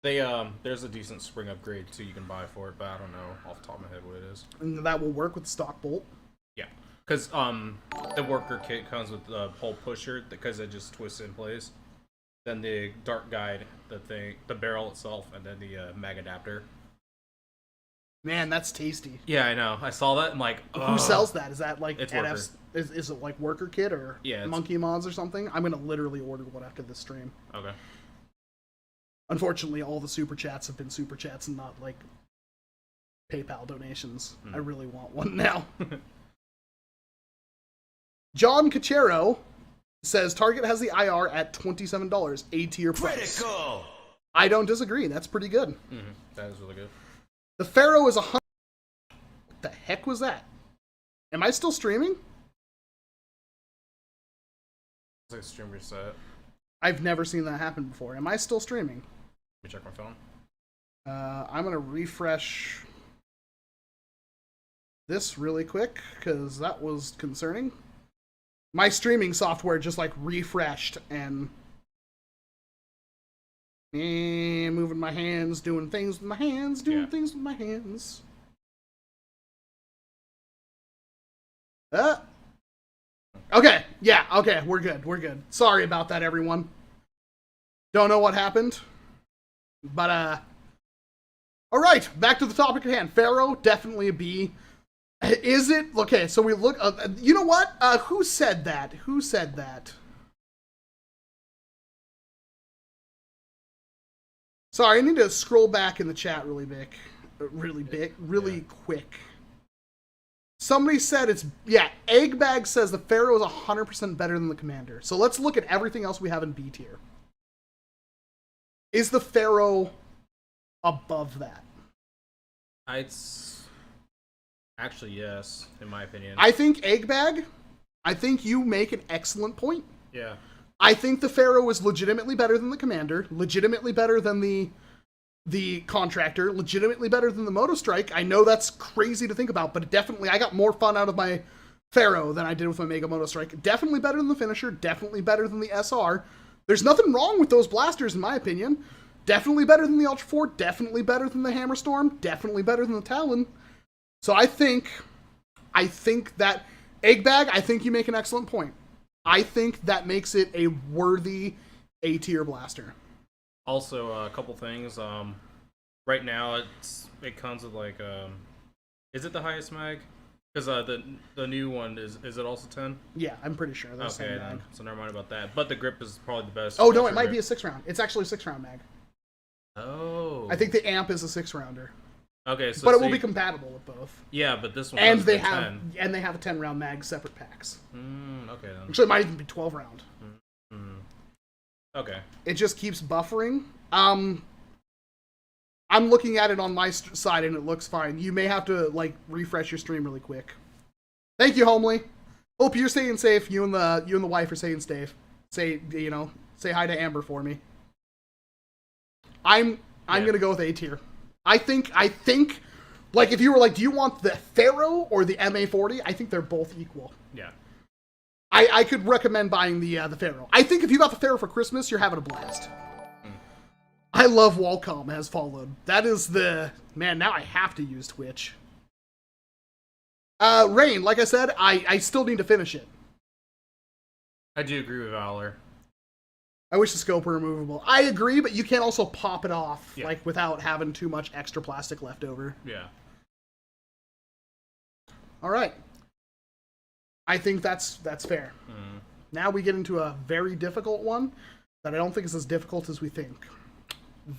they there's a decent spring upgrade too you can buy for it, but I don't know off the top of my head what it is. And that will work with the stock bolt. Yeah, because the worker kit comes with the pole pusher because it just twists in place. Then the dart guide, the barrel itself, and then the mag adapter. Man, that's tasty. Yeah, I know. I saw that and like, who sells that? Is that like it's is it like Worker Kit or Monkey Mods or something? I'm gonna literally order one after this stream. Okay. Unfortunately, all the super chats have been super chats and not like PayPal donations. I really want one now. John Cachero says Target has the IR at $27, A tier price. Critical! I don't disagree. That's pretty good. That is really good. The Pharaoh is 100. What the heck was that? Am I still streaming? It's like a stream reset. I've never seen that happen before. Am I still streaming? Let me check my phone. I'm gonna refresh this really quick because that was concerning. My streaming software just like refreshed and moving my hands, doing things with my hands, things with my hands. Okay, yeah, okay, we're good. Sorry about that, everyone. Don't know what happened. But, alright, back to the topic at hand. Pharaoh, definitely a B. Is it? Okay, so we look, you know what? Who said that? Who said that? Sorry, I need to scroll back in the chat really quick. Somebody said it's, Eggbag says the Pharaoh is 100% better than the Commander. So let's look at everything else we have in B tier. Is the Pharaoh above that? Actually, yes, in my opinion. I think Eggbag, I think you make an excellent point. Yeah. I think the Pharaoh is legitimately better than the Commander, legitimately better than the Contractor, legitimately better than the Motostrike. I know that's crazy to think about, but definitely I got more fun out of my Pharaoh than I did with my Mega Motostrike. Definitely better than the Finisher, definitely better than the SR. There's nothing wrong with those blasters in my opinion. Definitely better than the Ultra 4, definitely better than the Hammer Storm, definitely better than the Talon. So I think I think that Egg Bag, I think you make an excellent point. I think that makes it a worthy A-tier blaster. Also, a couple things. Right now, it comes with like, is it the highest mag? Because the new one is it also 10? Yeah, I'm pretty sure. Okay, then. So never mind about that. But the grip is probably the best. Oh no, it might be a 6-round. It's actually a 6-round mag. Oh. I think the amp is a 6-rounder. Okay, so but it will be compatible with both. Yeah, but this one and has they the have 10. and they have a 10-round mag separate packs. Okay then. Actually, it might even be 12-round. Okay. It just keeps buffering. I'm looking at it on my side and it looks fine. You may have to like refresh your stream really quick. Thank you, Homely. Hope you're staying safe. You and the wife are staying safe. Say hi to Amber for me. I'm gonna go with A tier. I think like if you were like, do you want the Pharaoh or the MA40? I think they're both equal. Yeah. I could recommend buying the Pharaoh. I think if you got the Pharaoh for Christmas, you're having a blast. I love WALCOM has followed. That is the man. Now I have to use Twitch. Rain, like I said, I still need to finish it. I do agree with Valor. I wish the scope were removable. I agree, but you can't also pop it off like without having too much extra plastic left over. Yeah. All right. I think that's fair. Now we get into a very difficult one that I don't think is as difficult as we think.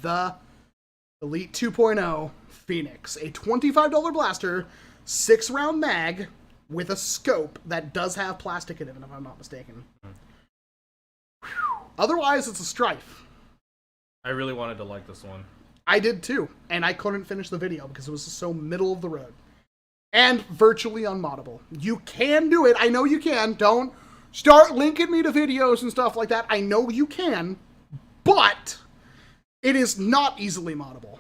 The Elite 2.0 Phoenix, a $25 blaster, 6-round mag with a scope that does have plastic in it, if I'm not mistaken. Otherwise, it's a Strife. I really wanted to like this one. I did too, and I couldn't finish the video because it was so middle of the road. And virtually unmoddable. You can do it. I know you can. Don't start linking me to videos and stuff like that. I know you can, but it is not easily moddable.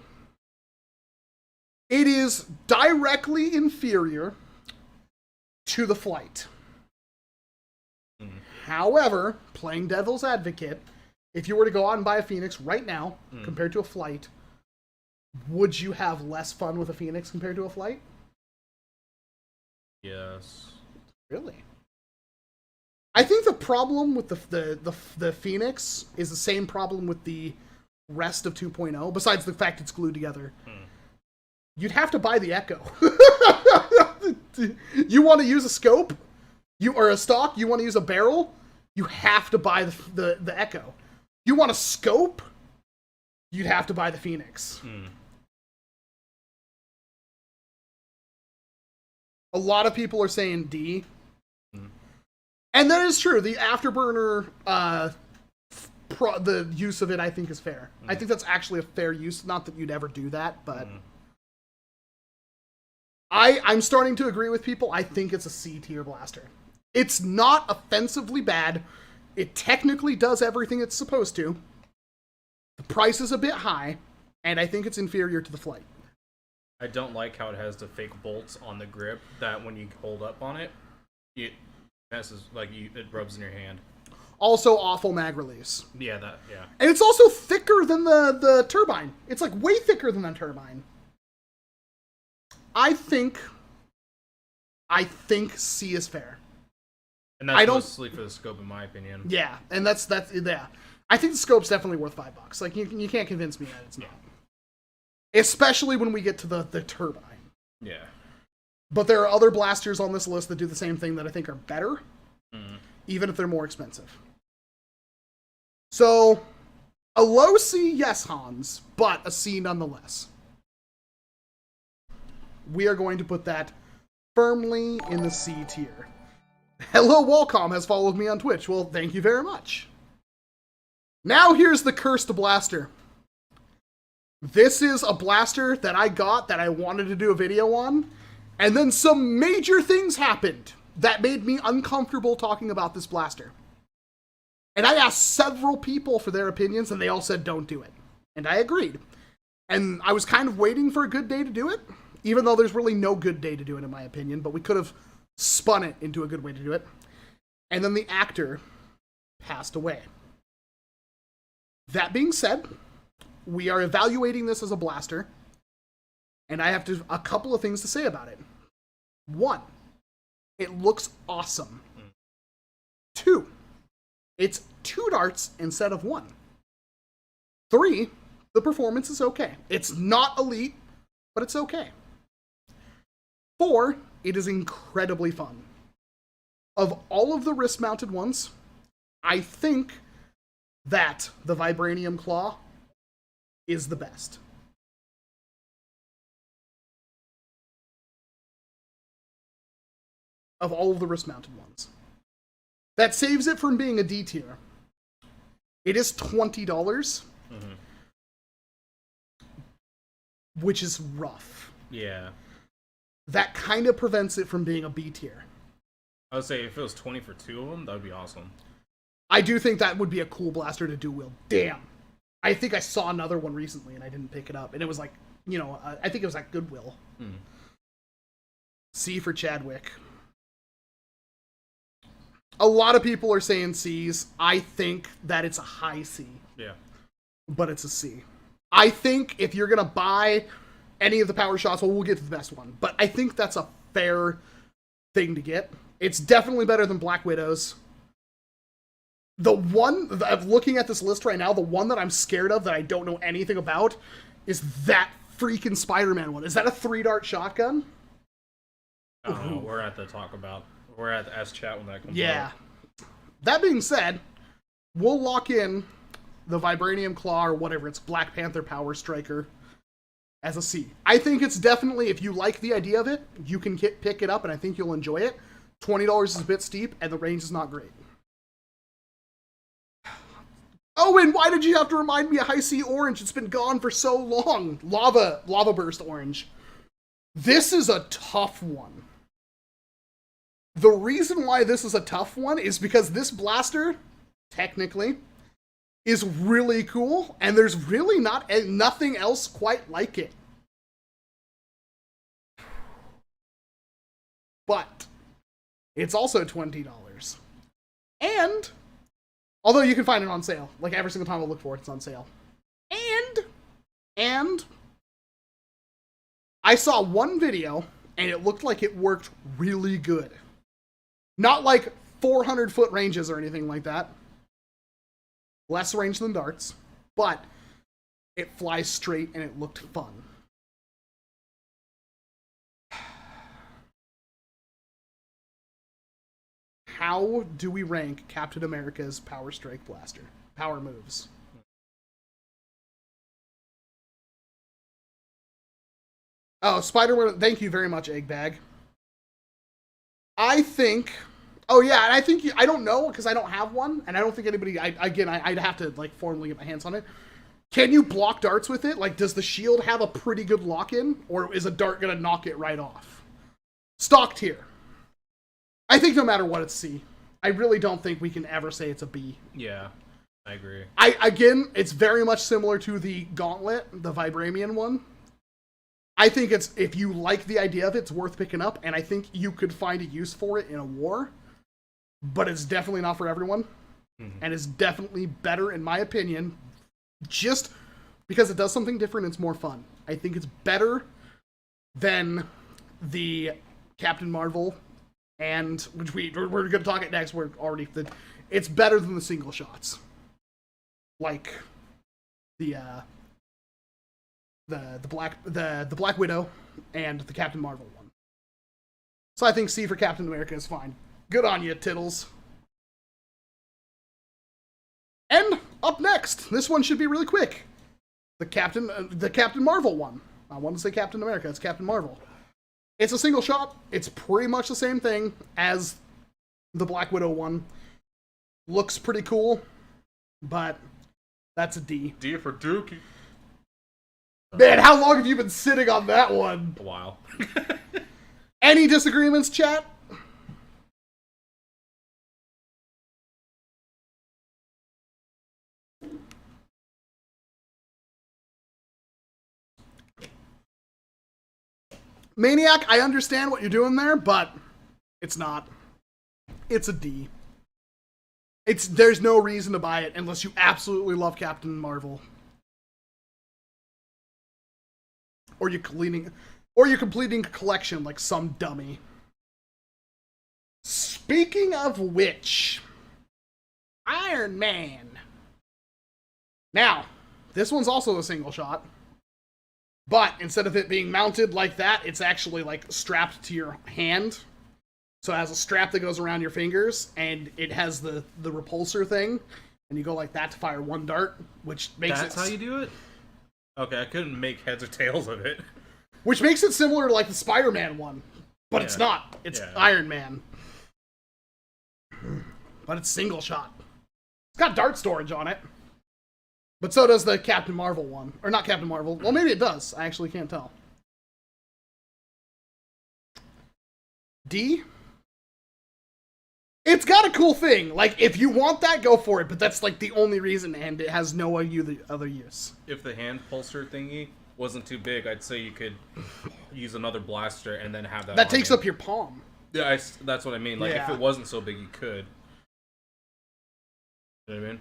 It is directly inferior to the Flight. However, playing devil's advocate, if you were to go out and buy a Phoenix right now, compared to a Flight, would you have less fun with a Phoenix compared to a Flight? Yes. Really? I think the problem with the Phoenix is the same problem with the rest of 2.0, besides the fact it's glued together. You'd have to buy the Echo. You want to use a scope? Or a stock? You want to use a barrel? You have to buy the Echo. You want a scope? You'd have to buy the Phoenix. A lot of people are saying D. And that is true. The afterburner, the use of it, I think, is fair. I think that's actually a fair use. Not that you'd ever do that, but... I'm starting to agree with people. I think it's a C-tier blaster. It's not offensively bad. It technically does everything it's supposed to. The price is a bit high, and I think it's inferior to the Flight. I don't like how it has the fake bolts on the grip that when you hold up on it, it messes, like, it rubs in your hand. Also awful mag release. Yeah. And it's also thicker than the turbine. It's like way thicker than the turbine. I think C is fair. And that's mostly for the scope, in my opinion. Yeah, and that's yeah. I think the scope's definitely worth $5. Like you can't convince me that it's not. Especially when we get to the turbine. Yeah. But there are other blasters on this list that do the same thing that I think are better, even if they're more expensive. So, a low C, yes, Hans, but a C nonetheless. We are going to put that firmly in the C tier. Hello, WALCOM has followed me on Twitch. Well, thank you very much. Now here's the cursed blaster. This is a blaster that I got that I wanted to do a video on, and then some major things happened that made me uncomfortable talking about this blaster. And I asked several people for their opinions, and they all said don't do it. And I agreed. And I was kind of waiting for a good day to do it, even though there's really no good day to do it in my opinion, but we could have spun it into a good way to do it. And then the actor passed away. That being said, we are evaluating this as a blaster, and I have a couple of things to say about it. One, It looks awesome. 2, it's 2 darts instead of 1. 3, the performance is okay. It's not elite, but it's okay. 4, it is incredibly fun. Of all of the wrist-mounted ones, I think that the Vibranium Claw is the best. Of all of the wrist-mounted ones. That saves it from being a D tier. It is $20, which is rough. Yeah. That kind of prevents it from being a B tier. I would say if it was 20 for 2 of them, that would be awesome. I do think that would be a cool blaster to dual wield. Damn. I think I saw another one recently and I didn't pick it up. And it was like, you know, I think it was at Goodwill. C for Chadwick. A lot of people are saying C's. I think that it's a high C. Yeah. But it's a C. I think if you're going to buy any of the power shots, well, we'll get to the best one. But I think that's a fair thing to get. It's definitely better than Black Widow's. The one, looking at this list right now, the one that I'm scared of that I don't know anything about is that freaking Spider-Man one. Is that a 3-dart shotgun? I don't know. We're at the talk about. We're at the S-chat when that comes out. Yeah. That being said, we'll lock in the Vibranium Claw or whatever, it's Black Panther Power Striker as a C. I think it's definitely, if you like the idea of it, you can pick it up and I think you'll enjoy it. $20 is a bit steep and the range is not great. Oh, and why did you have to remind me of High C Orange? It's been gone for so long. Lava Burst Orange. This is a tough one. The reason why this is a tough one is because this blaster, technically, is really cool, and there's really nothing else quite like it. But it's also $20. And although you can find it on sale, like every single time I look for it, it's on sale. And I saw one video and it looked like it worked really good. Not like 400-foot ranges or anything like that. Less range than darts, but it flies straight and it looked fun. How do we rank Captain America's Power Strike Blaster? Power moves. Oh, Spider-Man, thank you very much, Egg Bag. I think... Oh, yeah, and I think... I don't know, because I don't have one, and I don't think anybody... I'd have to, like, formally get my hands on it. Can you block darts with it? Like, does the shield have a pretty good lock-in? Or is a dart going to knock it right off? Stock tier. I think no matter what, it's C. I really don't think we can ever say it's a B. Yeah, I agree. Again, it's very much similar to the Gauntlet, the Vibranium one. I think it's, if you like the idea of it, it's worth picking up, and I think you could find a use for it in a war, but it's definitely not for everyone, and it's definitely better, in my opinion, just because it does something different, it's more fun. I think it's better than the Captain Marvel, and which we're going to talk it next. We're already, it's better than the single shots, like the Black Widow and the Captain Marvel one. So I think C for Captain America is fine. Good on you, Tittles. And up next, this one should be really quick. The Captain Marvel one. I want to say Captain America. It's Captain Marvel. It's a single shot. It's pretty much the same thing as the Black Widow one. Looks pretty cool, but that's a D. D for Dookie. Man, how long have you been sitting on that one? A while. Any disagreements, chat? Maniac, I understand what you're doing there, but it's not. It's a D. There's no reason to buy it unless you absolutely love Captain Marvel. Or you're completing a collection like some dummy. Speaking of which, Iron Man. Now, this one's also a single shot, but instead of it being mounted like that, it's actually like strapped to your hand. So it has a strap that goes around your fingers, and it has the repulsor thing, and you go like that to fire one dart, which makes That's how you do it? Okay, I couldn't make heads or tails of it. Which makes it similar to like the Spider-Man one, but it's not. It's Iron Man. But it's single shot. It's got dart storage on it. But so does the Captain Marvel one. Or not Captain Marvel. Well, maybe it does. I actually can't tell. D? It's got a cool thing. Like, if you want that, go for it. But that's, like, the only reason, and it has no other use. If the hand pulser thingy wasn't too big, I'd say you could use another blaster and then have that. That takes up your palm. Yeah, that's what I mean. Like, if it wasn't so big, you could. You know what I mean?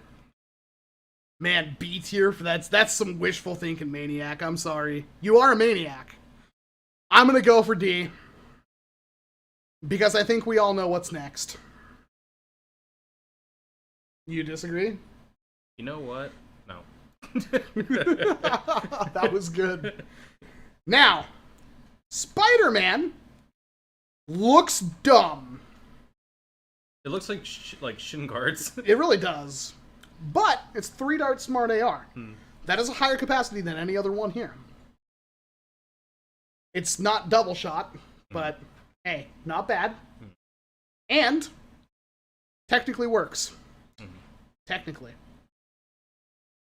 Man, B tier, that's some wishful thinking, Maniac. I'm sorry. You are a Maniac. I'm gonna go for D. Because I think we all know what's next. You disagree? You know what? No. That was good. Now, Spider-Man looks dumb. It looks like shin guards. It really does. But it's 3-dart smart AR. That is a higher capacity than any other one here. It's not double shot, but hey, not bad. And technically works. Technically.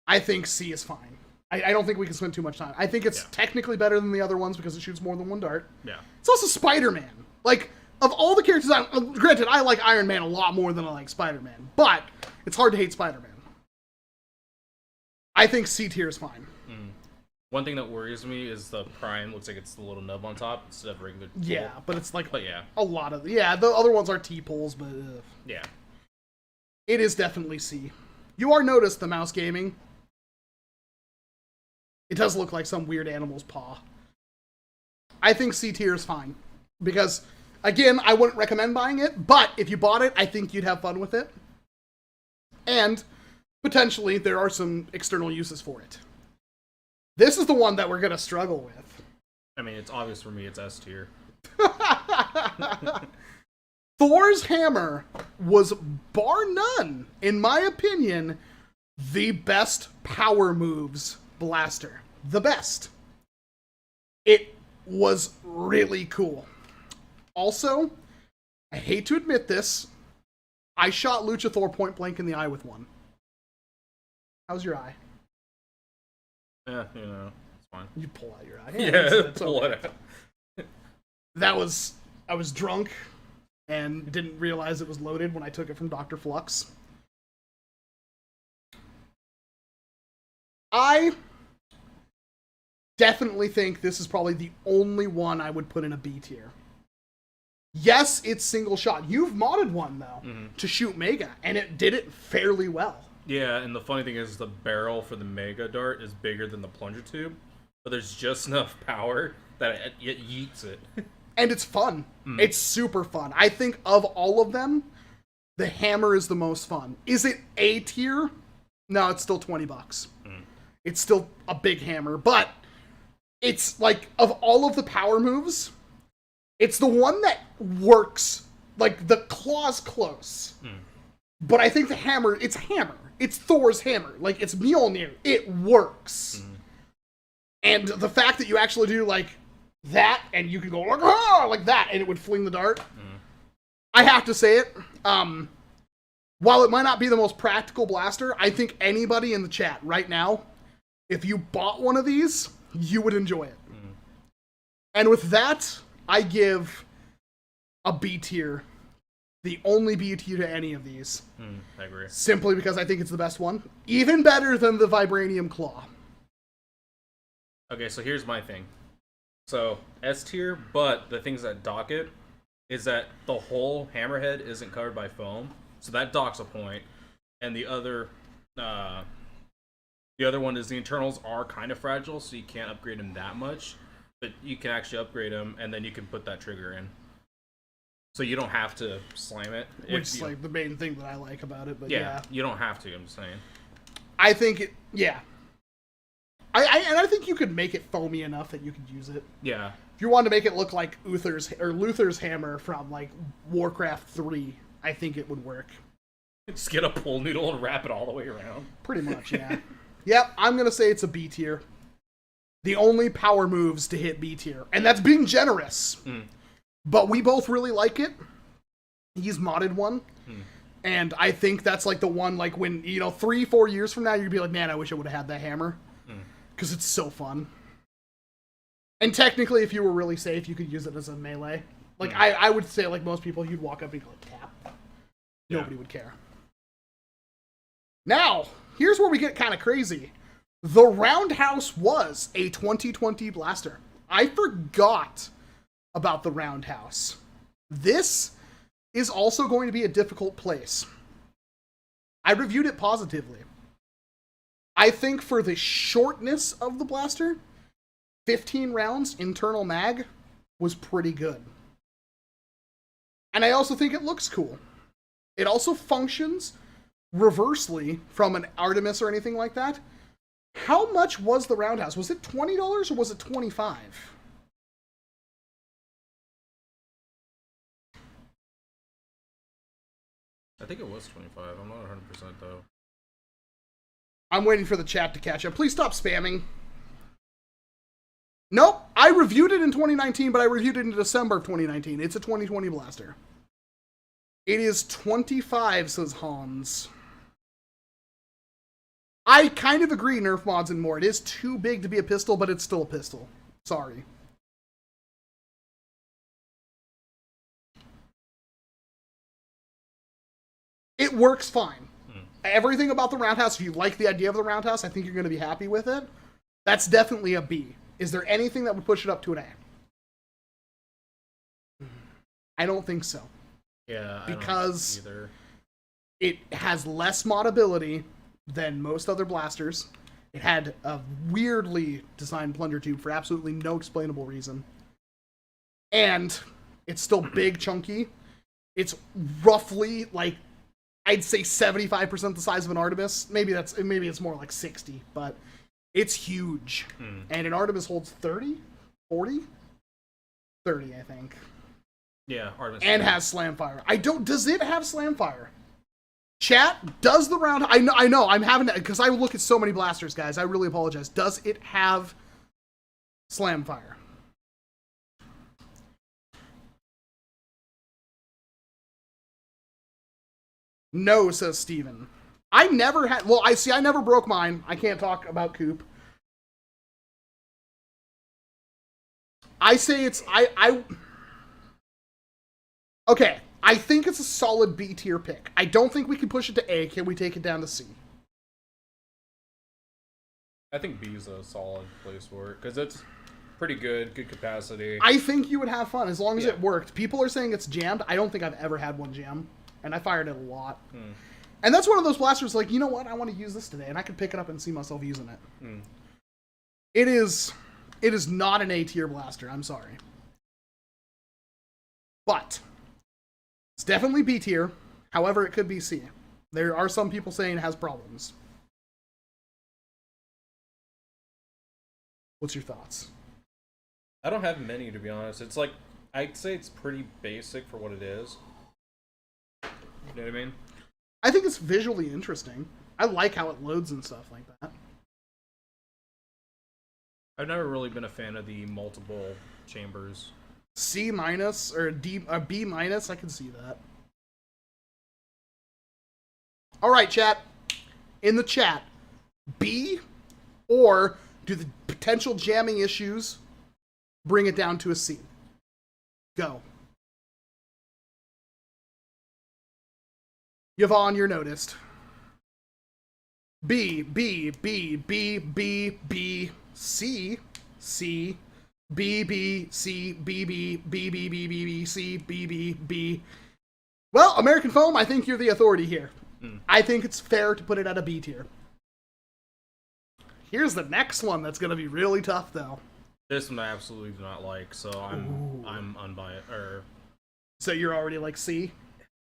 I think C is fine. I don't think we can spend too much time. I think it's technically better than the other ones because it shoots more than one dart. Yeah. It's also Spider-Man. Like, of all the characters, granted, I like Iron Man a lot more than I like Spider-Man, but it's hard to hate Spider-Man. I think C tier is fine. One thing that worries me is the prime looks like it's the little nub on top instead of regular. Yeah, but it's like yeah, a lot of the other ones are T-poles, but yeah, it is definitely C. You are noticed the mouse gaming. It does look like some weird animal's paw. I think C tier is fine because, again, I wouldn't recommend buying it, but if you bought it, I think you'd have fun with it, and potentially there are some external uses for it. This is the one that we're going to struggle with. I mean, it's obvious for me, it's S tier. Thor's hammer was, bar none, in my opinion, the best power moves blaster. The best. It was really cool. Also, I hate to admit this, I shot LUCHATHOR point blank in the eye with one. How's your eye? Yeah, you know, it's fine. You pull out your eye. Yeah, pull it out. I was drunk and didn't realize it was loaded when I took it from Dr. Flux. I definitely think this is probably the only one I would put in a B tier. Yes, it's single shot. You've modded one, though, to shoot Mega, and it did it fairly well. Yeah, and the funny thing is the barrel for the Mega Dart is bigger than the plunger tube, but there's just enough power that it yeets it. And it's fun. It's super fun. I think of all of them, the hammer is the most fun. Is it A tier? No, it's still $20. It's still a big hammer, but it's like, of all of the power moves, it's the one that works. Like, the claw's close. But I think the hammer, it's hammer. It's Thor's hammer. Like, it's Mjolnir. It works. And the fact that you actually do, like, that, and you can go, like that, and it would fling the dart. I have to say it. While it might not be the most practical blaster, I think anybody in the chat right now, if you bought one of these, you would enjoy it. And with that, I give a B tier. The only B tier to any of these. I agree. Simply because I think it's the best one. Even better than the Vibranium Claw. Okay, so here's my thing. So, S tier, but the things that dock it is that the whole hammerhead isn't covered by foam. So that docks a point. And the other one is the internals are kind of fragile, so you can't upgrade them that much. But you can actually upgrade them, and then you can put that trigger in. So you don't have to slam it. Which is like the main thing that I like about it. But yeah, you don't have to. I'm just saying. I think it. Yeah. I think you could make it foamy enough that you could use it. Yeah. If you wanted to make it look like Luther's hammer from like Warcraft 3, I think it would work. Just get a pool noodle and wrap it all the way around. Pretty much, yeah. Yep, I'm gonna say it's a B tier. The only power moves to hit B tier, and that's being generous. But we both really like it. He's modded one. And I think that's like the one, like when, 3-4 years from now, you'd be like, man, I wish I would have had that hammer. Because it's so fun. And technically, if you were really safe, you could use it as a melee. Like, I would say, like most people, you'd walk up and go, like, tap. Nobody would care. Now, here's where we get kind of crazy. The Roundhouse was a 2020 blaster. I forgot about the Roundhouse. This is also going to be a difficult place. I reviewed it positively. I think for the shortness of the blaster, 15 rounds internal mag was pretty good. And I also think it looks cool. It also functions reversely from an Artemis or anything like that. How much was the Roundhouse? Was it $20 or was it $25? I think it was 25. I'm not 100% though. I'm waiting for the chat to catch up. Please stop spamming. Nope, I reviewed it in 2019, but I reviewed it in December of 2019. It's a 2020 blaster. It is 25, says Hans. I kind of agree, nerf mods and more. It is too big to be a pistol, but it's still a pistol. Sorry. It works fine. Everything about the Roundhouse, if you like the idea of the Roundhouse, I think you're going to be happy with it. That's definitely a B. Is there anything that would push it up to an A? I don't think so. Yeah, because I don't either. It has less modability than most other blasters. It had a weirdly designed plunger tube for absolutely no explainable reason. And it's still big, chunky. It's roughly like, I'd say 75% the size of an Artemis. Maybe it's more like 60, but it's huge. And an Artemis holds 30, 40, 30, I think. Yeah, Artemis. And has slam fire. Does it have slam fire? Chat, does the round... I know, I'm having to... Because I look at so many blasters, guys. I really apologize. Does it have slam fire? No, says Steven. I never had... Well, I never broke mine. I can't talk about Coop. I say it's... Okay, I think it's a solid B tier pick. I don't think we can push it to A. Can we take it down to C? I think B is a solid place for it, because it's pretty good capacity. I think you would have fun as long as it worked. People are saying it's jammed. I don't think I've ever had one jam. And I fired it a lot. And that's one of those blasters like, you know what? I want to use this today. And I could pick it up and see myself using it. It is not an A tier blaster. I'm sorry. But it's definitely B tier. However, it could be C. There are some people saying it has problems. What's your thoughts? I don't have many, to be honest. It's like, I'd say it's pretty basic for what it is. You know what I mean? I think it's visually interesting. I like how it loads and stuff like that. I've never really been a fan of the multiple chambers. C minus or a B minus, I can see that. All right, chat. In the chat, B, or do the potential jamming issues bring it down to a C? Go. Yvonne, you're noticed. B, B, B, B, B, B, C, C, B, B, C, B, B, B, B, B, B, B, C, B, B, B. Well, American Foam, I think you're the authority here. I think it's fair to put it at a B tier. Here's the next one that's going to be really tough, though. This one I absolutely do not like, so I'm unbiased. So you're already like C?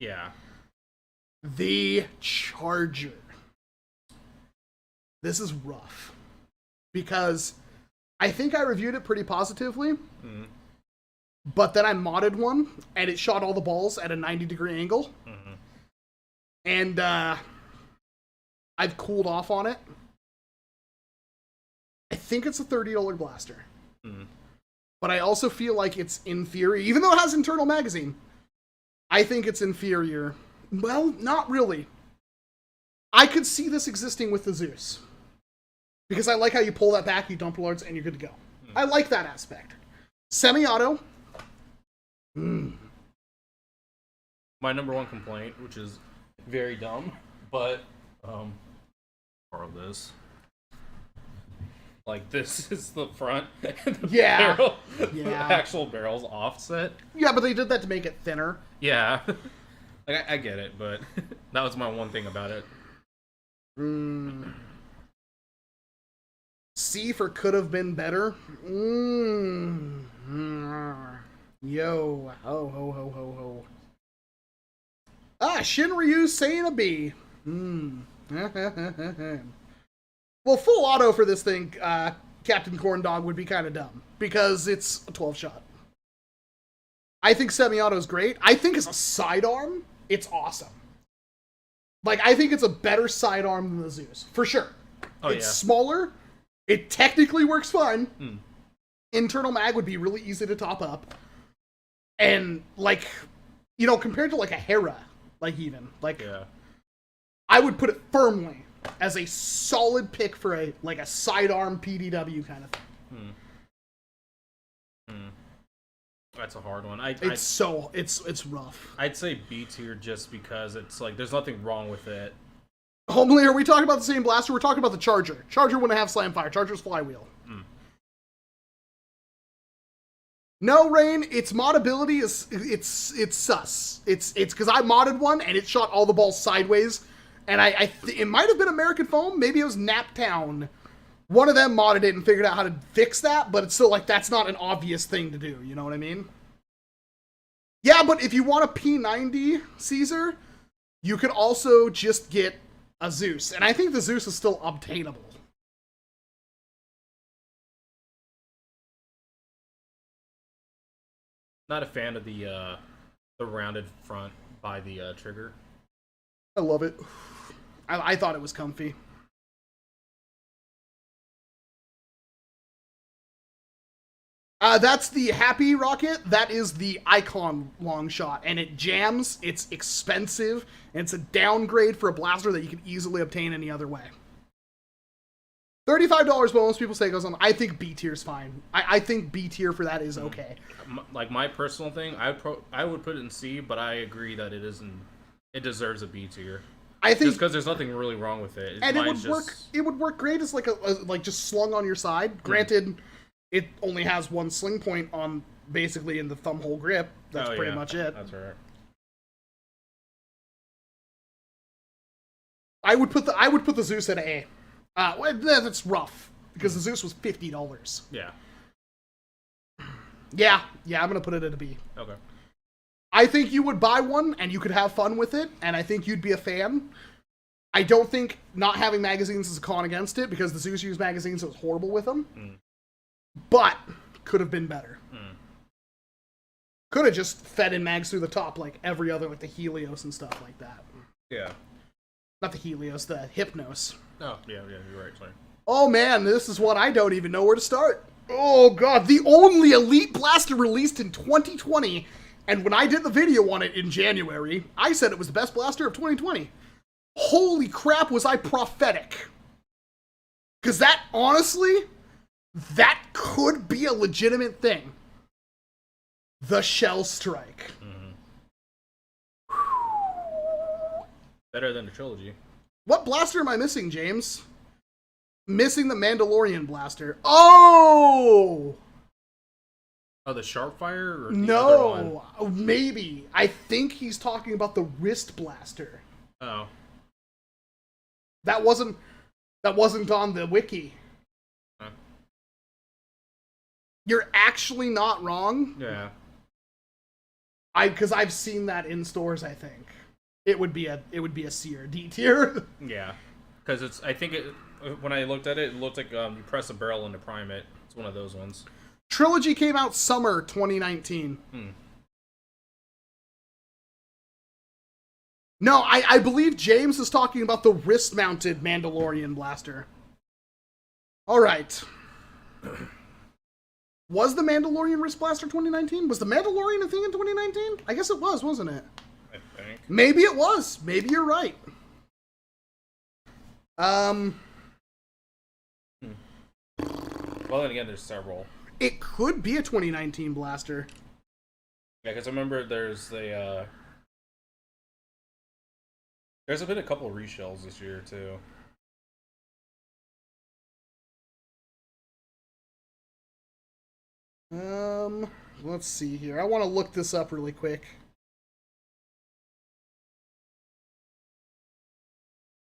Yeah. The Charger. This is rough. Because I think I reviewed it pretty positively. Mm. But then I modded one, and it shot all the balls at a 90-degree angle. Mm-hmm. And I've cooled off on it. I think it's a $30 blaster. Mm. But I also feel like it's inferior, even though it has internal magazine. I think it's inferior. Well, not really. I could see this existing with the Zeus. Because I like how you pull that back, you dump alerts, and you're good to go. Mm. I like that aspect. Semi-auto. My number one complaint, which is very dumb, but borrow this. Like, this is the front. And the barrel, the actual barrel's offset. Yeah, but they did that to make it thinner. Yeah. Like, I get it, but that was my one thing about it. C for could have been better. Yo, ho, ho, ho, ho, ho. Shinryu saying a B. Well, full auto for this thing, Captain Corndog, would be kind of dumb. Because it's a 12-shot. I think semi-auto is great. I think as a sidearm, it's awesome. Like, I think it's a better sidearm than the Zeus. For sure. It's smaller. It technically works fine. Internal mag would be really easy to top up. And, like, you know, compared to, like, a Hera, like, even, like, I would put it firmly as a solid pick for a, like, a sidearm PDW kind of thing. That's a hard one. It's rough. I'd say B tier just because it's, like, there's nothing wrong with it. Homely, are we talking about the same blaster? We're talking about the Charger. Charger wouldn't have slam fire. Charger's flywheel. No, Rain, its modability is it's sus. It's because I modded one and it shot all the balls sideways, and it might have been American Foam, maybe it was Naptown. One of them modded it and figured out how to fix that, but it's still like that's not an obvious thing to do. You know what I mean? Yeah, but if you want a P90 Caesar, you could also just get a Zeus, and I think the Zeus is still obtainable. Not a fan of the rounded front by the trigger. I love it. I thought it was comfy. That's the Happy Rocket. That is the Icon long shot, and it jams. It's expensive, and it's a downgrade for a blaster that you can easily obtain any other way. $35, but most people say it goes on. I think B tier is fine. I think B tier for that is okay. Like my personal thing, I would put it in C, but I agree that it isn't. It deserves a B tier. I think just because there's nothing really wrong with it. And it would work. It would work great as like like just slung on your side. Granted, it only has one sling point on basically in the thumb hole grip. That's pretty much it. That's right. I would put the Zeus at A. That's rough because the Zeus was $50. Yeah. Yeah, I'm gonna put it at a B. Okay. I think you would buy one and you could have fun with it, and I think you'd be a fan. I don't think not having magazines is a con against it because the Zeus used magazines, so it was horrible with them. But could have been better. Could have just fed in mags through the top like every other, like the Helios and stuff like that. Yeah. Not the Helios, the Hypnos. Oh, yeah, you're right, sorry. Oh man, this is one I don't even know where to start. Oh god, the only Elite Blaster released in 2020, and when I did the video on it in January, I said it was the best blaster of 2020. Holy crap, was I prophetic. Because that, honestly, that could be a legitimate thing. The Shell Strike. Better than the trilogy. What blaster am I missing, James? Missing the Mandalorian blaster. Oh! Oh, the Sharpfire? Or the no, maybe. I think he's talking about the wrist blaster. Oh. That wasn't on the wiki. Huh. You're actually not wrong. Yeah. Because I've seen that in stores. I think it would be a C or D tier. Yeah, because I think when I looked at it, it looked like you press a barrel and to prime it. It's one of those ones. Trilogy came out summer 2019. No, I believe James is talking about the wrist-mounted Mandalorian blaster. All right. Was the Mandalorian wrist blaster 2019? Was the Mandalorian a thing in 2019? I guess it was, wasn't it? I think. Maybe it was. Maybe you're right. Well, then again, there's several. It could be a 2019 blaster. Yeah, because I remember there's been a couple of reshells this year too. Let's see here. I want to look this up really quick.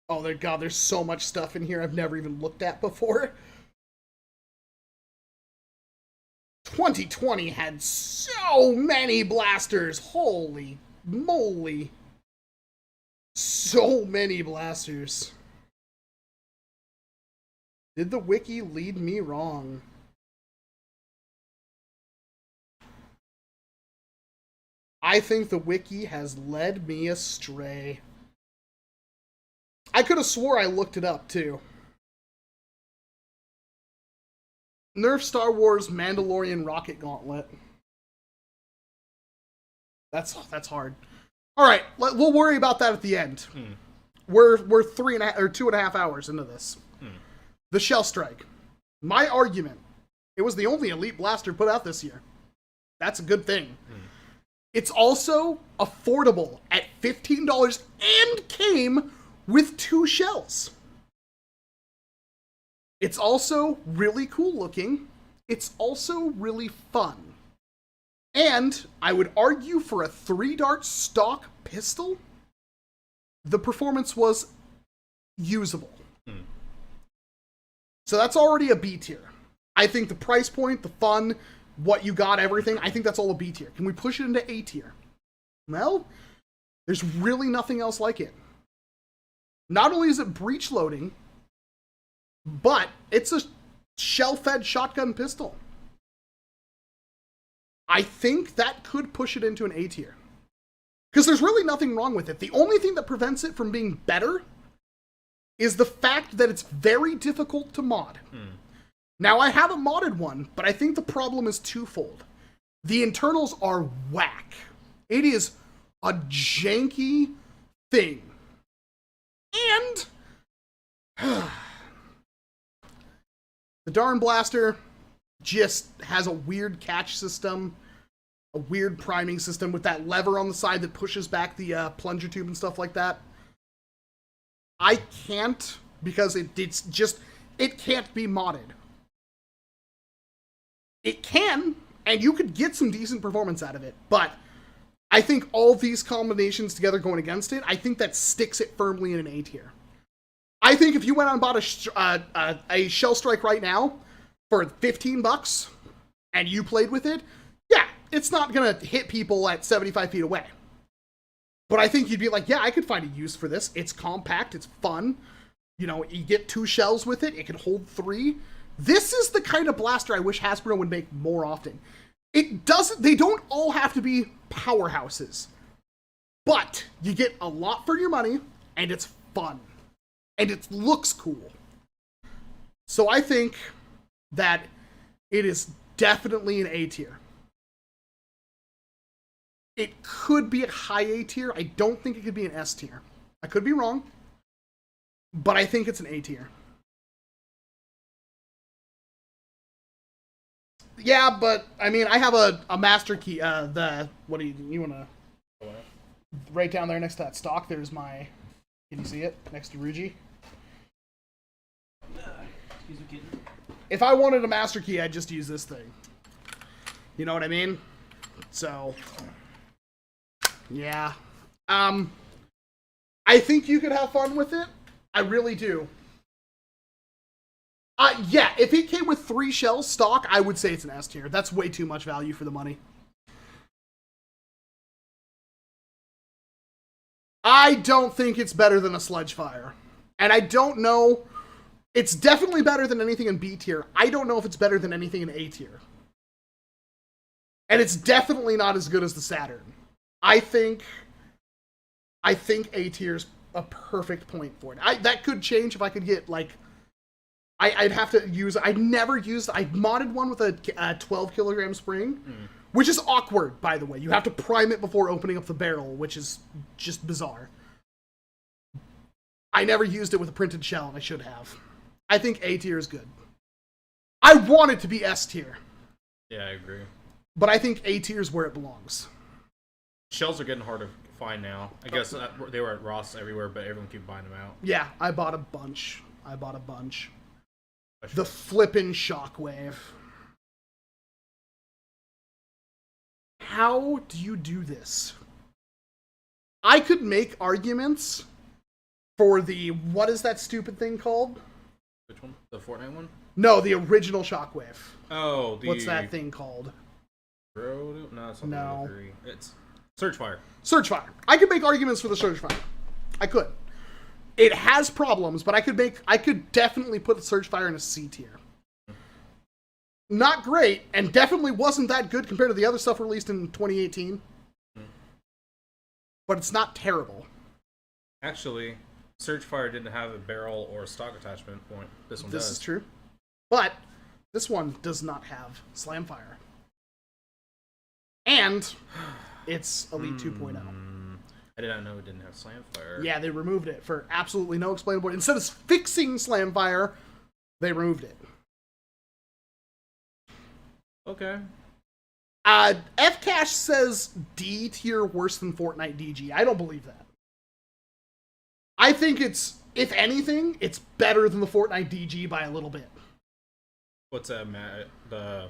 Oh, there's so much stuff in here I've never even looked at before. 2020 had so many blasters. Holy moly. So many blasters. Did the wiki lead me wrong? I think the wiki has led me astray. I could have swore I looked it up, too. Nerf Star Wars Mandalorian Rocket Gauntlet. That's hard. All right, we'll worry about that at the end. We're 2.5 hours into this. The Shell Strike. My argument. It was the only elite blaster put out this year. That's a good thing. It's also affordable at $15 and came with 2 shells. It's also really cool looking. It's also really fun. And I would argue for a 3-dart stock pistol, the performance was usable. So that's already a B tier. I think the price point, the fun, what you got, everything, I think that's all a B tier. Can we push it into A tier? Well, there's really nothing else like it. Not only is it breech loading, but it's a shell-fed shotgun pistol. I think that could push it into an A tier. Because there's really nothing wrong with it. The only thing that prevents it from being better is the fact that it's very difficult to mod. Now, I haven't modded one, but I think the problem is twofold. The internals are whack. It is a janky thing. And the darn blaster just has a weird catch system, a weird priming system with that lever on the side that pushes back the plunger tube and stuff like that. I can't, because it can't be modded. It can, and you could get some decent performance out of it, but I think all these combinations together going against it, I think that sticks it firmly in an A tier. I think if you went out and bought a Shell Strike right now for $15 and you played with it, yeah, it's not going to hit people at 75 feet away. But I think you'd be like, yeah, I could find a use for this. It's compact, it's fun. You know, you get 2 shells with it, it can hold 3. This is the kind of blaster I wish Hasbro would make more often. They don't all have to be powerhouses. But you get a lot for your money, and it's fun. And it looks cool. So I think that it is definitely an A tier. It could be a high A tier. I don't think it could be an S tier. I could be wrong. But I think it's an A tier. Yeah, but I mean, I have a master key. What do you want to? Right down there next to that stock, there's my. Can you see it next to Ruji? If I wanted a master key, I'd just use this thing. You know what I mean? So, yeah. I think you could have fun with it. I really do. Yeah, if it came with 3 shells stock, I would say it's an S tier. That's way too much value for the money. I don't think it's better than a Sledgefire. And I don't know... It's definitely better than anything in B tier. I don't know if it's better than anything in A tier. And it's definitely not as good as the Saturn. I think A tier's a perfect point for it. That could change if I could get, like... I'd have to use... I modded one with a 12 kilogram spring, which is awkward, by the way. You have to prime it before opening up the barrel, which is just bizarre. I never used it with a printed shell, and I should have. I think A tier is good. I want it to be S tier. Yeah, I agree. But I think A tier is where it belongs. Shells are getting hard to find now. I guess they were at Ross everywhere, but everyone keep buying them out. Yeah, I bought a bunch. The flippin' Shockwave. How do you do this? I could make arguments for the... What is that stupid thing called? Which one? The Fortnite one? No, the original Shockwave. Oh, the... What's that thing called? No, it's not. No. It's Surgefire. Surgefire. I could make arguments for the Surgefire. I could. It has problems, but I could definitely put the Surgefire in a C tier. Not great, and definitely wasn't that good compared to the other stuff released in 2018. But it's not terrible. Actually, Surgefire didn't have a barrel or a stock attachment point. This one does. This is true. But this one does not have Slamfire. And it's Elite 2.0. I did not know it didn't have Slamfire. Yeah, they removed it for absolutely no explainable... Instead of fixing Slamfire, they removed it. Okay. Fcash says D tier worse than Fortnite DG. I don't believe that. I think it's, if anything, it's better than the Fortnite DG by a little bit. What's that, Matt? The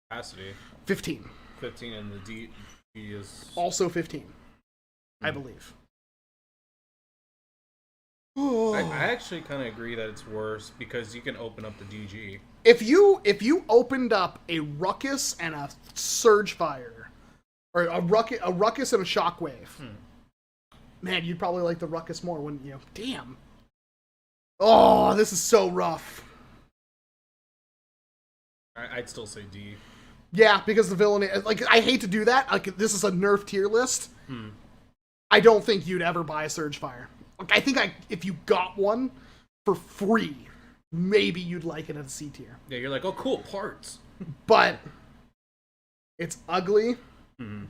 capacity? 15. 15, and the D is... Also 15. I believe. I actually kind of agree that it's worse because you can open up the DG. If you opened up a Ruckus and a Surgefire, or a Ruckus and a Shockwave, man, you'd probably like the Ruckus more, wouldn't you? Damn. Oh, this is so rough. I'd still say D. Yeah, because the villain... Like, I hate to do that. Like, this is a nerf tier list. I don't think you'd ever buy a Surgefire. Like, I think if you got one for free, maybe you'd like it at a C tier. Yeah, you're like, oh, cool, parts. But it's ugly.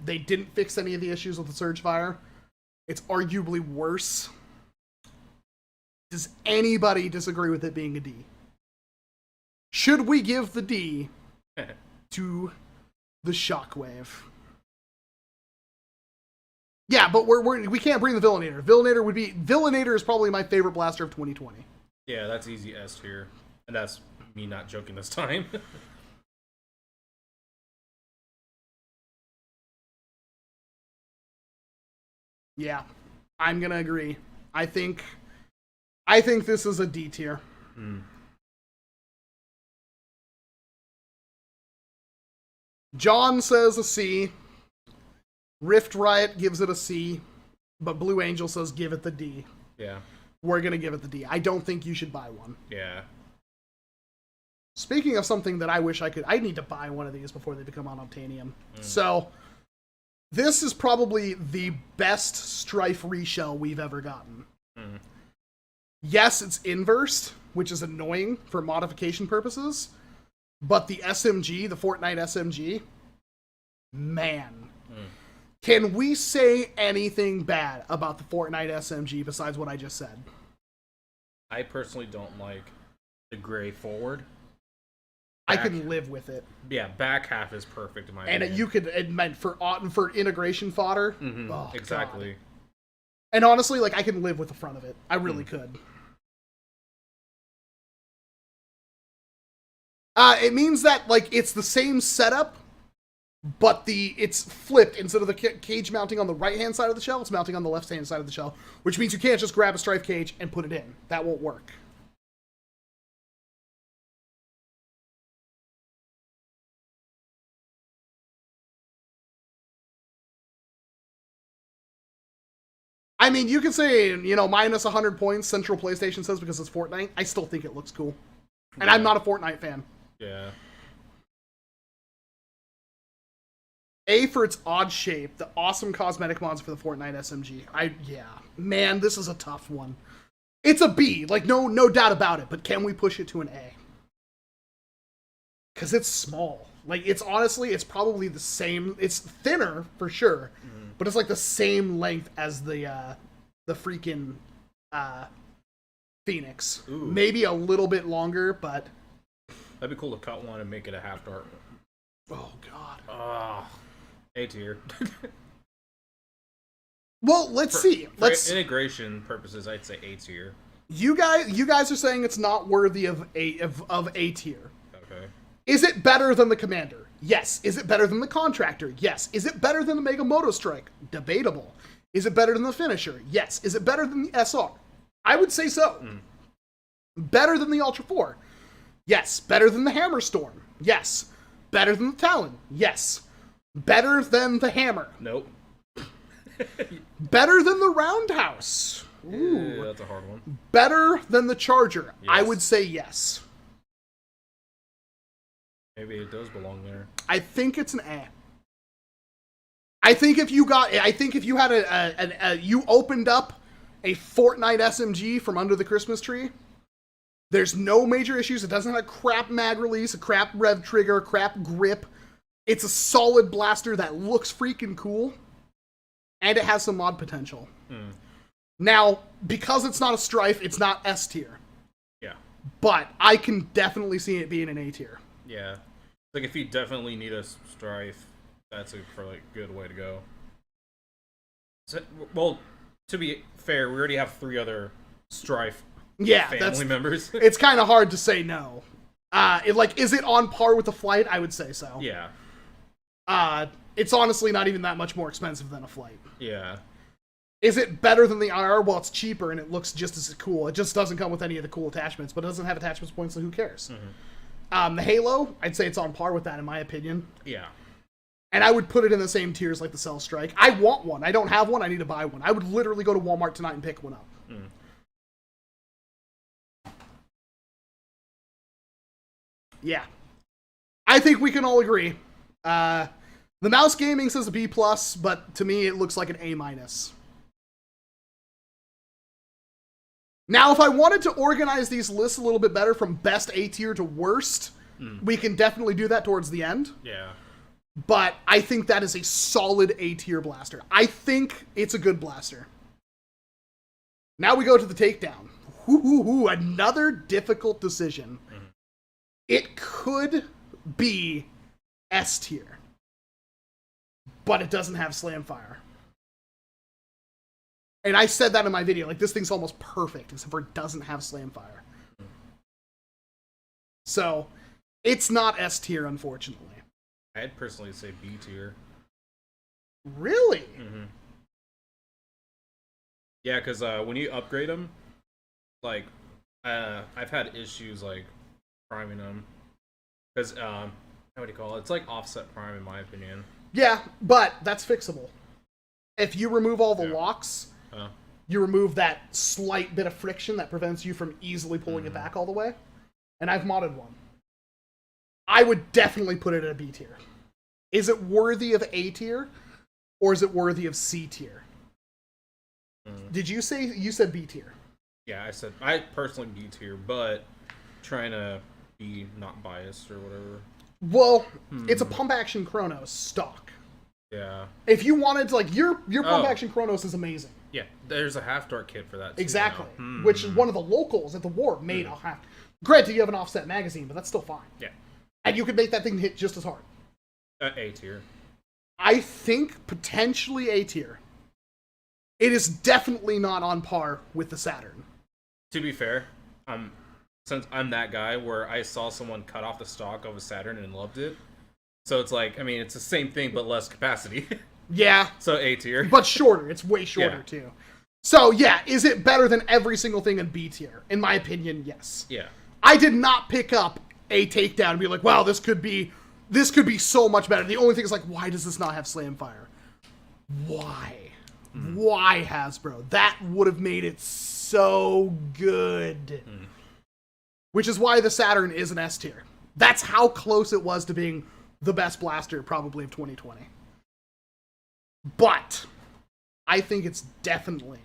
They didn't fix any of the issues with the Surgefire. It's arguably worse. Does anybody disagree with it being a D? Should we give the D to the Shockwave? Yeah, but we can't bring the Villainator. Villainator is probably my favorite blaster of 2020. Yeah, that's easy S tier. And that's me not joking this time. Yeah, I'm gonna agree. I think this is a D tier. John says a C. Rift Riot gives it a C, but Blue Angel says give it the D. Yeah. We're gonna give it the D. I don't think you should buy one. Yeah. Speaking of something that I wish I could... I need to buy one of these before they become unobtainium. So, this is probably the best Strife reshell we've ever gotten. Yes, it's inversed, which is annoying for modification purposes, but the SMG, the Fortnite SMG, man... Can we say anything bad about the Fortnite SMG besides what I just said? I personally don't like the gray forward. I can live with it. Yeah, back half is perfect in my opinion. And you could admit for integration fodder. Oh, exactly. God. And honestly, like, I can live with the front of it. I really could. It means that, like, it's the same setup, but it's flipped. Instead of the cage mounting on the right-hand side of the shell, it's mounting on the left-hand side of the shell, which means you can't just grab a Strife cage and put it in. That won't work. I mean, you could say, you know, minus 100 points, Central PlayStation says, because it's Fortnite. I still think it looks cool. And I'm not a Fortnite fan. Yeah. A for its odd shape, the awesome cosmetic mods for the Fortnite SMG. Yeah. Man, this is a tough one. It's a B, like, no doubt about it, but can we push it to an A? Because it's small. Like, it's honestly, it's probably the same, it's thinner, for sure, but it's like the same length as the freaking, Phoenix. Ooh. Maybe a little bit longer, but... That'd be cool to cut one and make it a half dart. Oh, God. A tier. Well, let's see. For integration purposes, I'd say A tier. You guys are saying it's not worthy of A tier. Okay. Is it better than the Commander? Yes. Is it better than the Contractor? Yes. Is it better than the Mega Moto Strike? Debatable. Is it better than the Finisher? Yes. Is it better than the SR? I would say so. Better than the Ultra 4? Yes. Better than the Hammer Storm? Yes. Better than the Talon? Yes. Better than the Hammer? Nope. Better than the Roundhouse? Ooh. Yeah, that's a hard one. Better than the Charger? Yes. I would say yes. Maybe it does belong there. I think it's an A. I think if you had you opened up a Fortnite SMG from under the Christmas tree, there's no major issues. It doesn't have a crap mag release, a crap rev trigger, a crap grip. It's a solid blaster that looks freaking cool, and it has some mod potential. Now, because it's not a Strife, it's not S tier. Yeah. But I can definitely see it being an A tier. Yeah. Like, if you definitely need a Strife, that's a good way to go. So, well, to be fair, we already have 3 other Strife family members. It's kind of hard to say no. Is it on par with the Flight? I would say so. Yeah. It's honestly not even that much more expensive than a Flight. Yeah. Is it better than the IR? Well, it's cheaper and it looks just as cool. It just doesn't come with any of the cool attachments, but it doesn't have attachments points, so who cares? The Halo, I'd say it's on par with that in my opinion. Yeah. And I would put it in the same tiers like the Cell Strike. I want one. I don't have one. I need to buy one. I would literally go to Walmart tonight and pick one up. Yeah. I think we can all agree. The Mouse Gaming says a B+, but to me it looks like an A-. Now, if I wanted to organize these lists a little bit better from best A tier to worst, we can definitely do that towards the end. Yeah. But I think that is a solid A tier blaster. I think it's a good blaster. Now we go to the takedown. Another difficult decision. It could be S tier, but it doesn't have Slamfire. And I said that in my video, like, this thing's almost perfect, except for it doesn't have Slamfire. So, it's not S tier, unfortunately. I'd personally say B tier. Really? Yeah, because when you upgrade them, like, I've had issues, like, priming them. Because, what do you call it? It's like offset prime, in my opinion. Yeah, but that's fixable. If you remove all the locks, you remove that slight bit of friction that prevents you from easily pulling it back all the way. And I've modded one. I would definitely put it at a B tier. Is it worthy of A tier? Or is it worthy of C tier? Did you say, you said B tier? Yeah, I personally B tier, but trying to be not biased or whatever. Well, it's a pump action Chronos stock. Yeah. If you wanted to, like, your pump action Chronos is amazing. Yeah, there's a half dart kit for that too. Exactly. Which one of the locals at the war made a half. Granted, you have an offset magazine, but that's still fine. Yeah. And you could make that thing hit just as hard. A tier. I think potentially A tier. It is definitely not on par with the Saturn. To be fair, since I'm that guy where I saw someone cut off the stock of a Saturn and loved it, so it's like, I mean, it's the same thing but less capacity. Yeah. So A tier. But shorter. It's way shorter too. So yeah, is it better than every single thing in B tier? In my opinion, yes. Yeah. I did not pick up a takedown and be like, wow, this could be so much better. The only thing is, like, why does this not have Slamfire? Why? Why, Hasbro? That would have made it so good. Which is why the Saturn is an S tier. That's how close it was to being the best blaster probably of 2020. But I think it's definitely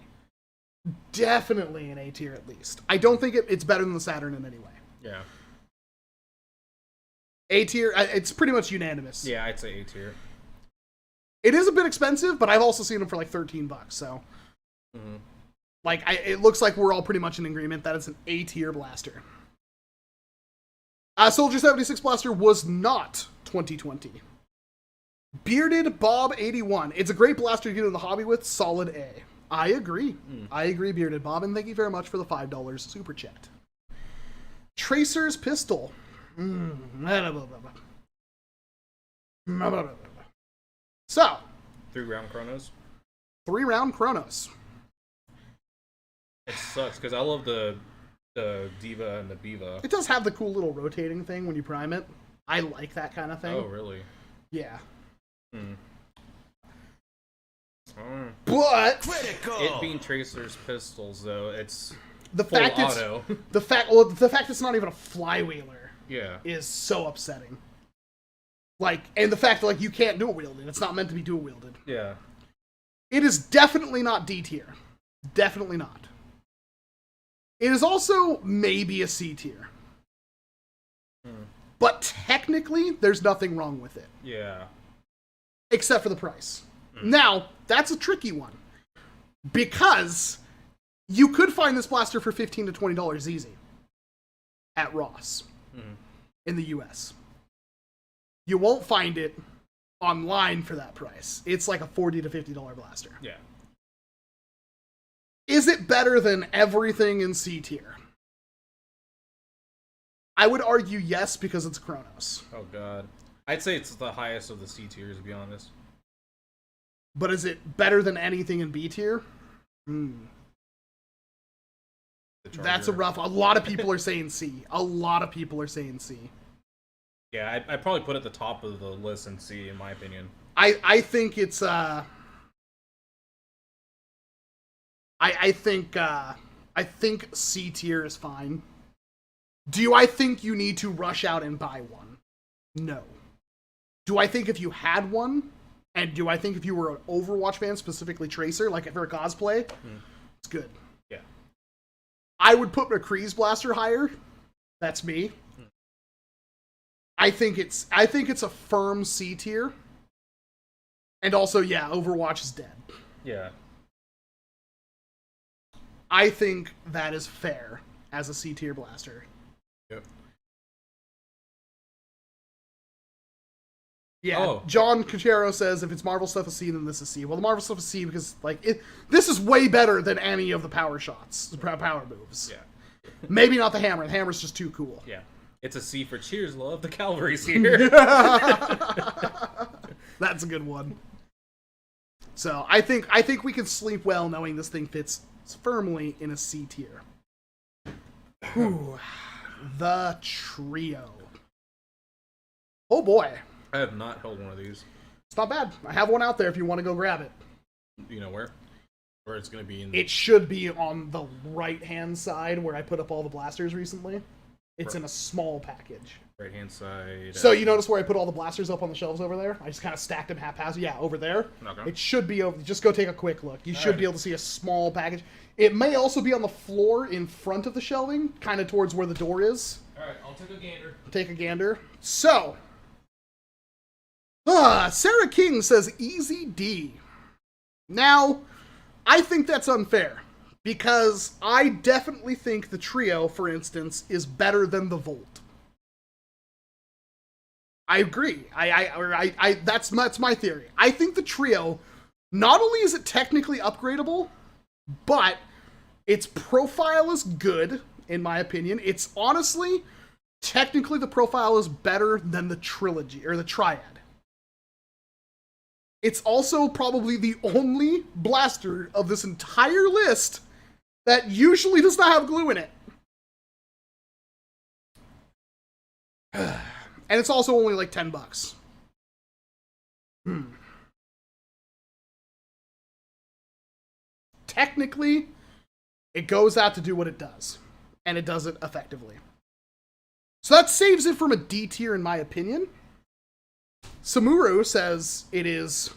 an A tier at least. I don't think it's better than the Saturn in any way. Yeah. A tier, it's pretty much unanimous. Yeah, I'd say A tier. It is a bit expensive, but I've also seen them for like $13, so. Like, it looks like we're all pretty much in agreement that it's an A tier blaster. Soldier 76 blaster was not 2020. Bearded Bob 81. It's a great blaster to get in the hobby with. Solid A. I agree. I agree, Bearded Bob, and thank you very much for the $5 super chat. Tracer's Pistol. So. 3-round Chronos. 3-round Chronos. It sucks, because I love the Diva and the Biva. It does have the cool little rotating thing when you prime it. I like that kind of thing. Oh, really? Yeah. But Critical. it being Tracer's pistols, though, it's the full fact auto. the fact it's not even a flywheeler. Yeah. Is so upsetting. Like, and the fact that like you can't dual wield it. It's not meant to be dual wielded. Yeah. It is definitely not D tier. Definitely not. It is also maybe a C tier. But technically, there's nothing wrong with it. Yeah. Except for the price. Now, that's a tricky one. Because you could find this blaster for $15 to $20 easy. At Ross. In the US. You won't find it online for that price. It's like a $40 to $50 blaster. Yeah. Is it better than everything in C tier? I would argue yes, because it's Chronos. Oh, God. I'd say it's the highest of the C tiers, to be honest. But is it better than anything in B tier? That's a rough... A lot of people are saying C. A lot of people are saying C. Yeah, I'd probably put it at the top of the list in C, in my opinion. I think it's... I think C tier is fine. Do I think you need to rush out and buy one? No. Do I think if you had one, and do I think if you were an Overwatch fan, specifically Tracer, like for a cosplay, it's good. Yeah. I would put McCree's blaster higher. That's me. I think it's a firm C tier. And also, yeah, Overwatch is dead. Yeah. I think that is fair as a C tier blaster. Yep. Yeah, Oh. John Cachero says if it's Marvel stuff is C, then this is C. Well, the Marvel stuff is C because this is way better than any of the power shots, the power moves. Yeah. Maybe not the hammer. The hammer's just too cool. Yeah. It's a C for cheers, love. The cavalry's here. That's a good one. So I think we can sleep well knowing this thing fits firmly in a C tier. Whew. The trio. Oh boy. I have not held one of these. It's not bad. I have one out there if you want to go grab it. You know where? Where it's going to be in... It should be on the right-hand side where I put up all the blasters recently. It's in a small package. Right-hand side. So you notice where I put all the blasters up on the shelves over there? I just kind of stacked them haphazard. Yeah, over there. Okay. It should be over. Just go take a quick look. You should be able to see a small package. It may also be on the floor in front of the shelving, kind of towards where the door is. Alright, I'll take a gander. Take a gander. So, Sarah King says Easy D. Now, I think that's unfair. Because I definitely think the trio, for instance, is better than the Volt. I agree. That's my theory. I think the trio, not only is it technically upgradable, but its profile is good, in my opinion. It's honestly, technically the profile is better than the trilogy, or the triad. It's also probably the only blaster of this entire list that usually does not have glue in it. And it's also only like $10. technically, it goes out to do what it does. And it does it effectively. So that saves it from a D tier, in my opinion. Samuru says it is...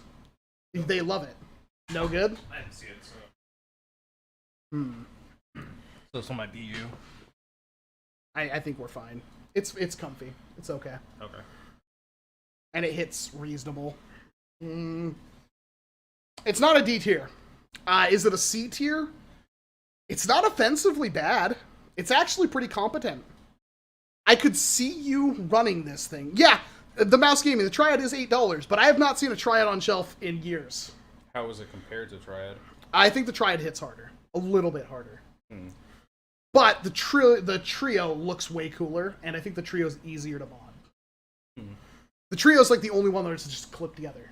They love it. No good? I didn't see it, so... So this one might be you. I think we're fine. It's comfy. It's okay. Okay. And it hits reasonable. It's not a D tier. Is it a C tier? It's not offensively bad. It's actually pretty competent. I could see you running this thing. Yeah, the mouse gaming, the Triad is $8, but I have not seen a Triad on shelf in years. How is it compared to Triad? I think the Triad hits harder. A little bit harder. But the trio looks way cooler, and I think the trio is easier to mod. The trio is like the only one that's just clipped together.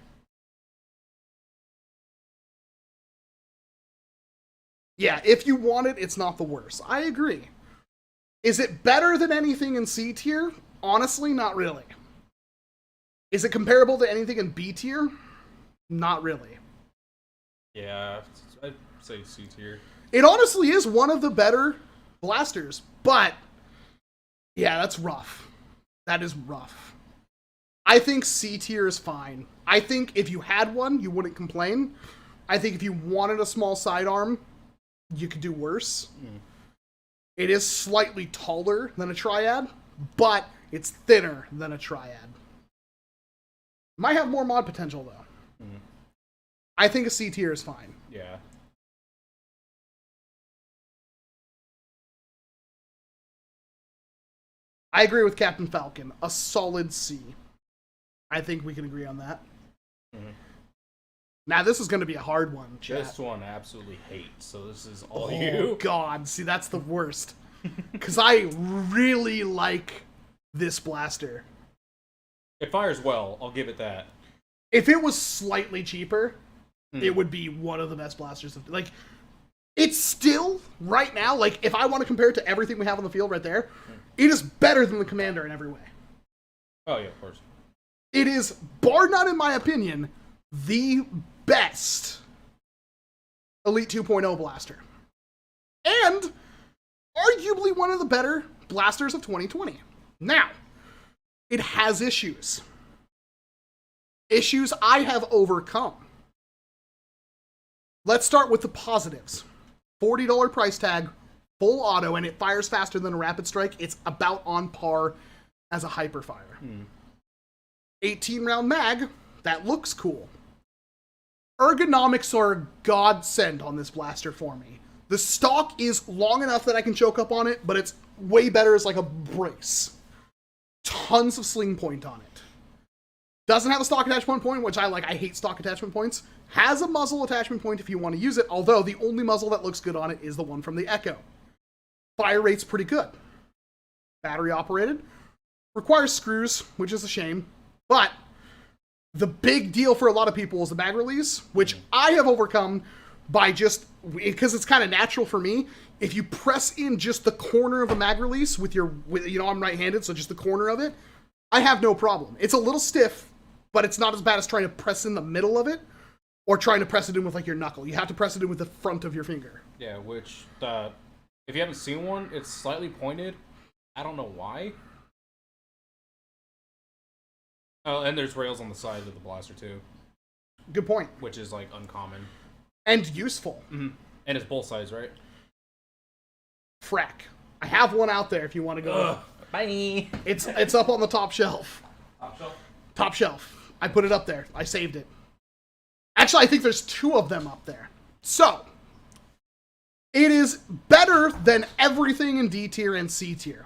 Yeah, if you want it, it's not the worst. I agree. Is it better than anything in C tier? Honestly, not really. Is it comparable to anything in B tier? Not really. Yeah, I'd say C tier. It honestly is one of the better blasters, but yeah, that's rough. That is rough. I think C tier is fine. I think if you had one, you wouldn't complain. I think if you wanted a small sidearm, you could do worse. It is slightly taller than a Triad, but it's thinner than a Triad. Might have more mod potential, though. I think a C tier is fine. Yeah. I agree with Captain Falcon. A solid C. I think we can agree on that. Now, this is going to be a hard one, chat. This one I absolutely hate, so this is all Oh, you. God. See, that's the worst. Because I really like this blaster. It fires well, I'll give it that. If it was slightly cheaper, it would be one of the best blasters. Like, it's still, right now, like, if I want to compare it to everything we have on the field right there, it is better than the Commander in every way. Oh, yeah, of course. It is, bar none in my opinion, the best Elite 2.0 blaster. And arguably one of the better blasters of 2020. Now, it has issues. Issues I have overcome. Let's start with the positives. $40 price tag, full auto, and it fires faster than a rapid strike. It's about on par as a hyperfire. 18 round mag, that looks cool. Ergonomics are a godsend on this blaster for me. The stock is long enough that I can choke up on it, but it's way better as like a brace. Tons of sling point on it. Doesn't have a stock attachment point, which I like. I hate stock attachment points. Has a muzzle attachment point if you want to use it, although the only muzzle that looks good on it is the one from the Echo. Fire rate's pretty good. Battery operated. Requires screws, which is a shame. But the big deal for a lot of people is the mag release, which I have overcome by just, because it's kind of natural for me, if you press in just the corner of the mag release with I'm right-handed, so just the corner of it, I have no problem. It's a little stiff, but it's not as bad as trying to press in the middle of it, or trying to press it in with like your knuckle. You have to press it in with the front of your finger. Yeah, which, if you haven't seen one, it's slightly pointed. I don't know why. Oh, and there's rails on the side of the blaster, too. Good point. Which is, like, uncommon. And useful. And it's both sides, right? Frack. I have one out there if you want to go. Bye! It's up on the top shelf. Top shelf? Top shelf. I put it up there. I saved it. Actually, I think there's two of them up there. So, it is better than everything in D tier and C tier.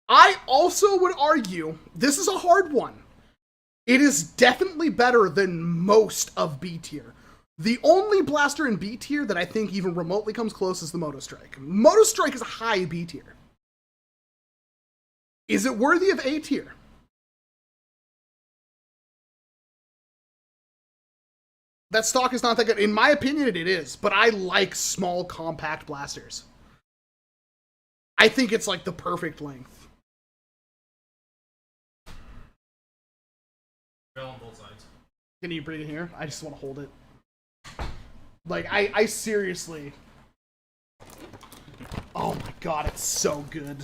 I also would argue, this is a hard one. It is definitely better than most of B tier. The only blaster in B tier that I think even remotely comes close is the Moto Strike. Moto Strike is a high B tier. Is it worthy of A tier? That stock is not that good. In my opinion, it is, but I like small, compact blasters. I think it's like the perfect length. On both sides. Can you bring it here? I just want to hold it. Like, I seriously... Oh my god, it's so good.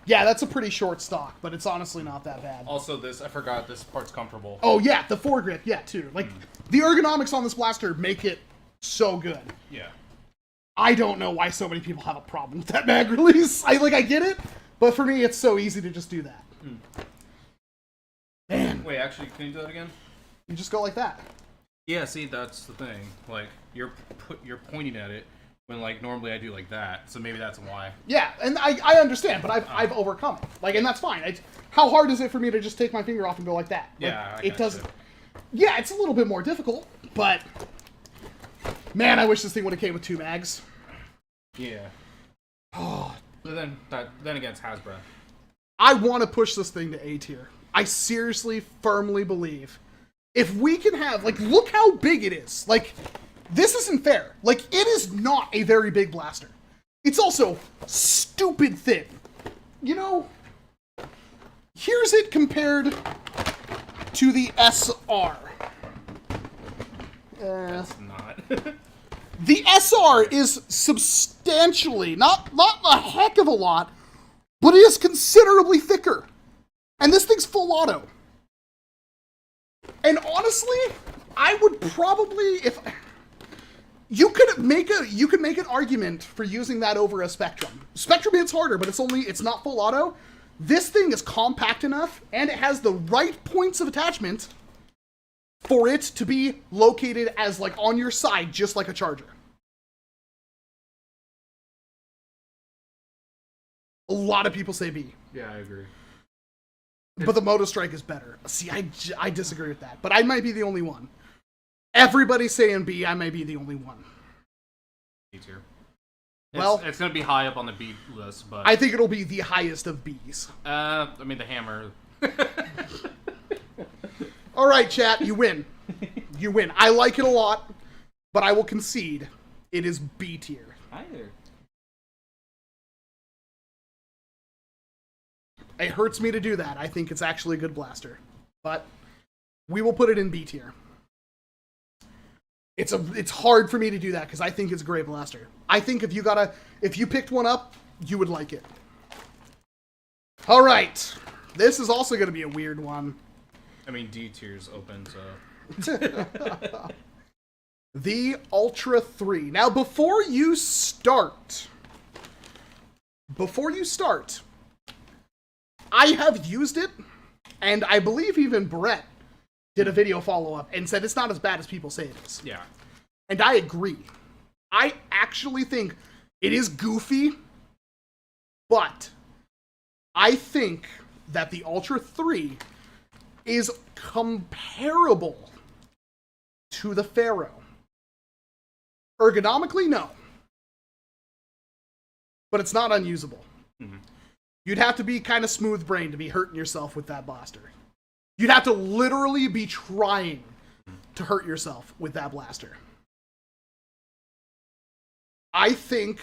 Yeah, that's a pretty short stock, but it's honestly not that bad. Also, I forgot, this part's comfortable. Oh yeah, the foregrip, yeah, too. Like, the ergonomics on this blaster make it so good. Yeah. I don't know why so many people have a problem with that mag release. I get it, but for me, it's so easy to just do that. Man. Wait, actually, can you do that again? You just go like that. Yeah, see, that's the thing. Like, you're pointing at it when, like, normally I do like that. So maybe that's why. Yeah, and I understand, but I've overcome it. Like, and that's fine. How hard is it for me to just take my finger off and go like that? Like, Yeah, it doesn't. Yeah, it's a little bit more difficult, but man, I wish this thing would have came with 2 mags. Yeah. Oh, but then again, it's Hasbro. I want to push this thing to A tier. I seriously, firmly believe if we can have, like, look how big it is. Like, this isn't fair. Like, it is not a very big blaster. It's also stupid thin. You know, here's it compared to the SR. That's not. The SR is substantially, not a heck of a lot, but it is considerably thicker. And this thing's full auto. And honestly, I would probably, if you could make an argument for using that over a Spectrum. Spectrum hits harder, but it's not full auto. This thing is compact enough, and it has the right points of attachment for it to be located as, like, on your side, just like a charger. A lot of people say B. Yeah, I agree. But the Moto Strike is better. See, I disagree with that. But I might be the only one. Everybody's saying B, I might be the only one. B tier. Well, it's going to be high up on the B list, but... I think it'll be the highest of Bs. I mean, the hammer. All right, chat, you win. You win. I like it a lot, but I will concede it is B tier. Higher. It hurts me to do that. I think it's actually a good blaster. But we will put it in B tier. It's hard for me to do that because I think it's a great blaster. I think if you picked one up, you would like it. All right. This is also going to be a weird one. I mean, D tier's open, so... The Ultra 3. Now, before you start, I have used it, and I believe even Brett did a video follow-up and said it's not as bad as people say it is. Yeah. And I agree. I actually think it is goofy, but I think that the Ultra 3 is comparable to the Pharaoh. Ergonomically, no. But it's not unusable. Mm-hmm. You'd have to be kind of smooth-brained to be hurting yourself with that blaster. You'd have to literally be trying to hurt yourself with that blaster. I think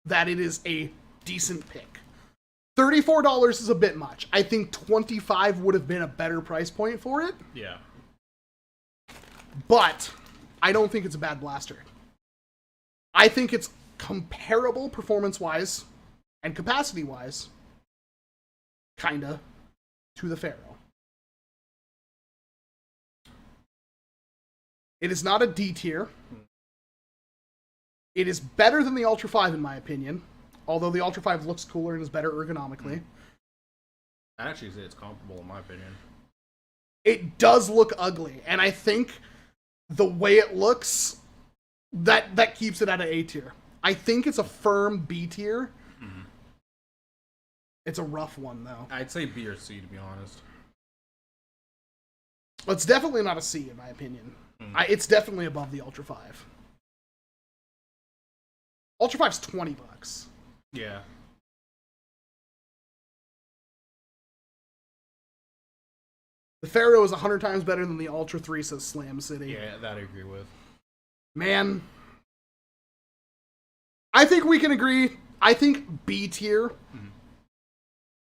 that it is a decent pick. $34 is a bit much. I think $25 would have been a better price point for it. Yeah. But I don't think it's a bad blaster. I think it's comparable performance-wise and capacity-wise, kinda, to the Pharaoh. It is not a D tier. It is better than the Ultra 5 in my opinion, although the Ultra 5 looks cooler and is better ergonomically. I'd actually say it's comparable in my opinion. It does look ugly, and I think the way it looks, that keeps it at an A tier. I think it's a firm B tier. Mm-hmm. It's a rough one, though. I'd say B or C, to be honest. It's definitely not a C, in my opinion. It's definitely above the Ultra 5. Ultra 5's $20. Yeah. The Pharaoh is 100 times better than the Ultra 3, says Slam City. Yeah, that I agree with. Man. I think we can agree. I think B tier. Mm-hmm.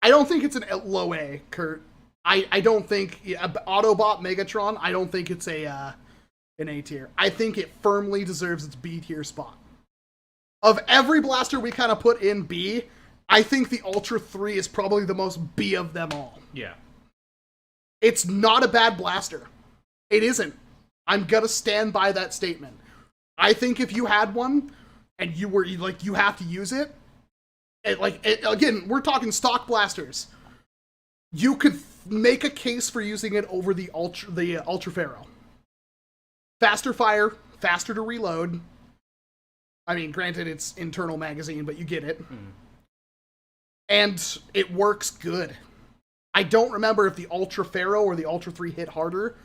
I don't think it's an low A, Kurt. I don't think Autobot Megatron. I don't think it's in A tier. I think it firmly deserves its B tier spot. Of every blaster we kind of put in B, I think the Ultra 3 is probably the most B of them all. Yeah. It's not a bad blaster. It isn't. I'm gonna stand by that statement. I think if you had one and you were like, you have to use it, again, we're talking stock blasters. You could make a case for using it over the Ultra Pharaoh. Faster fire, faster to reload. I mean, granted, it's internal magazine, but you get it. And it works good. I don't remember if the Ultra Pharaoh or the Ultra 3 hit harder,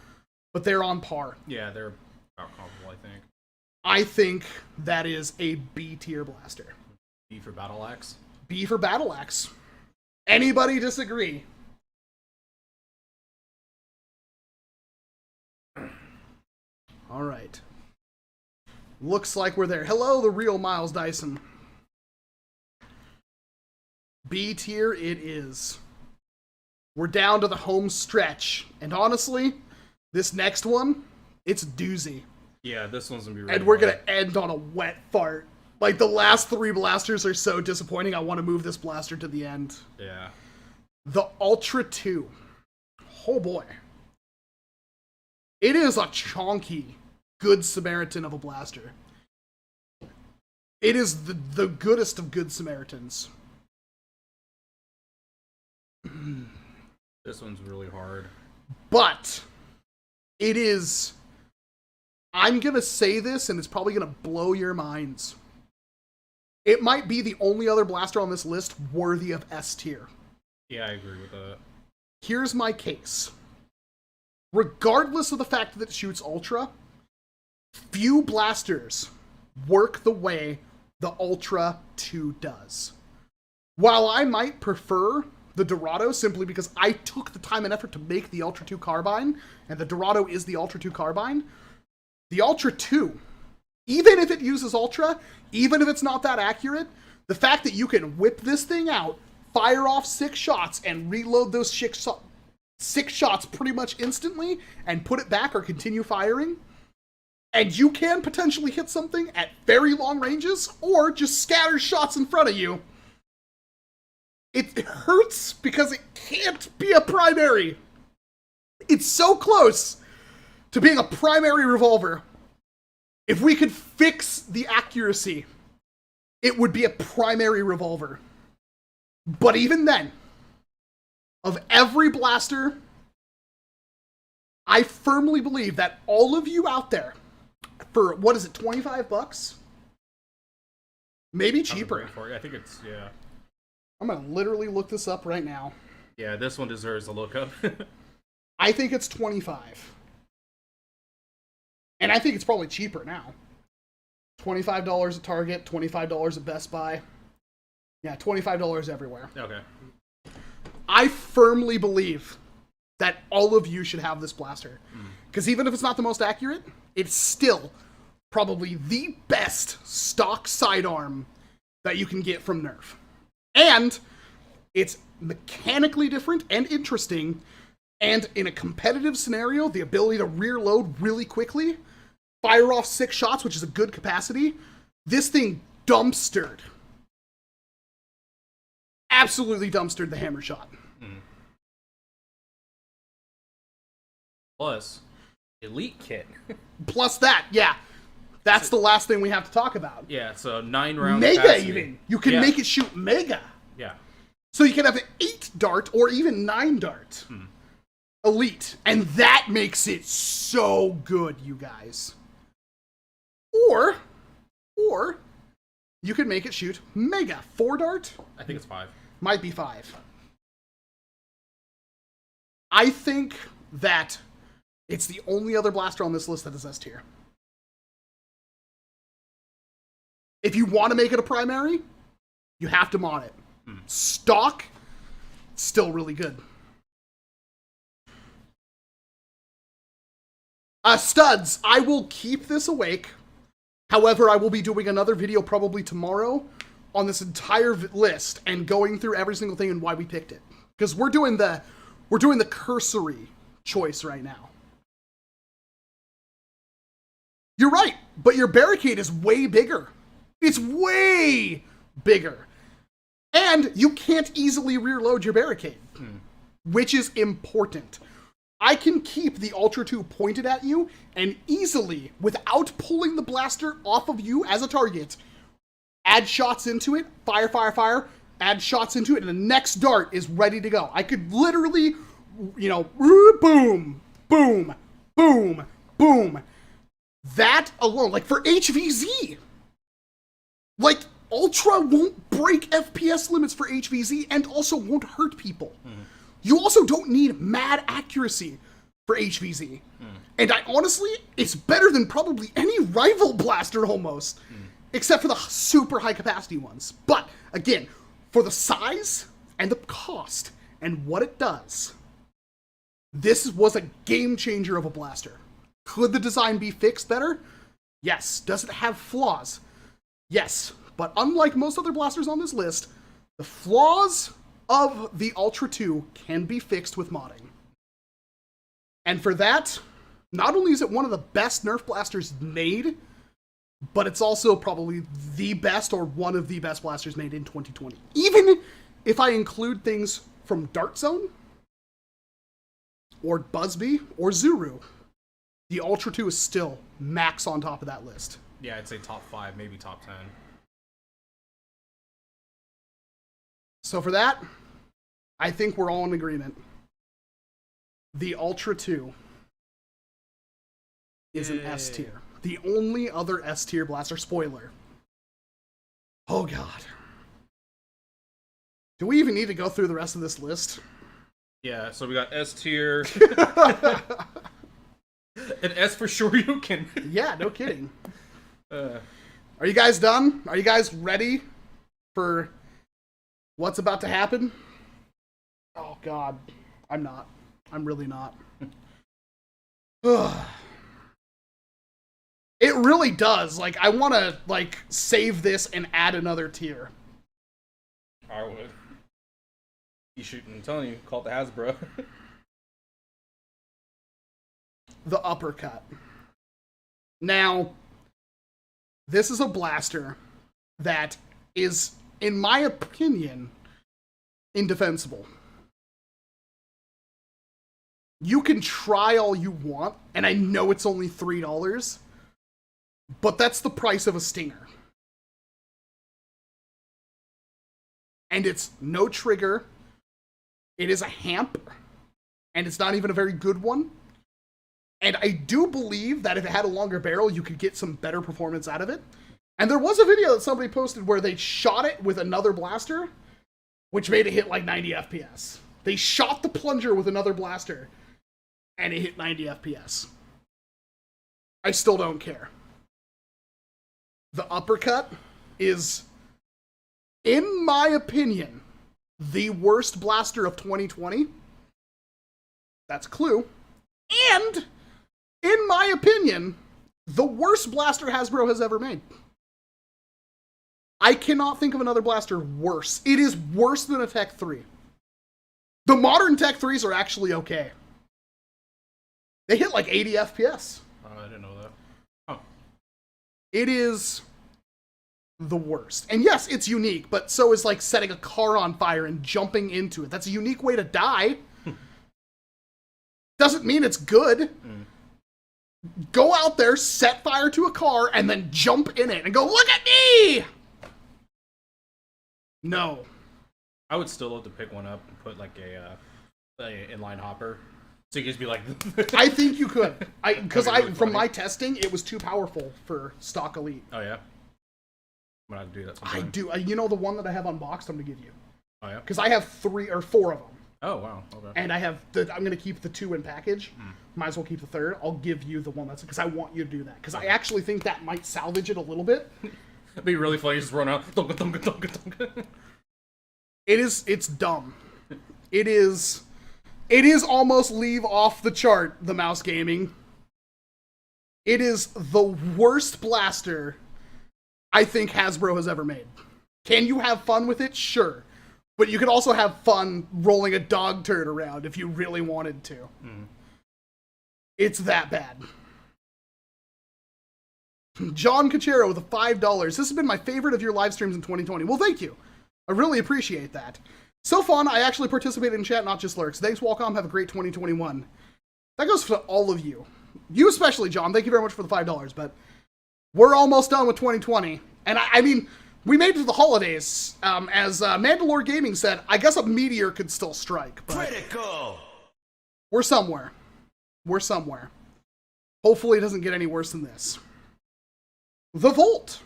but they're on par. Yeah, they're about comparable, I think. I think that is a B tier blaster. B for Battle Axe? B for Battle Axe. Anybody disagree? All right. Looks like we're there. Hello, the real Miles Dyson. B tier it is. We're down to the home stretch. And honestly, this next one, it's a doozy. Yeah, this one's gonna be really And we're hard. gonna end on a wet fart. Like, the last 3 blasters are so disappointing, I want to move this blaster to the end. Yeah. The Ultra 2. Oh boy. It is a chonky, good Samaritan of a blaster. It is the goodest of good Samaritans. This one's really hard. But it is... I'm gonna say this, and it's probably gonna blow your minds. It might be the only other blaster on this list worthy of S tier. Yeah, I agree with that. Here's my case. Regardless of the fact that it shoots Ultra, few blasters work the way the Ultra 2 does. While I might prefer the Dorado simply because I took the time and effort to make the Ultra 2 carbine, and the Dorado is the Ultra 2 carbine, the Ultra 2, even if it uses Ultra, even if it's not that accurate, the fact that you can whip this thing out, fire off 6 shots, and reload those 6 shots pretty much instantly, and put it back or continue firing, and you can potentially hit something at very long ranges, or just scatter shots in front of you. It hurts because it can't be a primary. It's so close to being a primary revolver. If we could fix the accuracy, it would be a primary revolver. But even then, of every blaster, I firmly believe that all of you out there, for, what is it, 25 bucks? Maybe cheaper. I think it's, yeah. I'm gonna literally look this up right now. Yeah, this one deserves a lookup. I think it's 25. And I think it's probably cheaper now. $25 at Target, $25 at Best Buy. Yeah, $25 everywhere. Okay. I firmly believe that all of you should have this blaster. Because even if it's not the most accurate, it's still probably the best stock sidearm that you can get from Nerf. And it's mechanically different and interesting, and in a competitive scenario, the ability to rear load really quickly, fire off 6 shots, which is a good capacity, this thing dumpstered. Absolutely dumpstered the hammer shot. Plus, Elite Kit. Plus that, yeah. That's the last thing we have to talk about. Yeah, so 9 round Mega capacity. even. You can make it shoot Mega. Yeah. So you can have an 8 dart or even 9 dart. Elite. And that makes it so good, you guys. Or you could make it shoot Mega. 4 dart? I think it's 5. Might be 5. I think that it's the only other blaster on this list that is S tier. If you want to make it a primary, you have to mod it. Stock, still really good. Studs, I will keep this awake. However, I will be doing another video probably tomorrow on this entire list and going through every single thing and why we picked it. Because we're doing the cursory choice right now. You're right, but your barricade is way bigger. It's way bigger. And you can't easily reload your barricade, which is important. I can keep the Ultra 2 pointed at you and easily, without pulling the blaster off of you as a target, add shots into it, fire, fire, fire, add shots into it, and the next dart is ready to go. I could literally, you know, boom, boom, boom, boom. That alone, like for HVZ, like Ultra won't break FPS limits for HVZ and also won't hurt people. You also don't need mad accuracy for HVZ. And I honestly, it's better than probably any rival blaster almost, except for the super high capacity ones. But again, for the size and the cost and what it does, this was a game changer of a blaster. Could the design be fixed better? Yes. Does it have flaws? Yes. But unlike most other blasters on this list, the flaws of the Ultra 2 can be fixed with modding. And for that, not only is it one of the best Nerf blasters made, but it's also probably the best or one of the best blasters made in 2020. Even if I include things from Dart Zone, or Buzzbee, or Zuru, the Ultra 2 is still max on top of that list. Yeah, I'd say top 5, maybe top 10. So for that, I think we're all in agreement. The Ultra 2 is an S tier. The only other S tier blaster. Spoiler. Oh god. Do we even need to go through the rest of this list? Yeah, so we got S tier. An S for Shoryuken. Yeah, no kidding. Are you guys done? Are you guys ready for what's about to happen? Oh god. I'm not. I'm really not. It really does. Like, I want to, like, save this and add another tier. I would. I'm telling you, call it the Hasbro. The uppercut. Now, this is a blaster that is, in my opinion, indefensible. You can try all you want, and I know it's only $3, but that's the price of a Stinger. And it's no trigger. It is a hamp, and it's not even a very good one. And I do believe that if it had a longer barrel, you could get some better performance out of it. And there was a video that somebody posted where they shot it with another blaster, which made it hit like 90 FPS. They shot the plunger with another blaster, and it hit 90 FPS. I still don't care. The uppercut is, in my opinion, the worst blaster of 2020. That's a clue. And, in my opinion, the worst blaster Hasbro has ever made. I cannot think of another blaster worse. It is worse than a Tech 3. The modern Tech 3s are actually okay. They hit like 80 FPS. Oh, I didn't know that. Oh. It is the worst. And yes, it's unique, but so is like setting a car on fire and jumping into it. That's a unique way to die. Doesn't mean it's good. Go out there, set fire to a car, and then jump in it and go, look at me! No. I would still love to pick one up and put like a inline hopper. So you can just be like... I think you could. Because really from my testing, it was too powerful for stock Elite. Oh, yeah? I'm going to have to do that sometime. I do. You know the one that I have unboxed, I'm going to give you. Oh, yeah? Because I have 3 or 4 of them. Oh, wow. Okay. And I have I'm going to keep the 2 in package. Might as well keep the 3rd. I'll give you the one that's... Because I want you to do that. Because I actually think that might salvage it a little bit. It'd be really funny. You just run out. Dunga, dunga, dunga, dunga. It's dumb. It is almost leave off the chart, the mouse gaming. It is the worst blaster I think Hasbro has ever made. Can you have fun with it? Sure. But you could also have fun rolling a dog turd around if you really wanted to. It's that bad. John Cachero with a $5. This has been my favorite of your live streams in 2020. Well, thank you. I really appreciate that. So fun, I actually participated in chat, not just lurks. Thanks, WALCOM. Have a great 2021. That goes for all of you. You especially, John. Thank you very much for the $5, but we're almost done with 2020. And I mean, we made it to the holidays. As Mandalore Gaming said, I guess a meteor could still strike. But critical! We're somewhere. We're somewhere. Hopefully it doesn't get any worse than this. The Volt.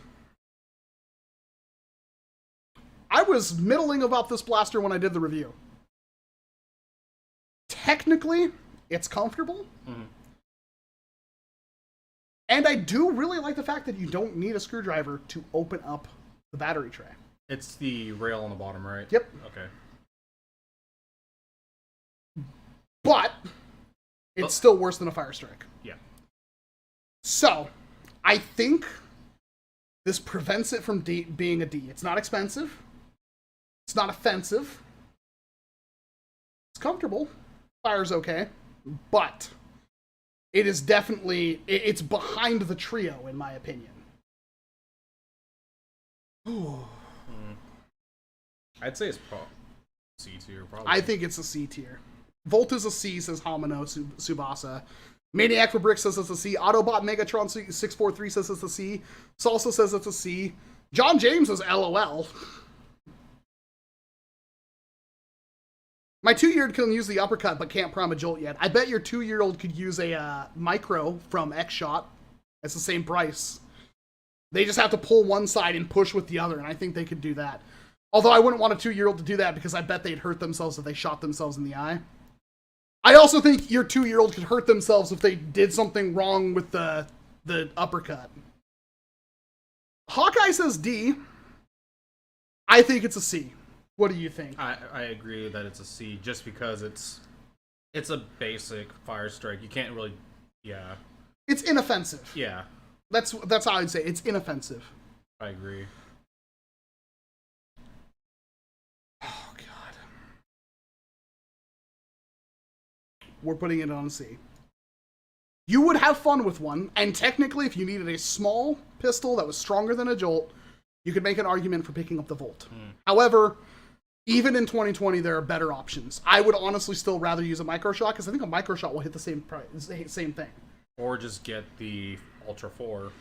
I was middling about this blaster when I did the review. Technically, it's comfortable. Mm-hmm. And I do really like the fact that you don't need a screwdriver to open up the battery tray. It's the rail on the bottom, right? Yep. Okay. But it's still worse than a Fire Strike. Yeah. So, I think this prevents it from being a D. It's not expensive. It's not offensive. It's comfortable. Fire's okay. But it is definitely, it's behind the trio, in my opinion. I'd say it's C tier, probably. I think it's a C tier. Volt is a C, says Hamino Subasa. Maniac for Brick says it's a C. Autobot Megatron 643 says it's a C. Salsa says it's a C. John James says LOL. My 2-year-old can use the uppercut but can't prime a jolt yet. I bet your 2-year-old could use a micro from X-Shot. It's the same price. They just have to pull one side and push with the other, and I think they could do that. Although I wouldn't want a 2-year-old to do that because I bet they'd hurt themselves if they shot themselves in the eye. I also think your 2-year-old could hurt themselves if they did something wrong with the uppercut. Hawkeye says D. I think it's a C. What do you think? I agree that it's a C just because it's a basic Fire Strike. You can't really, yeah. It's inoffensive. Yeah. That's how I'd say it. It's inoffensive. I agree. Oh, God. We're putting it on C. You would have fun with one, and technically, if you needed a small pistol that was stronger than a Jolt, you could make an argument for picking up the Volt. However, even in 2020, there are better options. I would honestly still rather use a micro shot, because I think a micro shot will hit the same thing. Or just get the Ultra 4.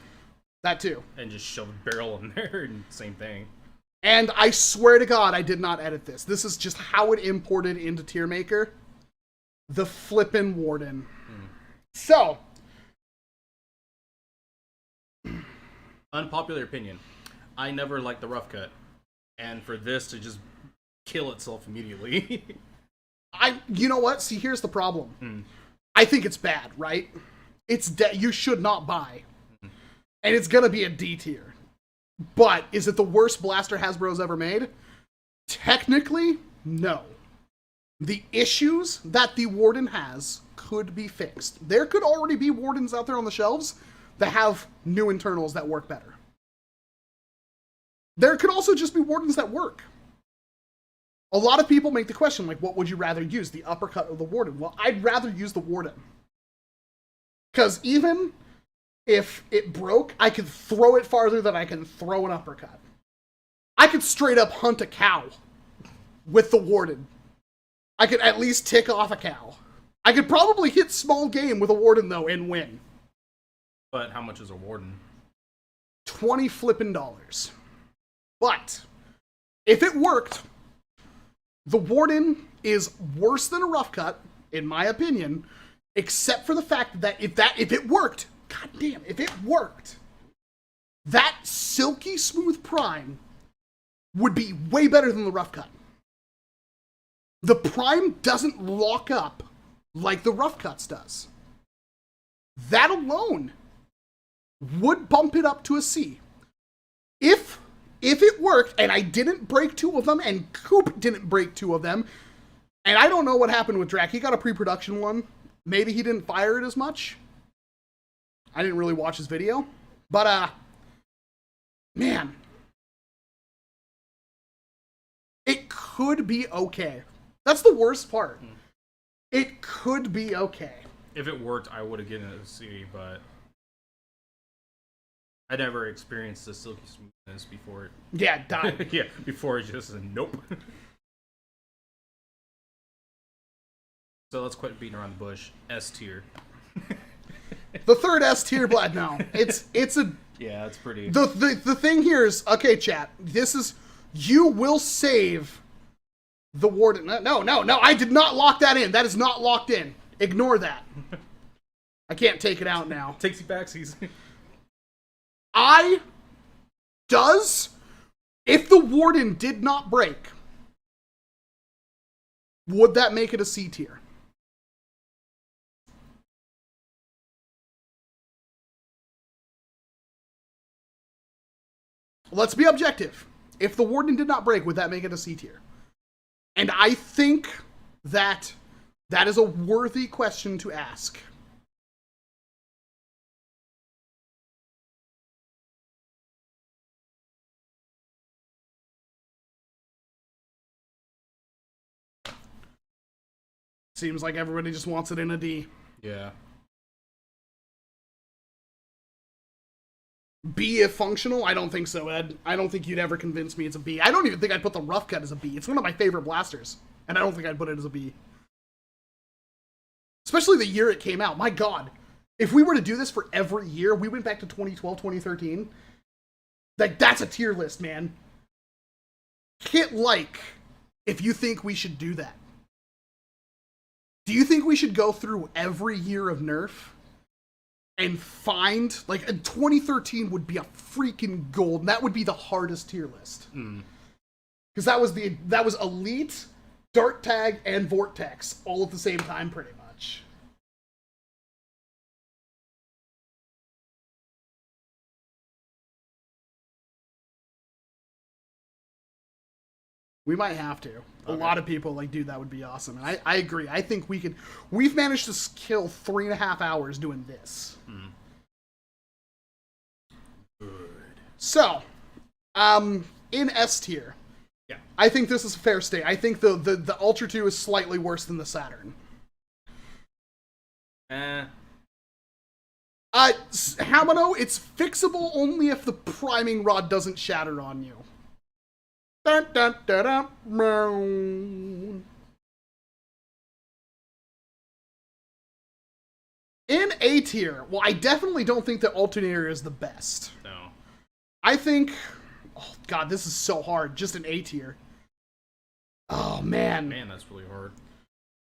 That too. And just shove a barrel in there, and same thing. And I swear to God, I did not edit this. This is just how it imported into Tier Maker. The flippin' Warden. So. Unpopular opinion. I never liked the rough cut. And for this to just kill itself immediately. You know what? See, here's the problem. I think it's bad, right? It's you should not buy. And it's gonna be a D tier. But is it the worst blaster Hasbro's ever made? Technically, no. The issues that the Warden has could be fixed. There could already be Wardens out there on the shelves that have new internals that work better. There could also just be Wardens that work. A lot of people make the question, like, what would you rather use, the uppercut or the Warden? Well, I'd rather use the Warden. Because even if it broke, I could throw it farther than I can throw an uppercut. I could straight up hunt a cow with the Warden. I could at least tick off a cow. I could probably hit small game with a Warden, though, and win. But how much is a Warden? $20 flippin'. But if it worked, the Warden is worse than a rough cut, in my opinion, except for the fact that if it worked, goddamn, if it worked, that silky smooth prime would be way better than the rough cut. The prime doesn't lock up like the rough cuts does. That alone would bump it up to a C. If it worked, and I didn't break 2 of them, and Coop didn't break 2 of them, and I don't know what happened with Drac. He got a pre-production one. Maybe he didn't fire it as much. I didn't really watch his video. But, man. It could be okay. That's the worst part. It could be okay. If it worked, I would have given it a C, but I never experienced the silky smoothness before it. Yeah, died. Yeah, before it just said nope. So let's quit beating around the bush. S tier. The third S tier blood. No, it's a. Yeah, it's pretty. The thing here is, okay, chat. This is, you will save the warden. No. I did not lock that in. That is not locked in. Ignore that. I can't take it out now. Takesy backsies. If the warden did not break, would that make it a C tier? Let's be objective. If the warden did not break, would that make it a C tier? And I think that is a worthy question to ask. Seems like everybody just wants it in a D. Yeah. B if functional? I don't think so, Ed. I don't think you'd ever convince me it's a B. I don't even think I'd put the rough cut as a B. It's one of my favorite blasters, and I don't think I'd put it as a B. Especially the year it came out. My God. If we were to do this for every year, we went back to 2012, 2013. Like, that's a tier list, man. Hit like if you think we should do that. Do you think we should go through every year of Nerf and find, like, 2013 would be a freaking gold, and that would be the hardest tier list. Because that was Elite, Dart Tag, and Vortex all at the same time, pretty much. We might have to. A lot of people, like, dude, that would be awesome. And I agree. I think we could... We've managed to kill 3.5 hours doing this. Good. So, in S tier, yeah, I think this is a fair state. I think the Ultra 2 is slightly worse than the Saturn. Hamano, it's fixable only if the priming rod doesn't shatter on you. Dun, dun, dun, dun, dun. In A tier, well, I definitely don't think the alternator is the best. No. I think, oh God, this is so hard. Just an A tier. Oh man. Man, that's really hard.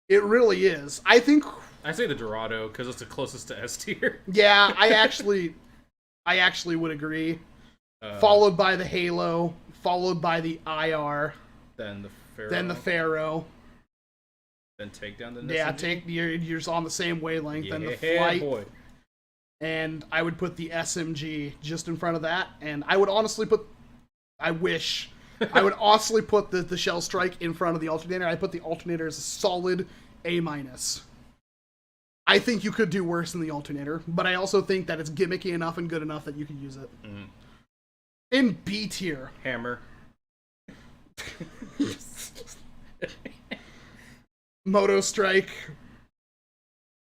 It really is. I think. I say the Dorado because it's the closest to S tier. Yeah, I actually would agree. Followed by the Halo, followed by the IR, then the Pharaoh, then take down the SMG. Yeah, you're on the same wavelength. Then the Flight, boy. And I would put the SMG just in front of that, and I would honestly put. I would honestly put the Shell Strike in front of the alternator. I put the alternator as a solid A-. I think you could do worse than the alternator, but I also think that it's gimmicky enough and good enough that you could use it. In B tier, Hammer, Moto Strike,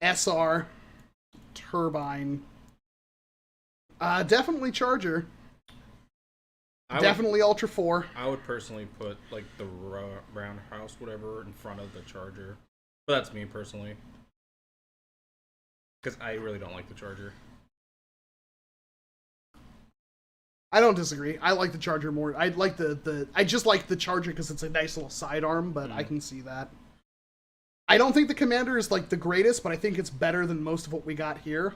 SR, Turbine, definitely Charger, definitely Ultra 4. I would personally put like the Roundhouse, whatever, in front of the Charger, but that's me personally. Because I really don't like the Charger. I don't disagree. I like the Charger more. I like I just like the Charger because it's a nice little sidearm, but I can see that. I don't think the Commander is like the greatest, but I think it's better than most of what we got here.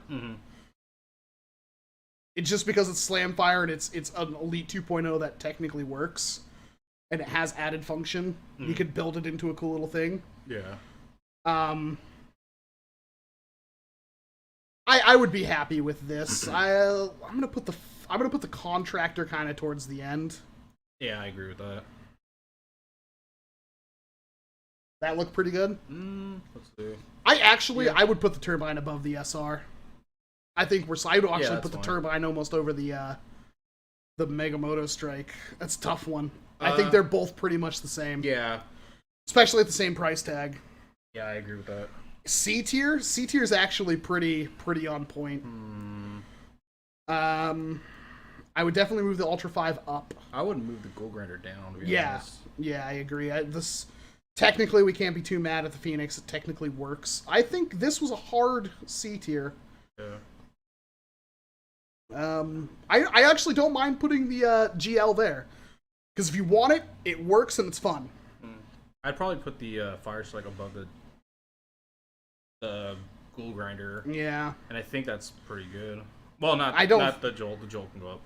It's just because it's Slamfire and it's an Elite 2.0 that technically works, and it has added function. You could build it into a cool little thing. Yeah. I would be happy with this. I'm gonna put the Contractor kind of towards the end. Yeah, I agree with that. That looked pretty good. Let's see. I would put the Turbine above the SR. I think I would actually put the Turbine almost over the Megamoto Strike. That's a tough one. I think they're both pretty much the same. Yeah. Especially at the same price tag. Yeah, I agree with that. C tier is actually pretty on point. I would definitely move the Ultra 5 up. I would move the Gold Grinder down, to be Yeah. honest. Yeah, I agree. Technically, we can't be too mad at the Phoenix. It technically works. I think this was a hard C tier. Yeah. I actually don't mind putting the GL there. Because if you want it, it works and it's fun. I'd probably put the Fire Strike above the Ghoul Grinder. Yeah. And I think that's pretty good. Well, not the Jolt. The Jolt can go up.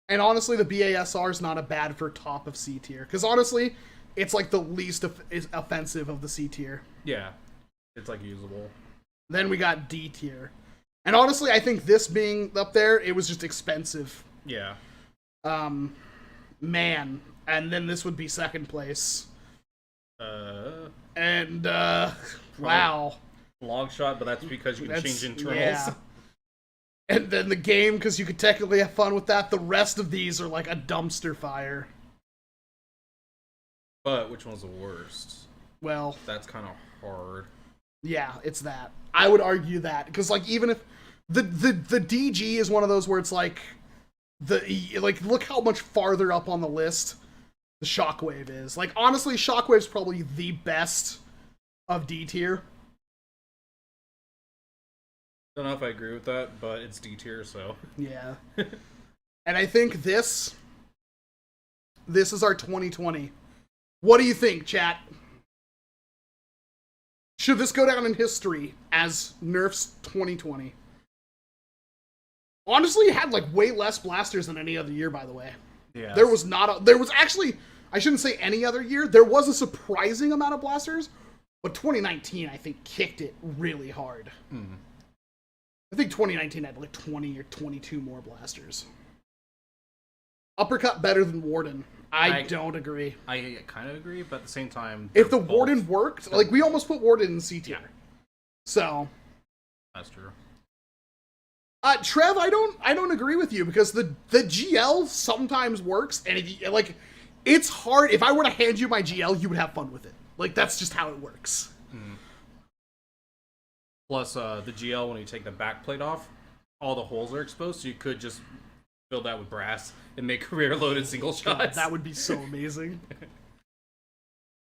And honestly, the BASR is not a bad for top of C tier. Because honestly, it's like the least offensive of the C tier. Yeah. It's like usable. Then we got D tier. And honestly, I think this being up there, it was just expensive. Yeah. Man. And then this would be second place. And, wow. Long shot, but that's because you can change internals. Yeah. And then the game, because you could technically have fun with that. The rest of these are like a dumpster fire. But which one's the worst? Well, that's kind of hard. Yeah, it's that. I would argue that because like even if the DG is one of those where it's like look how much farther up on the list the Shockwave is. Like honestly, Shockwave's probably the best of D tier. Don't know if I agree with that, but it's D tier, so yeah. And I think this is our 2020. What do you think, chat? Should this go down in history as Nerf's 2020? Honestly, it had like way less blasters than any other year, by the way. Yeah. There was actually, I shouldn't say any other year, there was a surprising amount of blasters, but 2019, I think, kicked it really hard. Mm. I think 2019 had like 20 or 22 more blasters. Uppercut better than Warden. I don't agree. I kind of agree, but at the same time... If the Warden worked, like we almost put Warden in C tier. Yeah. So... That's true. Trev, I don't agree with you because the GL sometimes works, and if you, like, it's hard. If I were to hand you my GL, you would have fun with it. Like that's just how it works. Mm. Plus, the GL when you take the back plate off, all the holes are exposed, so you could just fill that with brass and make rear loaded single shots. God, that would be so amazing.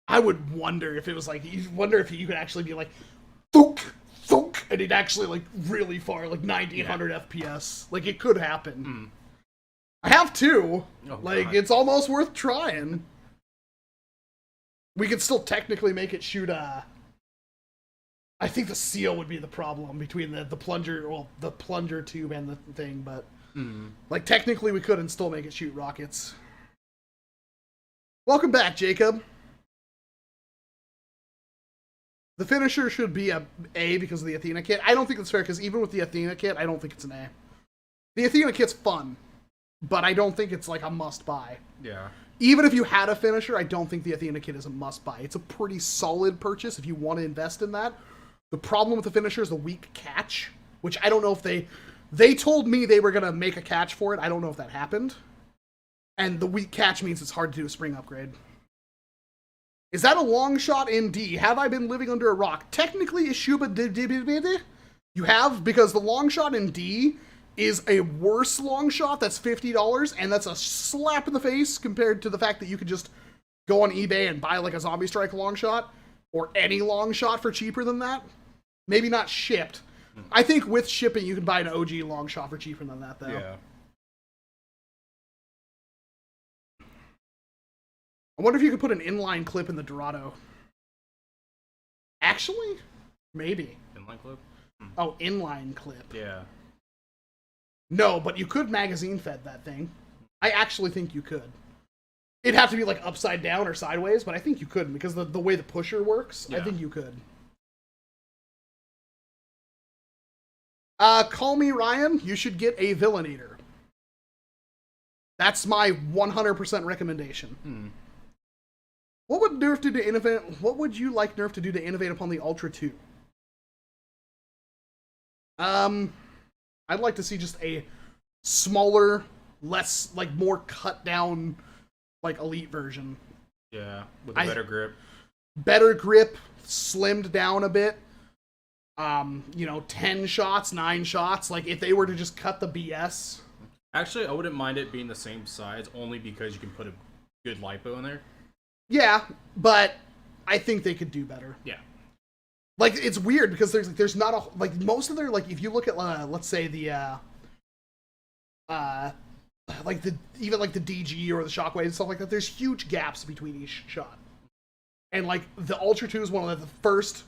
I would wonder if it was like you could actually be like, thunk, thunk, and it actually like really far, like 1900 FPS. Like it could happen. Mm. I have two. Oh, like God. It's almost worth trying. We could still technically make it shoot I think the seal would be the problem between the plunger tube and the thing, but like technically we could and still make it shoot rockets. Welcome back, Jacob. The finisher should be a A because of the Athena kit. I don't think that's fair because even with the Athena kit, I don't think it's an A. The Athena kit's fun, but I don't think it's like a must buy. Yeah. Even if you had a finisher, I don't think the Athena kit is a must buy. It's a pretty solid purchase if you want to invest in that. The problem with the finisher is the weak catch, which I don't know if they told me they were going to make a catch for it. I don't know if that happened. And the weak catch means it's hard to do a spring upgrade. Is that a long shot in D? Have I been living under a rock? Technically, Ishuba, you have, because the long shot in D is a worse long shot that's $50, and that's a slap in the face compared to the fact that you could just go on eBay and buy like a Zombie Strike long shot, or any long shot for cheaper than that. Maybe not shipped. I think with shipping, you can buy an OG long shot for cheaper than that, though. Yeah. I wonder if you could put an inline clip in the Dorado. Actually? Maybe. Inline clip? Oh, inline clip. Yeah. No, but you could magazine fed that thing. I actually think you could. It'd have to be like upside down or sideways, but I think you could because the way the pusher works, yeah. I think you could. Call me Ryan, you should get a Villain Eater. That's my 100% recommendation. What would Nerf do to innovate? What would you like Nerf to do to innovate upon the Ultra 2? I'd like to see just a smaller, less, like, more cut down, like, Elite version. Yeah, with a better grip. Better grip, slimmed down a bit. 10 shots, 9 shots. Like, if they were to just cut the BS. Actually, I wouldn't mind it being the same size, only because you can put a good lipo in there. Yeah, but I think they could do better. Yeah. Like, it's weird because there's not a, like, most of their, like, if you look at, let's say the, like the DG or the Shockwave and stuff like that, there's huge gaps between each shot. And, like, the Ultra 2 is one of the first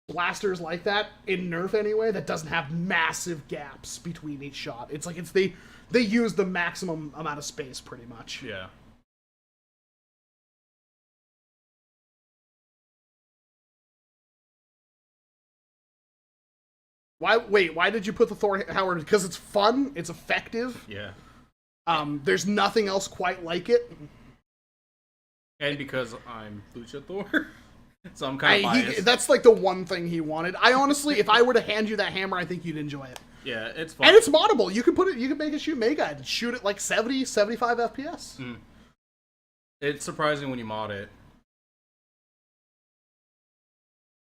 blasters like that, in Nerf anyway, that doesn't have massive gaps between each shot. It's like, they use the maximum amount of space, pretty much. Yeah. Why did you put the Thor Howard? Because it's fun, it's effective. Yeah. There's nothing else quite like it. And because I'm LUCHATHOR, so I'm kind of biased. That's like the one thing he wanted. I honestly, if I were to hand you that hammer, I think you'd enjoy it. Yeah, it's fun. And it's moddable. You can make it shoot Mega and shoot it like 70, 75 FPS. Mm. It's surprising when you mod it.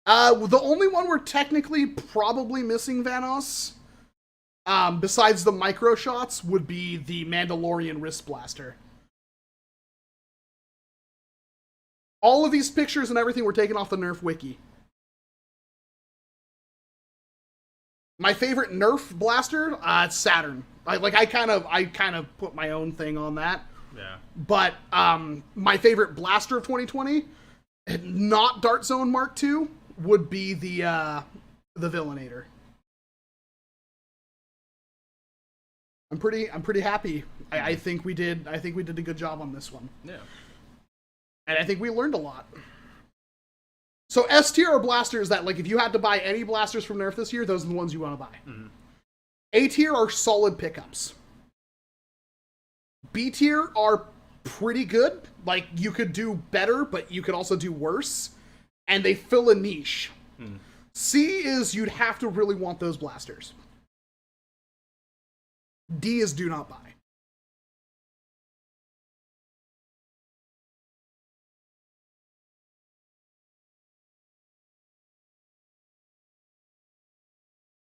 The only one we're technically probably missing, Vanoss, besides the micro shots, would be the Mandalorian Wrist Blaster. All of these pictures and everything were taken off the Nerf wiki. My favorite Nerf blaster, it's Saturn. I kind of put my own thing on that. Yeah. But my favorite blaster of 2020, not Dart Zone Mark II, would be the Villainator. I'm pretty happy. I think we did a good job on this one. Yeah. And I think we learned a lot. So S tier are blasters that, like, if you had to buy any blasters from Nerf this year, those are the ones you want to buy. Mm-hmm. A tier are solid pickups. B tier are pretty good. Like, you could do better, but you could also do worse. And they fill a niche. Mm. C is you'd have to really want those blasters. D is do not buy.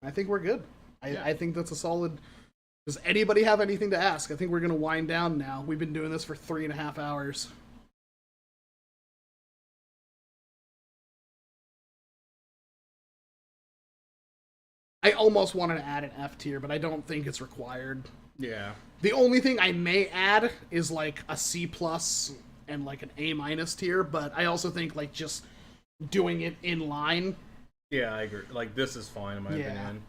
I think we're good. I think that's a solid... Does anybody have anything to ask? I think we're going to wind down now. We've been doing this for 3.5 hours. I almost wanted to add an F tier, but I don't think it's required. Yeah. The only thing I may add is like a C+ and like an A- tier, but I also think like just doing it in line. Yeah, I agree. Like, this is fine in my opinion.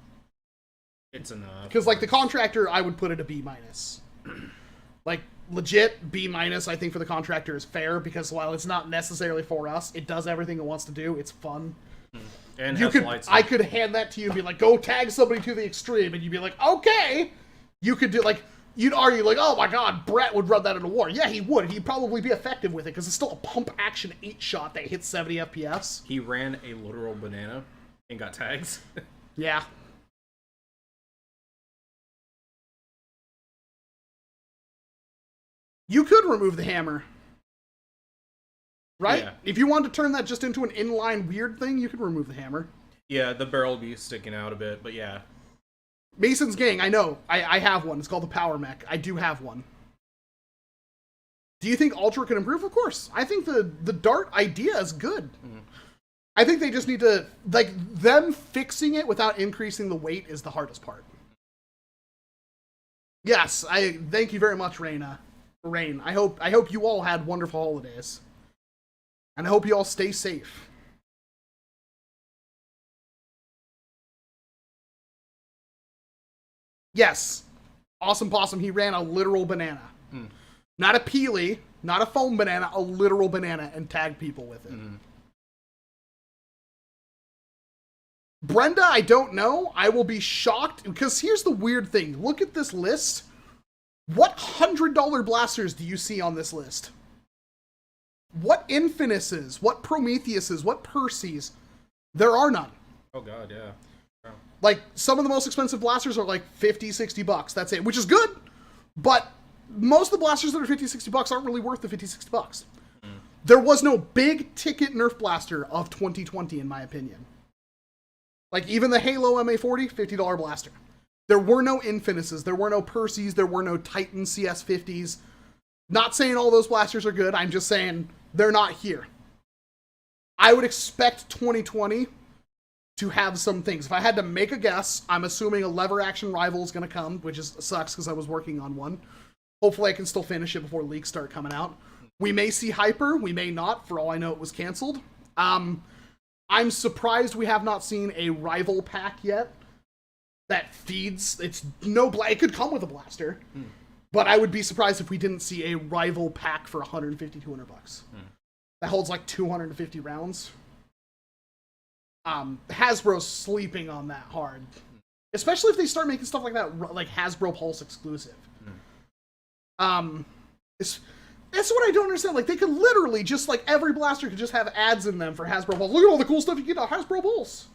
It's enough. Because like the Contractor, I would put it a B-. Like, legit, B-, I think for the Contractor is fair, because while it's not necessarily for us, it does everything it wants to do. It's fun. And I could hand that to you and be like, go tag somebody to the extreme, and you'd be like, okay! You could do, like, you'd argue, like, oh my god, Brett would run that in a war. Yeah, he would. He'd probably be effective with it, because it's still a pump-action 8-shot that hits 70 FPS. He ran a literal banana and got tags. Yeah. You could remove the hammer. Right? Yeah. If you wanted to turn that just into an inline weird thing, you could remove the hammer. Yeah, the barrel will be sticking out a bit, but yeah. Mason's Gang, I know. I have one. It's called the Power Mech. I do have one. Do you think Ultra can improve? Of course. I think the Dart idea is good. Mm-hmm. I think they just need to, like, them fixing it without increasing the weight is the hardest part. Yes, I thank you very much, Rain. I hope you all had wonderful holidays. And I hope you all stay safe. Yes. Awesome Possum, he ran a literal banana. Mm. Not a peely, not a foam banana, a literal banana, and tagged people with it. Mm. Brenda, I don't know. I will be shocked, because here's the weird thing. Look at this list. What $100 blasters do you see on this list? What Infinises? What Prometheuses? What Perseus? There are none. Oh god, yeah. Oh. Like, some of the most expensive blasters are like 50, 60 bucks. That's it, which is good. But most of the blasters that are 50, 60 bucks aren't really worth the 50, 60 bucks. Mm. There was no big ticket Nerf blaster of 2020, in my opinion. Like, even the Halo MA40, $50 blaster. There were no Infinises, there were no Perseus, there were no Titan CS50s. Not saying all those blasters are good, I'm just saying they're not here. I would expect 2020 to have some things. If I had to make a guess, I'm assuming a lever action rival is going to come, which sucks because I was working on one. Hopefully I can still finish it before leaks start coming out. We may see Hyper, we may not. For all I know, it was canceled. I'm surprised we have not seen a rival pack yet that feeds. It could come with a blaster, but I would be surprised if we didn't see a rival pack for $150, $200 bucks. That holds like 250 rounds. Hasbro's sleeping on that hard, especially if they start making stuff like that, like Hasbro Pulse exclusive. That's what I don't understand. Like, they could literally just, like, every blaster could just have ads in them for Hasbro Pulse. Look at all the cool stuff you get on Hasbro Pulse.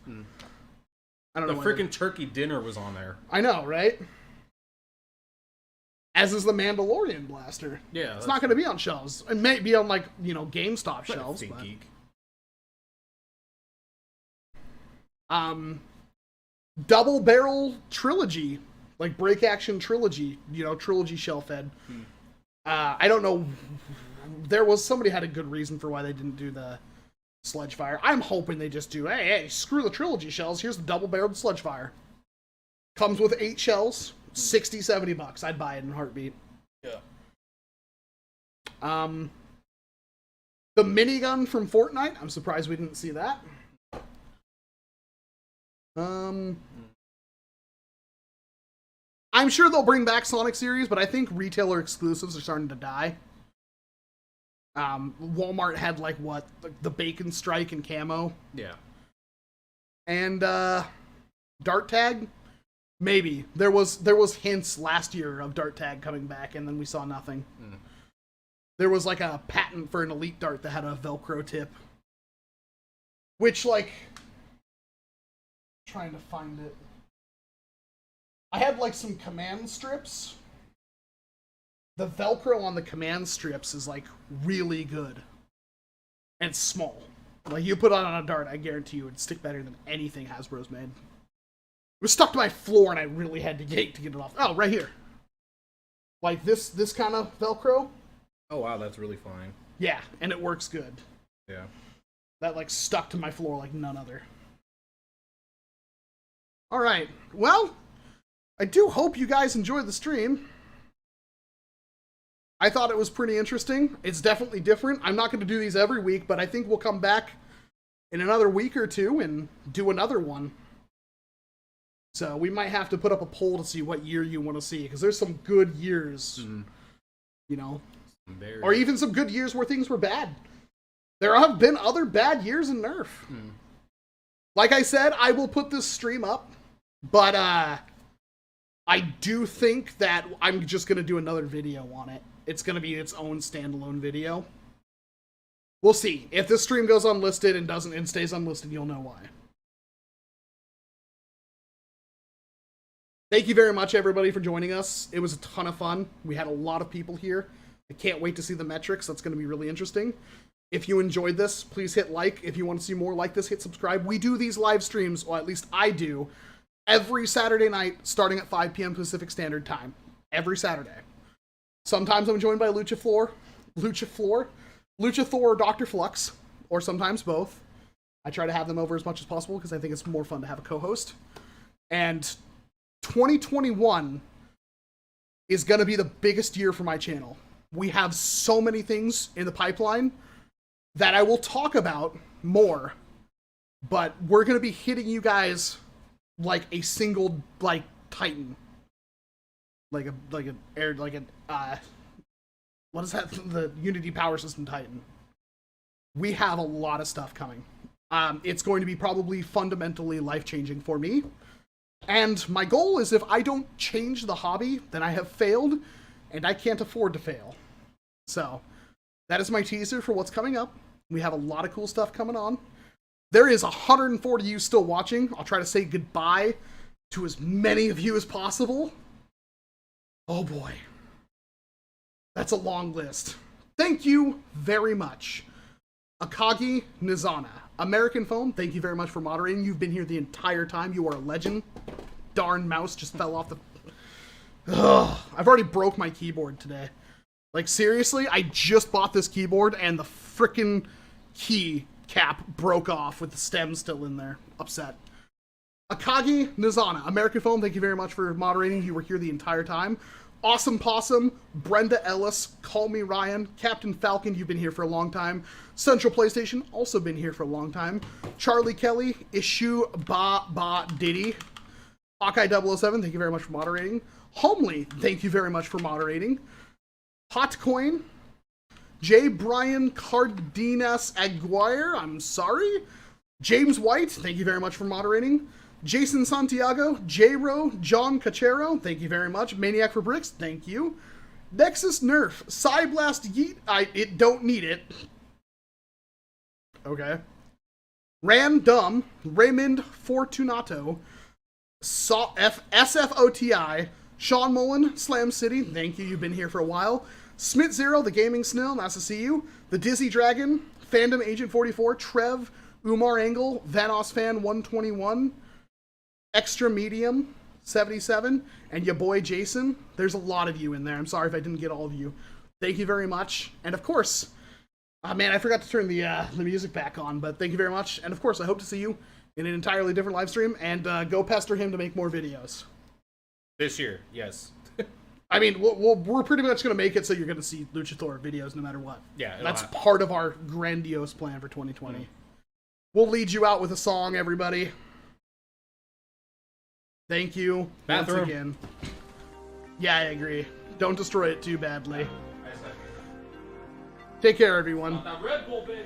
I don't know. The freaking turkey dinner was on there. I know, right? As is the Mandalorian blaster. Yeah. It's not going to be on shelves. It may be on, like, you know, GameStop shelves. But... geek. Double barrel trilogy. Like, break action trilogy. You know, trilogy shell fed. I don't know. Somebody had a good reason for why they didn't do the Sledgefire. I'm hoping they just do, hey, screw the trilogy shells. Here's the double-barreled Sledgefire. Comes with 8 shells, $60, $70. I'd buy it in a heartbeat. Yeah. The minigun from Fortnite. I'm surprised we didn't see that. I'm sure they'll bring back Sonic series, but I think retailer exclusives are starting to die. Walmart had, like, what? The Bacon Strike and camo. Yeah. And, Dart Tag? Maybe. There was hints last year of Dart Tag coming back, and then we saw nothing. There was, like, a patent for an Elite Dart that had a Velcro tip. Which, like... trying to find it. I had, like, some command strips. The Velcro on the command strips is, like, really good. And it's small. Like, you put it on a dart, I guarantee you it'd stick better than anything Hasbro's made. It was stuck to my floor and I really had to yank to get it off. Oh, right here. Like, this kind of Velcro. Oh, wow, that's really fine. Yeah, and it works good. Yeah. That, like, stuck to my floor like none other. Alright, well... I do hope you guys enjoyed the stream. I thought it was pretty interesting. It's definitely different. I'm not going to do these every week, but I think we'll come back in another week or two and do another one. So we might have to put up a poll to see what year you want to see, because there's some good years, you know, or even some good years where things were bad. There have been other bad years in Nerf. Like I said, I will put this stream up, but I do think that I'm just going to do another video on it. It's going to be its own standalone video. We'll see. If this stream goes unlisted and stays unlisted, you'll know why. Thank you very much, everybody, for joining us. It was a ton of fun. We had a lot of people here. I can't wait to see the metrics. That's going to be really interesting. If you enjoyed this, please hit like. If you want to see more like this, hit subscribe. We do these live streams, or at least I do, every Saturday night, starting at 5 p.m. Pacific Standard Time. Every Saturday. Sometimes I'm joined by Luchathor, or Dr. Flux, or sometimes both. I try to have them over as much as possible because I think it's more fun to have a co-host. And 2021 is going to be the biggest year for my channel. We have so many things in the pipeline that I will talk about more, but we're going to be hitting you guys like a single, like, Titan. What is that? The Unity Power System Titan. We have a lot of stuff coming. It's going to be probably fundamentally life-changing for me. And my goal is, if I don't change the hobby, then I have failed, and I can't afford to fail. So, that is my teaser for what's coming up. We have a lot of cool stuff coming on. There is 140 of you still watching. I'll try to say goodbye to as many of you as possible. Oh boy. That's a long list. Thank you very much. Akagi Nizana. American Foam, thank you very much for moderating. You've been here the entire time. You are a legend. Darn mouse just fell off the... Ugh, I've already broke my keyboard today. Like, seriously, I just bought this keyboard and the frickin' key cap broke off with the stem still in there. Upset. Akagi Nizana, American Foam, thank you very much for moderating. You were here the entire time. Awesome Possum, Brenda Ellis, Call Me Ryan, Captain Falcon, you've been here for a long time. Central PlayStation, also been here for a long time. Charlie Kelly, Issue Ba Diddy. Hawkeye 007, thank you very much for moderating. Homely, thank you very much for moderating. Hotcoin, J. Brian Cardenas Aguirre, I'm sorry. James White, thank you very much for moderating. Jason Santiago, J-Ro, John Cachero, thank you very much. Maniac for Bricks, thank you. Nexus Nerf, Psyblast Yeet, it don't need it. Okay. Random, Raymond Fortunato, SFOTI, Sean Mullen, Slam City, thank you, you've been here for a while. Smith Zero, the Gaming Snail, nice to see you. The Dizzy Dragon, Fandom Agent 44, Trev, Umar Angle, Vanos Fan 121, Extra Medium 77, and your boy Jason. There's a lot of you in there. I'm sorry if I didn't get all of you. Thank you very much. And of course, man, I forgot to turn the music back on, but thank you very much. And of course, I hope to see you in an entirely different live stream, and go pester him to make more videos. This year, yes. I mean, we're pretty much going to make it so you're going to see Luchathor videos no matter what. Yeah. That's part of our grandiose plan for 2020. Mm-hmm. We'll lead you out with a song, everybody. Thank you. Bathroom. Once again. Yeah, I agree. Don't destroy it too badly. Take care, everyone. Red Bull, baby.